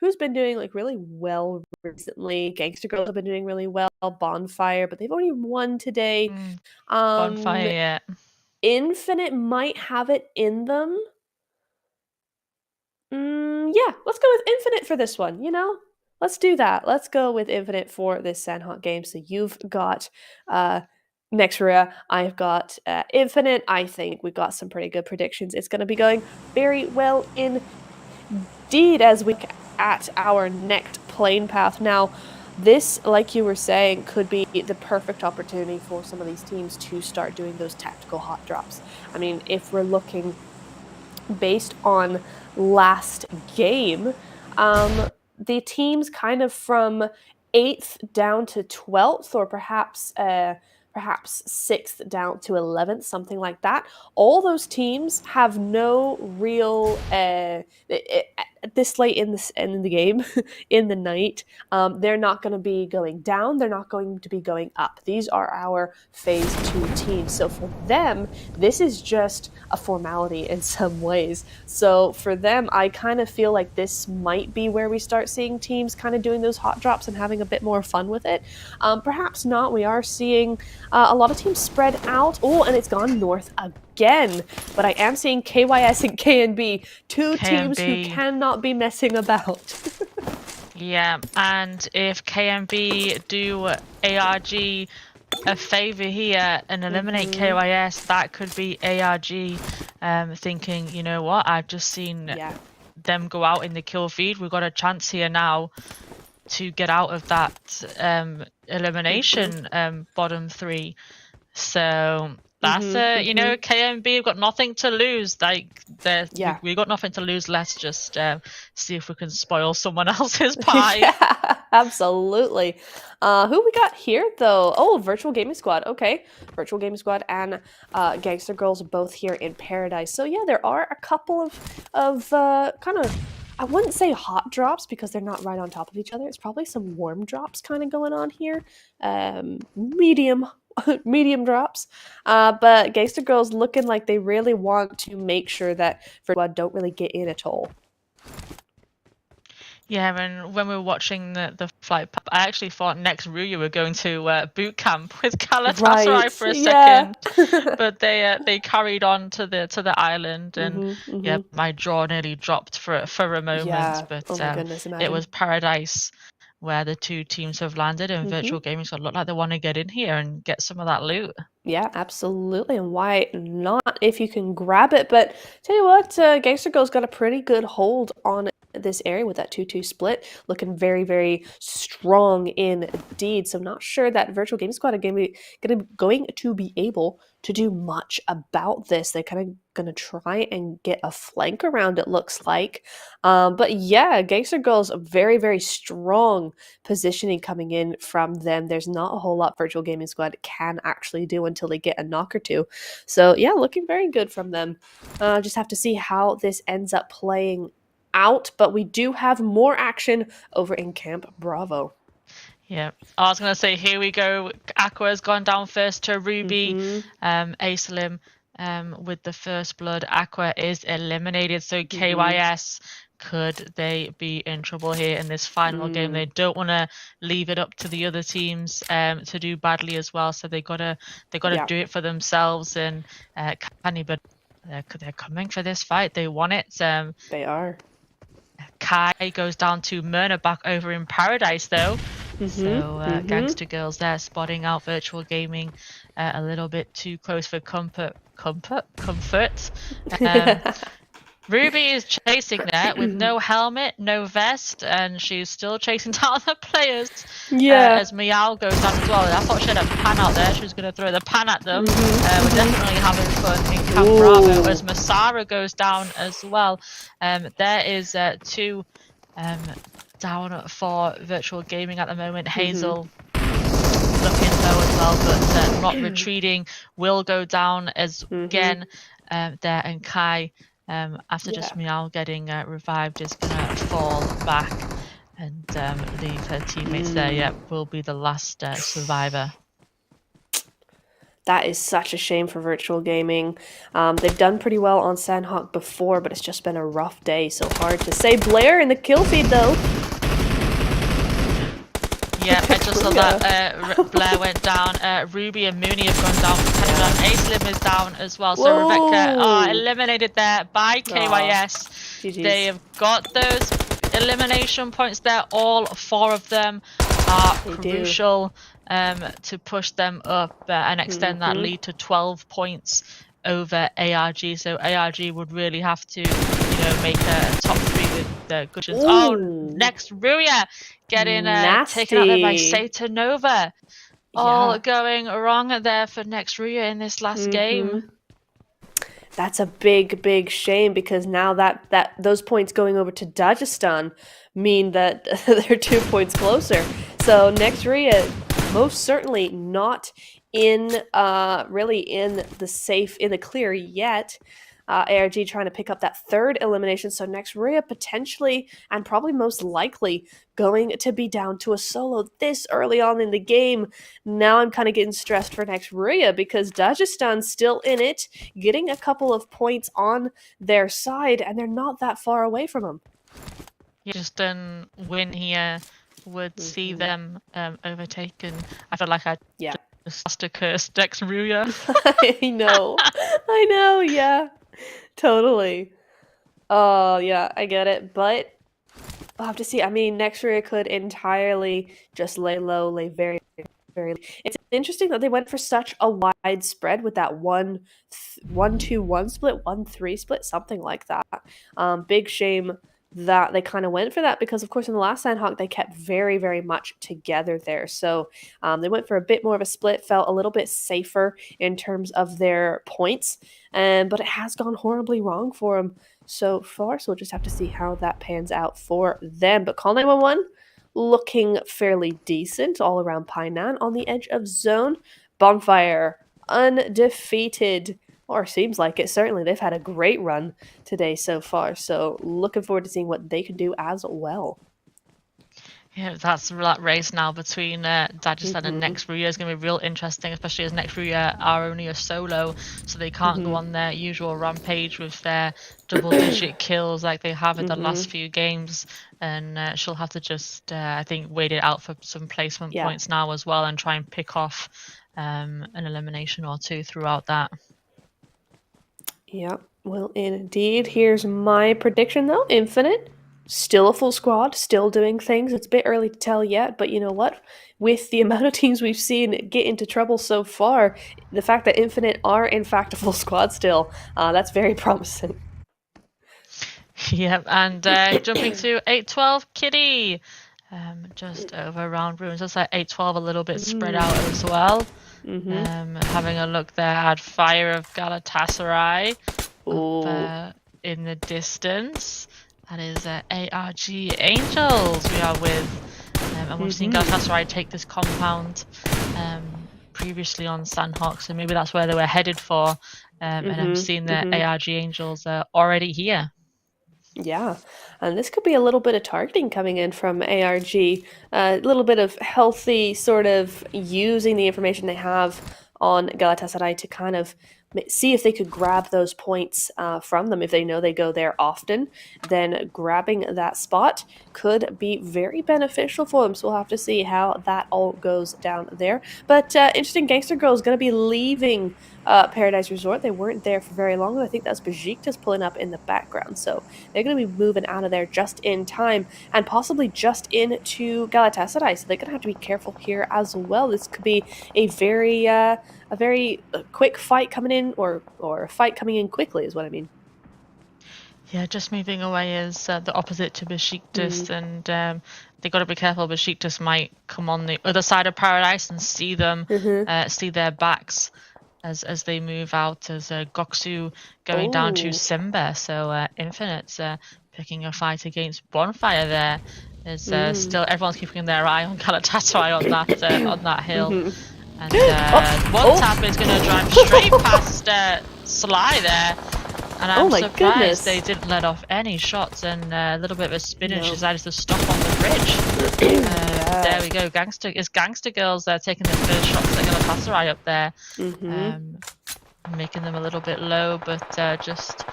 who's been doing like really well recently. Gangster Girls have been doing really well. Bonfire, but they've only won today. Bonfire, yeah. Infinite might have it in them. Yeah, let's go with Infinite for this one, Let's do that. Let's go with Infinite for this Sanhok game. So you've got Nexria, I've got Infinite. I think we've got some pretty good predictions. It's going to be going very well indeed as we look at our next plane path. Now, this, like you were saying, could be the perfect opportunity for some of these teams to start doing those tactical hot drops. I mean, if we're looking based on last game, the teams kind of from 8th down to 12th, or perhaps 6th down to 11th, something like that. All those teams have no real this late in the game, in the night. They're not going to be going down. They're not going to be going up. These are our phase 2 teams. So for them, this is just a formality in some ways. So for them, I kind of feel like this might be where we start seeing teams kind of doing those hot drops and having a bit more fun with it. Perhaps not. We are seeing a lot of teams spread out. Oh, and it's gone north again. But I am seeing KYS and KNB, two teams who cannot be messing about. Yeah, and if KNB do ARG a favor here and eliminate KYS, that could be ARG thinking, you know what, I've just seen them go out in the kill feed. We've got a chance here now to get out of that elimination bottom 3. So that's KMB, we've got nothing to lose. We've got nothing to lose. Let's just see if we can spoil someone else's pie. Yeah, absolutely. Who we got here though? Oh, Virtual Gaming Squad. Okay, Virtual Gaming Squad and Gangster Girls both here in Paradise. So yeah, there are a couple of kind of, I wouldn't say hot drops because they're not right on top of each other. It's probably some warm drops kind of going on here. Medium drops. But Gangster Girls looking like they really want to make sure that Squad don't really get in at all. Yeah, and when we were watching the flight, I actually thought next Ruya were going to boot camp with Galatasaray for a second, but they carried on to the island, and yeah, my jaw nearly dropped for a moment. But it was Paradise where the two teams have landed, and Virtual Gaming Squad look like they want to get in here and get some of that loot. Yeah, absolutely, and why not if you can grab it? But tell you what, Gangster Girls got a pretty good hold on this area with that 2-2 split, looking very, very strong indeed. So not sure that Virtual Gaming Squad are going to be able to do much about this. They're kind of going to try and get a flank around, it looks like. But yeah, Gangster Girls, a very, very strong positioning coming in from them. There's not a whole lot Virtual Gaming Squad can actually do until they get a knock or two. So yeah, looking very good from them. Just have to see how this ends up playing out, but we do have more action over in Camp Bravo. Yeah, I was going to say, here we go. Aqua's gone down first to Ruby. Aislim with the first blood. Aqua is eliminated, so KYS, could they be in trouble here in this final game? They don't want to leave it up to the other teams to do badly as well, so they gotta do it for themselves. And but they're coming for this fight. They want it. They are. Kai goes down to Myrna back over in Paradise, though. So Gangster Girls there spotting out Virtual Gaming a little bit too close for comfort. Ruby is chasing there with no helmet, no vest, and she's still chasing down the players. As PMEWL goes down as well. I thought she had a pan out there. She was going to throw the pan at them. We're definitely having fun in Camp Bravo as Masara goes down as well. There is 2 down for Virtual Gaming at the moment. Hazel looking low as well, but not retreating. Will go down as again there, and Kai, after just PMEWL getting revived, is going to fall back and leave her teammates there. Yep, will be the last survivor. That is such a shame for Virtual Gaming. They've done pretty well on Sanhok before, but it's just been a rough day, so hard to say. Blair in the kill feed, though. Yeah, I just saw that Blair went down. Ruby and Mooney have gone down. Aislim is down as well. So Rebecca eliminated there by KYS. They have got those elimination points there. All 4 of them are crucial to push them up and extend that lead to 12 points over ARG. So ARG would really have to, make a top 3 with the good chance. Oh, next Ruya getting taken out there by Satanova. All going wrong there for next Ruya in this last game. That's a big, big shame, because now that those points going over to Dagestan mean that they're 2 points closer. So next Ruya most certainly not in really in the clear yet. ARG trying to pick up that 3rd elimination, so next Ruya potentially and probably most likely going to be down to a solo this early on in the game. Now I'm kind of getting stressed for next Ruya, because Dagestan's still in it, getting a couple of points on their side, and they're not that far away from them. Just a win here would see them overtaken. I feel like I just a curse next Ruya. I know, yeah. Totally. Oh, yeah, I get it. But I'll have to see. I mean, next Ruya could entirely just lay low, lay very, very low. It's interesting that they went for such a wide spread with that 1-2-1 split, 1-3 split, something like that. Big shame that they kind of went for that, because of course in the last Sanhok they kept very, very much together there. So they went for a bit more of a split, felt a little bit safer in terms of their points, but it has gone horribly wrong for them so far. So we'll just have to see how that pans out for them. But Call 911 looking fairly decent all around Painan on the edge of zone. Bonfire undefeated. Or seems like it. Certainly, they've had a great run today so far. So looking forward to seeing what they can do as well. Yeah, that race now between Dagestan and next Ruya is going to be real interesting, especially as next Ruya are only a solo, so they can't go on their usual rampage with their double-digit kills like they have in the last few games. And she'll have to just, I think, wait it out for some placement points now as well, and try and pick off an elimination or 2 throughout that. Yep, well, indeed. Here's my prediction, though. Infinite, still a full squad, still doing things. It's a bit early to tell yet, but you know what? With the amount of teams we've seen get into trouble so far, the fact that Infinite are, in fact, a full squad still, that's very promising. Yep, and jumping to 812 Kitty. Just over around ruins. Looks like 812 a little bit spread out as well. Having a look there at Fire of Galatasaray up in the distance. That is ARG Angels we are with. And we've seen Galatasaray take this compound previously on Sanhok, so maybe that's where they were headed for. And I'm seeing the ARG Angels already here. Yeah, and this could be a little bit of targeting coming in from ARG, a little bit of healthy sort of using the information they have on Galatasaray to kind of see if they could grab those points from them. If they know they go there often, then grabbing that spot could be very beneficial for them. So we'll have to see how that all goes down there. But interesting, Gangster Girl is going to be leaving Paradise Resort. They weren't there for very long. I think that's Besiktas pulling up in the background. So they're going to be moving out of there just in time and possibly just into Galatasaray. So they're going to have to be careful here as well. This could be a very quick fight coming in, or a fight coming in quickly is what I mean. Yeah, just moving away is the opposite to Besiktas, and they got to be careful. Besiktas might come on the other side of Paradise and see them, see their backs as they move out. As Goksu going down to Simba, so Infinite's picking a fight against Bonfire there. There's still everyone's keeping their eye on Galatasaray on that hill. And one tap is going to drive straight past Sly there. And I'm surprised they didn't let off any shots, and a little bit of a spin and she decided to stop on the bridge. There we go. Gangster Girls taking the first shots. They're going to pass right up there, making them a little bit low, but just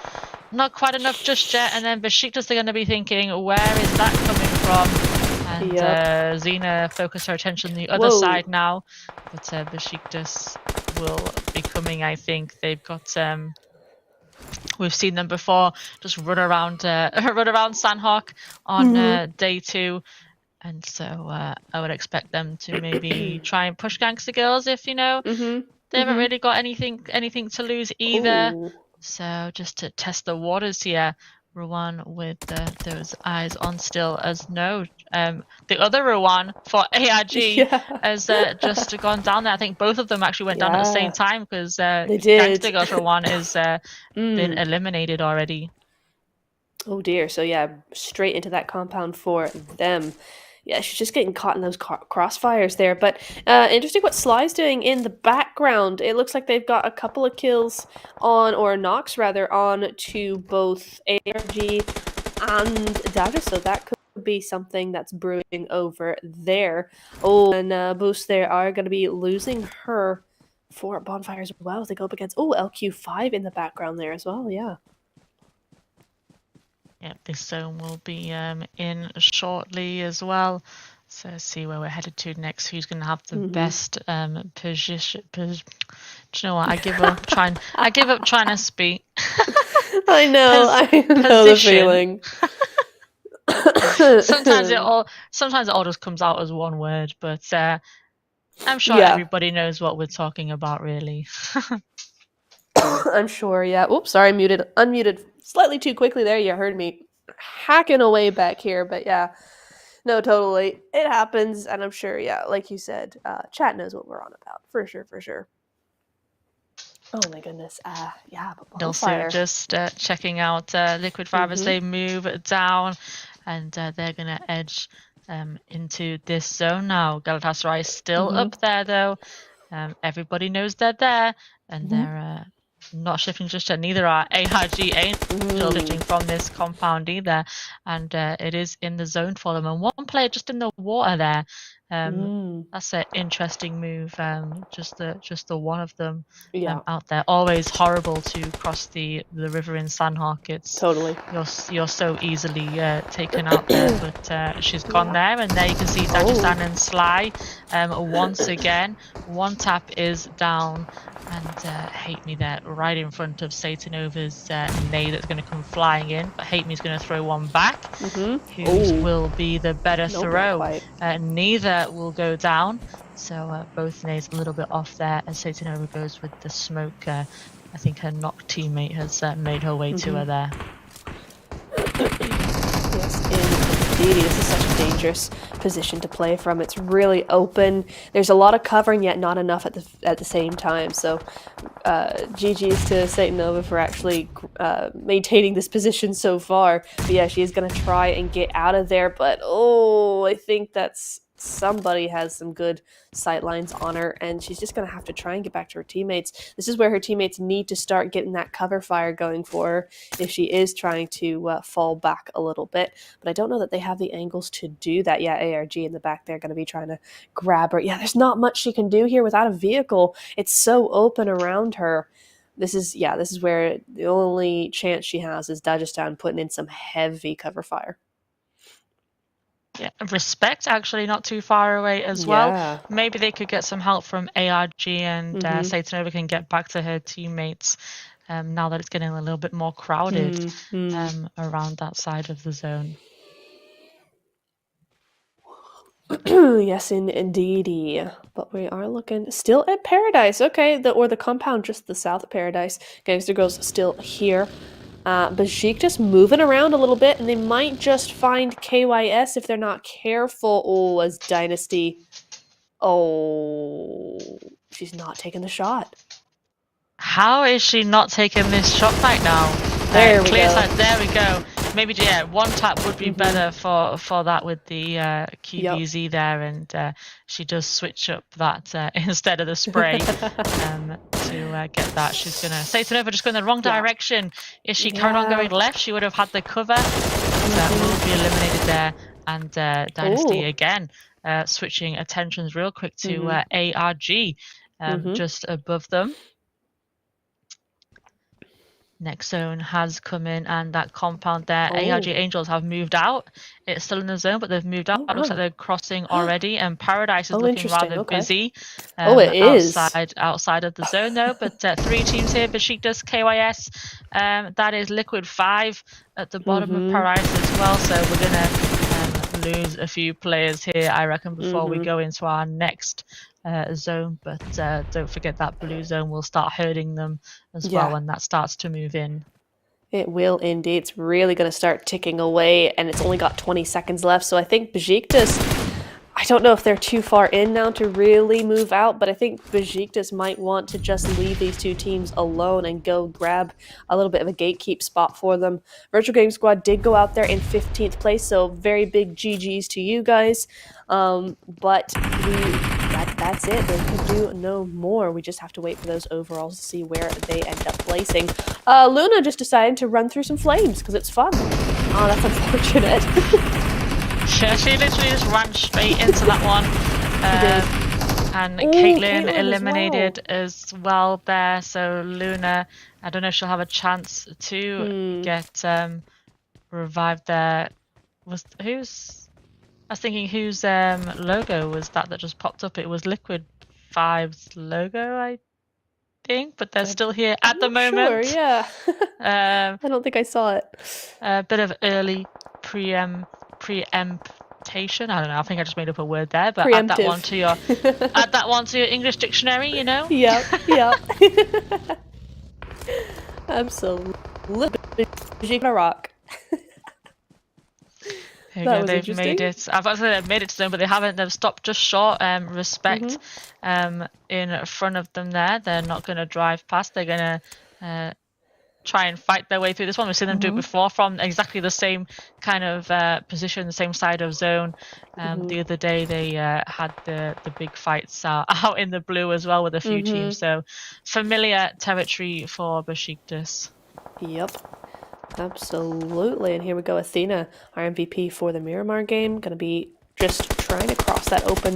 not quite enough just yet. And then Besiktas, they're going to be thinking, where is that coming from? And Xena focused her attention on the other side now, but Besiktas will be coming. I think they've got. We've seen them before, just run around Sanhok on day 2, and so I would expect them to maybe try and push Gangster Girls if they haven't really got anything to lose either. So just to test the waters here. Rowan with those eyes on still as no. The other Rowan for ARG has just gone down there. I think both of them actually went down at the same time because Gangster Girls Rowan is been eliminated already. Oh dear. So yeah, straight into that compound for them. Yeah, she's just getting caught in those crossfires there. But interesting what Sly's doing in the background. It looks like they've got a couple of kills on, or knocks rather, on to both ARG and Dada. So that could be something that's brewing over there. Oh, and Boost there are going to be losing her for Bonfire as well as they go up against, LQ5 in the background there as well, yeah. Yep, this zone will be in shortly as well. So let's see where we're headed to next. Who's going to have the best position? Do you know what? I give up trying. I give up trying to speak. I know the feeling. Sometimes it all just comes out as one word, but I'm sure everybody knows what we're talking about, really. I'm sure, yeah. Oops, sorry, unmuted slightly too quickly there. You heard me hacking away back here, but yeah. No, totally. It happens, and I'm sure, yeah, like you said, chat knows what we're on about. For sure. Oh my goodness. Yeah, but Bonfire. Also just checking out Liquid Fire as they move down, and they're going to edge into this zone now. Galatasaray is still up there, though. Everybody knows they're there, and they're not shifting just yet. Neither are ARG Angel shifting from this compound either, and it is in the zone for them. And one player just in the water there. That's an interesting move. Just the one of them out there. Always horrible to cross the river in Sanhok. It's totally you're so easily taken out there, but she's gone there, and there you can see Dagestan and Sly once again. One tap is down, and Hate Me there right in front of Satanova's nade that's going to come flying in, but Hate Me's going to throw one back. Whose will be the better throw? Neither will go down, so both nades a little bit off there as Satanova goes with the smoke. I think her knock teammate has made her way to her there. Ndidi, this is such a dangerous position to play from. It's really open. There's a lot of cover and yet not enough at the same time. So GG's to Satan Nova for actually maintaining this position so far. But yeah, she is going to try and get out of there. But I think that's somebody has some good sight lines on her, and she's just going to have to try and get back to her teammates. This is where her teammates need to start getting that cover fire going for her if she is trying to fall back a little bit. But I don't know that they have the angles to do that. Yeah, ARG in the back, they're going to be trying to grab her. Yeah, there's not much she can do here without a vehicle. It's so open around her. This is where the only chance she has is Dagestan putting in some heavy cover fire. Yeah, Respect actually not too far away as well. Maybe they could get some help from ARG and Satanova can get back to her teammates now that it's getting a little bit more crowded around that side of the zone. Yes, indeedy. But we are looking still at Paradise. Okay, the compound just the south of Paradise. Gangster Girl's still here. Besiktas moving around a little bit, and they might just find KYS if they're not careful. Oh, as Dynasty. Oh, she's not taking the shot. How is she not taking this shot right now? There we go. Side, there we go. Maybe, yeah, one tap would be better for that with the QBZ there, and she does switch up that instead of the spray to get that. She's going to... Satanova just going in the wrong direction. If she carried on going left, she would have had the cover. Will be eliminated there. And Dynasty again switching attentions real quick to ARG just above them. Next zone has come in, and that compound there, ARG Angels have moved out. It's still in the zone, but they've moved out. It looks like they're crossing already, and Paradise is looking rather busy. It is. Outside of the zone, though, but 3 teams here, Besiktas, KYS. That is Liquid 5 at the bottom of Paradise as well, so we're going to lose a few players here, I reckon, before we go into our next zone, but don't forget that blue zone will start hurting them as well when that starts to move in. It will indeed. It's really going to start ticking away, and it's only got 20 seconds left, so I think Besiktas, I don't know if they're too far in now to really move out, but I think Besiktas might want to just leave these two teams alone and go grab a little bit of a gatekeep spot for them. Virtual Game Squad did go out there in 15th place, so very big GGs to you guys, but that's it. They can do no more. We just have to wait for those overalls to see where they end up placing. Luna just decided to run through some flames because it's fun. Oh, that's unfortunate. Yeah, she literally just ran straight into that one. And Caitlin eliminated as well there. So Luna, I don't know if she'll have a chance to get revived there. I was thinking whose logo was that just popped up? It was Liquid 5's logo, I think, but they're still here at the moment. Sure, yeah. I don't think I saw it. A bit of early preemptation. I don't know. I think I just made up a word there, but add that one to your English dictionary. You know. Yep. Absolutely. Rock. They've made it. I've actually they've made it to them, but they haven't. They've stopped just short. Respect in front of them there. They're not going to drive past. They're going to try and fight their way through this one. We've seen them do it before from exactly the same kind of position, the same side of zone. The other day they had the big fights out in the blue as well with a few teams. So familiar territory for Besiktas. Yep. Absolutely, and here we go, Athena, our MVP for the Miramar game, going to be just trying to cross that open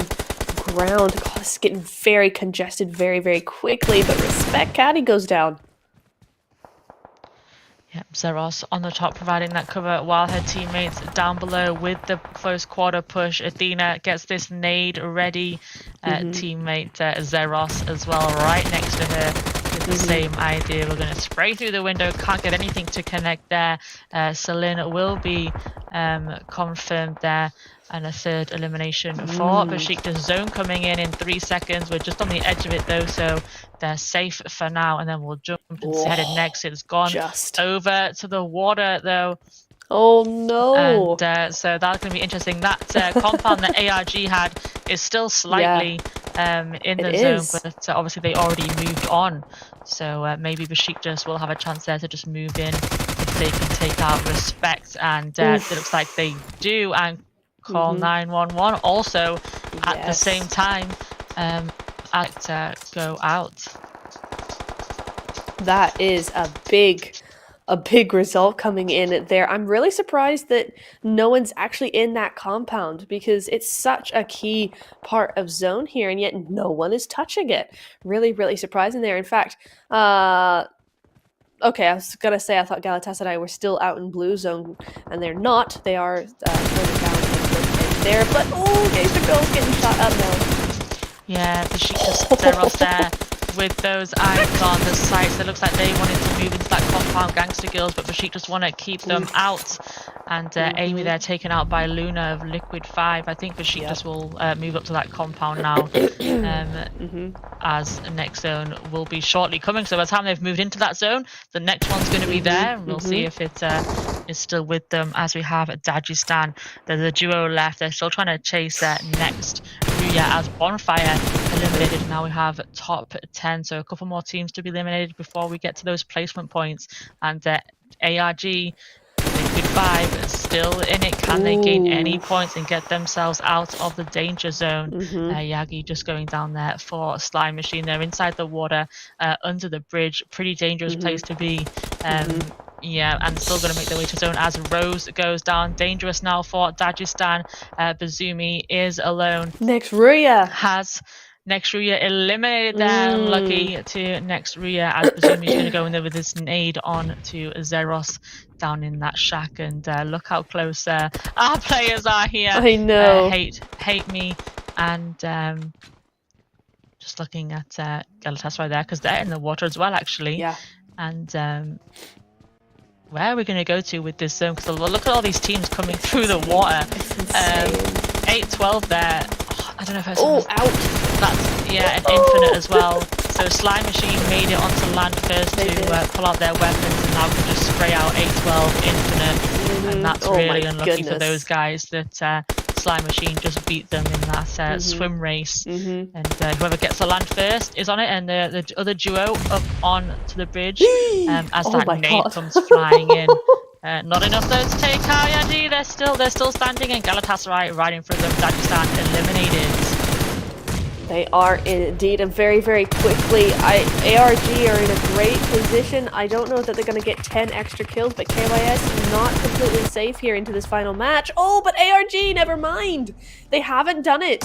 ground. God, this is getting very congested very, very quickly, but Respect Caddy goes down. Yep, Zeros on the top providing that cover while her teammates down below with the close quarter push. Athena gets this nade ready. Teammate Zeros as well right next to her. The same idea. We're going to spray through the window. Can't get anything to connect there. Celine will be confirmed there. And a third elimination for Besiktas. Zone coming in 3 seconds. We're just on the edge of it though, so they're safe for now. And then we'll jump and see headed next. It's gone over to the water though. Oh no. And so that's going to be interesting. That compound that ARG had is still slightly in the zone, but obviously they already moved on. So maybe Besiktas will have a chance there to just move in if they can take out Respect. And it looks like they do, and call 911 also at the same time go out. That is a big result coming in there. I'm really surprised that no one's actually in that compound because it's such a key part of zone here, and yet no one is touching it. Really, really surprising there. In fact, okay, I was gonna say I thought Galatasaray were still out in blue zone, and they're not. They are further down in there, but okay, the girl's getting shot up now. Yeah, Besiktas Zeros there with those eyes on the sights. It looks like they wanted to move into that compound, Gangster Girls, but Besiktas want to keep them out. And Amy there taken out by Luna of Liquid 5. I think Besiktas will move up to that compound now. As next zone will be shortly coming. So by the time they've moved into that zone, the next one's going to be there. And we'll see if it is still with them as we have Dagestan. There's a duo left. They're still trying to chase their next Ruya as Bonfire eliminated. Now we have top 10. So a couple more teams to be eliminated before we get to those placement points. And ARG Liquid 5 still in it. Can they gain any points and get themselves out of the danger zone? Yagi just going down there for Slime Machine. They're inside the water, under the bridge. Pretty dangerous place to be. Yeah, and still going to make their way to zone as Rose goes down. Dangerous now for Dagestan. Bazumi is alone. Next Ruya has Next Ruya eliminated there. Unlucky to Next Ruya as Bazumi's going to go in there with his nade on to Zeros down in that shack. And look how close our players are here. I know. Hate me. And just looking at Galatasaray there because they're in the water as well, actually. Yeah. And where are we going to go to with this zone? Because look at all these teams coming through the water. It's insane. 8-12 there. Oh, I don't know if I saw. Oh, out. That's an infinite as well. So Slime Machine made it onto land first to pull out their weapons, and now can just spray out 8-12 infinite. And that's really unlucky for those guys that Slime Machine just beat them in that swim race. And whoever gets the land first is on it, and the other duo up on to the bridge as that nade comes flying in. Not enough though to take Kayaji. They're still standing, and Galatasaray right in front of them. Dagestan eliminated. They are indeed, and very, very quickly. ARG are in a great position. I don't know that they're going to get 10 extra kills, but KYS not completely safe here into this final match. Oh, but ARG, never mind. They haven't done it.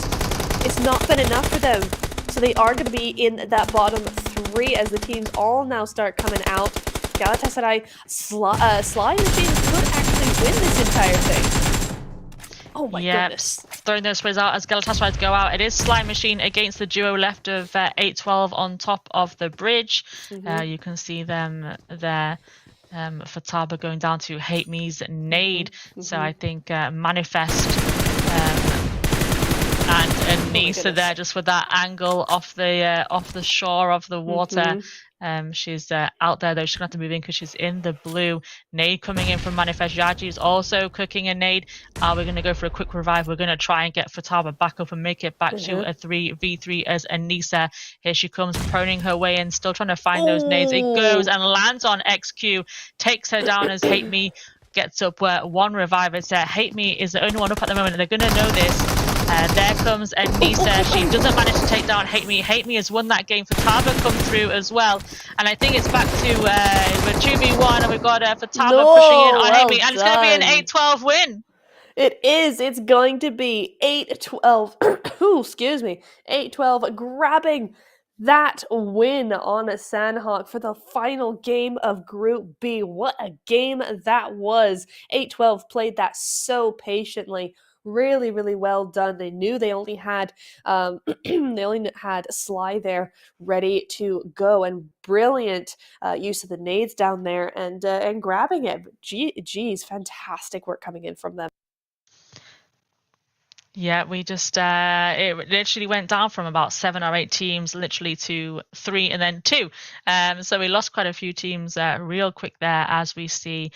It's not been enough for them. So they are going to be in that bottom 3 as the teams all now start coming out. Galatasaray, Sly Machine could actually win this entire thing. Oh my goodness. Throwing those sprays out as Galatasaray go out. It is Slime Machine against the duo left of 8-12 on top of the bridge. You can see them there. Fataba going down to Hate Me's nade. So I think Manifest and Anissa there just with that angle off the shore of the water. She's out there though. She's gonna have to move in because she's in the blue. Nade coming in from Manifest. Yaji is also cooking a nade. We're gonna go for a quick revive. We're gonna try and get Fataba back up and make it back to a 3v3 as Anissa. Here she comes, proning her way in, still trying to find those nades. It goes and lands on XQ, takes her down as Hate Me gets up where one revive is there. Hate Me is the only one up at the moment, and they're gonna know this. There comes Anissa. She doesn't manage to take down Hate Me. Hate Me has won that game. Fataba come through as well. And I think it's back to we're 2v1 and we've got Fataba pushing in on Hate Me. And it's going to be an 8-12 win. It is. It's going to be 8-12. Ooh, excuse me. 8-12 grabbing that win on Sanhok for the final game of Group B. What a game that was. 8-12 played that so patiently. Really, really well done. They knew they only had Sly there ready to go, and brilliant use of the nades down there and grabbing it. Geez, fantastic work coming in from them. Yeah, we just it literally went down from about 7 or 8 teams literally to 3 and then 2. So we lost quite a few teams real quick there as we see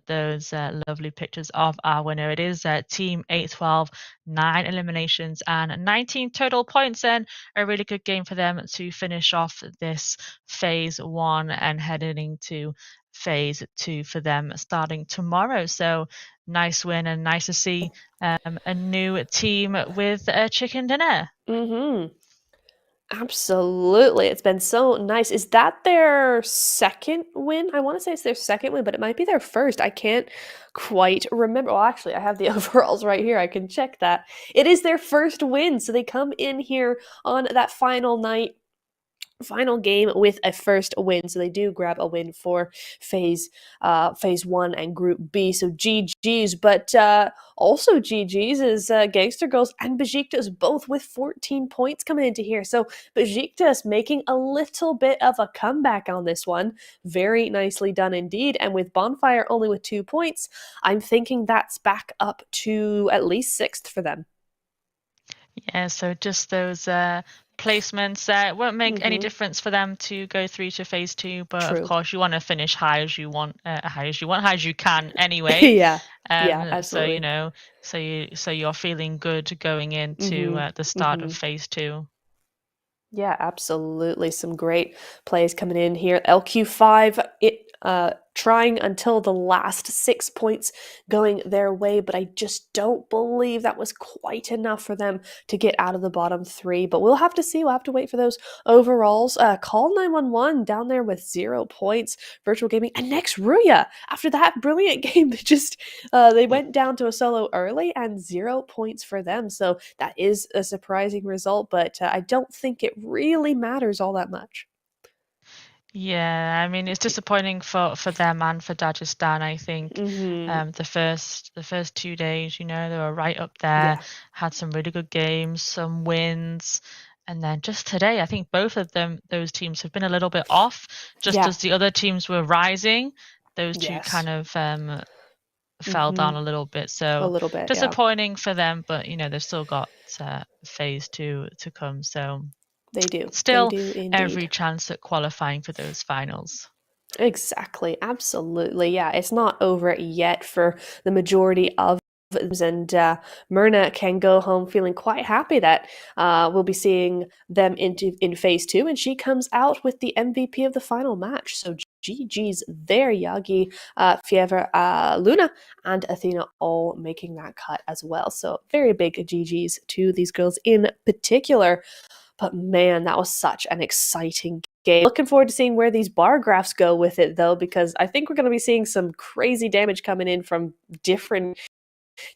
those lovely pictures of our winner. It is Team 812, 9 eliminations and 19 total points, and a really good game for them to finish off this phase 1 and heading into phase 2 for them starting tomorrow. So nice win and nice to see a new team with a chicken dinner. Absolutely. It's been so nice. Is that their second win? I want to say it's their second win, but it might be their first. I can't quite remember. Well, actually, I have the overalls right here. I can check that. It is their first win. So they come in here on that final game with a first win, so they do grab a win for phase 1 and group B. So GG's, but also GG's is Gangster Girls and Besiktas both with 14 points coming into here. So Besiktas making a little bit of a comeback on this one. Very nicely done indeed. And with Bonfire only with 2 points, I'm thinking that's back up to at least 6th for them. Yeah, so just those placements won't make any difference for them to go through to phase 2, but True. of course you want to finish high as you can anyway. Yeah, absolutely. So you're feeling good going into the start of phase 2. Yeah, absolutely. Some great plays coming in here. LQ5, trying until the last 6 points going their way, but I just don't believe that was quite enough for them to get out of the bottom 3. But we'll have to see. We'll have to wait for those overalls. Call 911 down there with 0 points. Virtual Gaming and next Ruya. After that brilliant game, they went down to a solo early and 0 points for them. So that is a surprising result, but I don't think it really matters all that much. Yeah, I mean it's disappointing for them and for Dagestan. I think the first 2 days, they were right up there, had some really good games, some wins, and then just today, I think both of those teams have been a little bit off. Just as the other teams were rising, those two kind of fell down a little bit. So a little bit, disappointing for them, but they've still got phase 2 to come. So they do. Still they do indeed. Every chance at qualifying for those finals. Exactly. Absolutely. Yeah, it's not over yet for the majority of them, and Myrna can go home feeling quite happy that we'll be seeing them in phase 2, and she comes out with the MVP of the final match. So GG's there, Yagi, Fiever, Luna, and Athena all making that cut as well. So very big GG's to these girls in particular. But man, that was such an exciting game. Looking forward to seeing where these bar graphs go with it, though, because I think we're going to be seeing some crazy damage coming in from different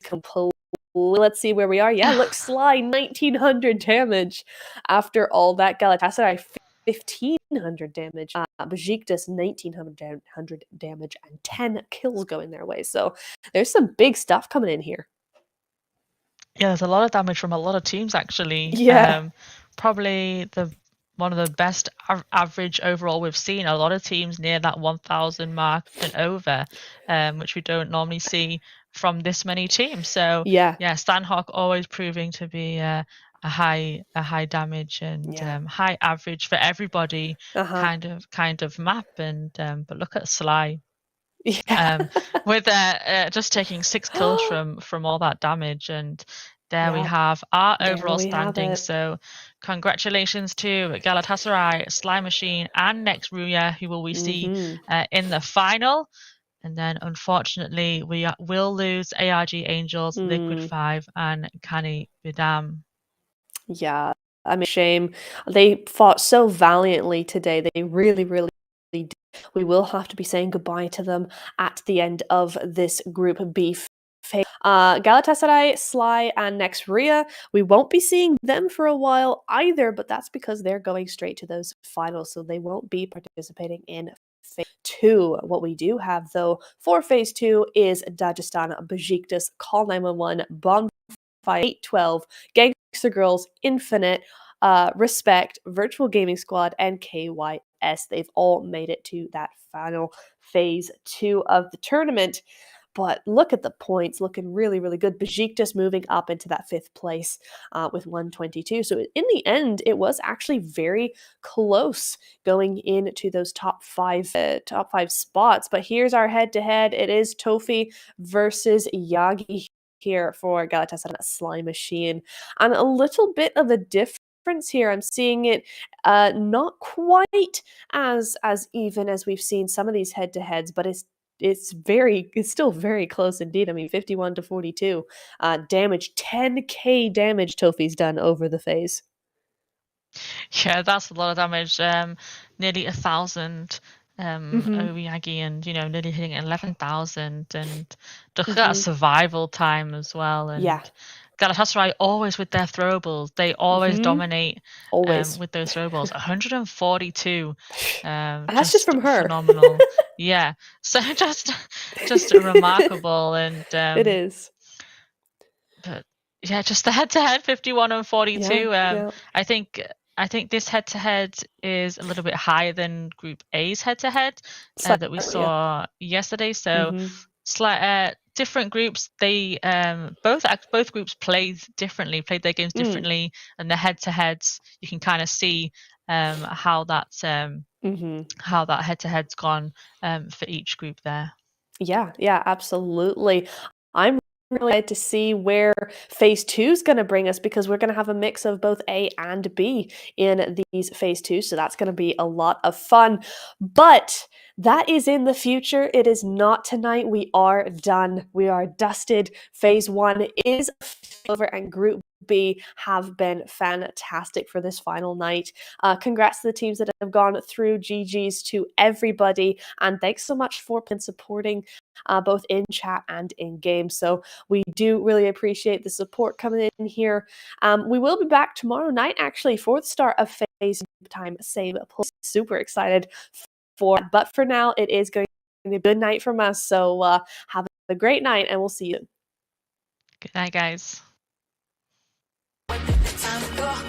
completely. Let's see where we are. Yeah, look, Sly, 1900 damage after all that. Galatasaray, 1500 damage. Besiktas, 1900 damage and 10 kills going their way. So there's some big stuff coming in here. Yeah, there's a lot of damage from a lot of teams, actually. Yeah. Probably one of the best average overall we've seen. A lot of teams near that 1,000 mark and over, which we don't normally see from this many teams. So yeah, Sanhok always proving to be a high damage and high average for everybody kind of map. And but look at Sly. With just taking 6 kills from all that damage, and there we have our overall standing. So congratulations to Galatasaray, Sly Machine, and Next Ruya, who will we see in the final. And then unfortunately we will lose ARG Angels, Liquid 5, and Kani Bidam. Yeah, I mean, shame. They fought so valiantly today. They really, really did. We will have to be saying goodbye to them at the end of this Group B phase. Galatasaray, Sly, and Next Ruya, we won't be seeing them for a while either, but that's because they're going straight to those finals, so they won't be participating in phase 2. What we do have, though, for phase 2 is Dagestan, Besiktas, Call 911, Bonfire, 812, Gangster Girls, Infinite, Respect, Virtual Gaming Squad, and KYS. They've all made it to that final phase 2 of the tournament. but look at the points, looking really, really good. Besiktas moving up into that 5th place with 122. So in the end, it was actually very close going into those top five spots. But here's our head-to-head. It is Tofi versus Yagi here for Galatasaray Slime Machine. And a little bit of a difference here. I'm seeing it not quite as even as we've seen some of these head-to-heads, but it's still very close indeed. I mean, 51 to 42 damage, 10k damage Tofi's done over the phase. Yeah, that's a lot of damage. Nearly 1,000 Oyagi, and nearly hitting 11,000, and look at that survival time as well. And Yeah. Galatasaray always with their throwables, they always dominate. Always. With those throwables, 142. That's just from her. Phenomenal. Yeah, so just remarkable. And it is. But yeah, just the head-to-head 51 and 42. Yeah. I think this head-to-head is a little bit higher than Group A's head-to-head that we saw yesterday. So slight different groups. They both groups played their games differently, and the head-to-heads you can kind of see how that head-to-head's gone for each group there. Yeah, absolutely. I'm really excited to see where phase 2 is going to bring us, because we're going to have a mix of both A and B in these phase 2. So that's going to be a lot of fun. But that is in the future. It is not tonight. We are done. We are dusted. Phase 1 is over, and Group B have been fantastic for this final night. Congrats to the teams that have gone through. GGs to everybody, and thanks so much for supporting both in chat and in game. So we do really appreciate the support coming in here. We will be back tomorrow night actually for the start of phase time. Same place. Super excited for it. But for now, it is going to be a good night from us. So have a great night, and we'll see you. Good night, guys. Time to go.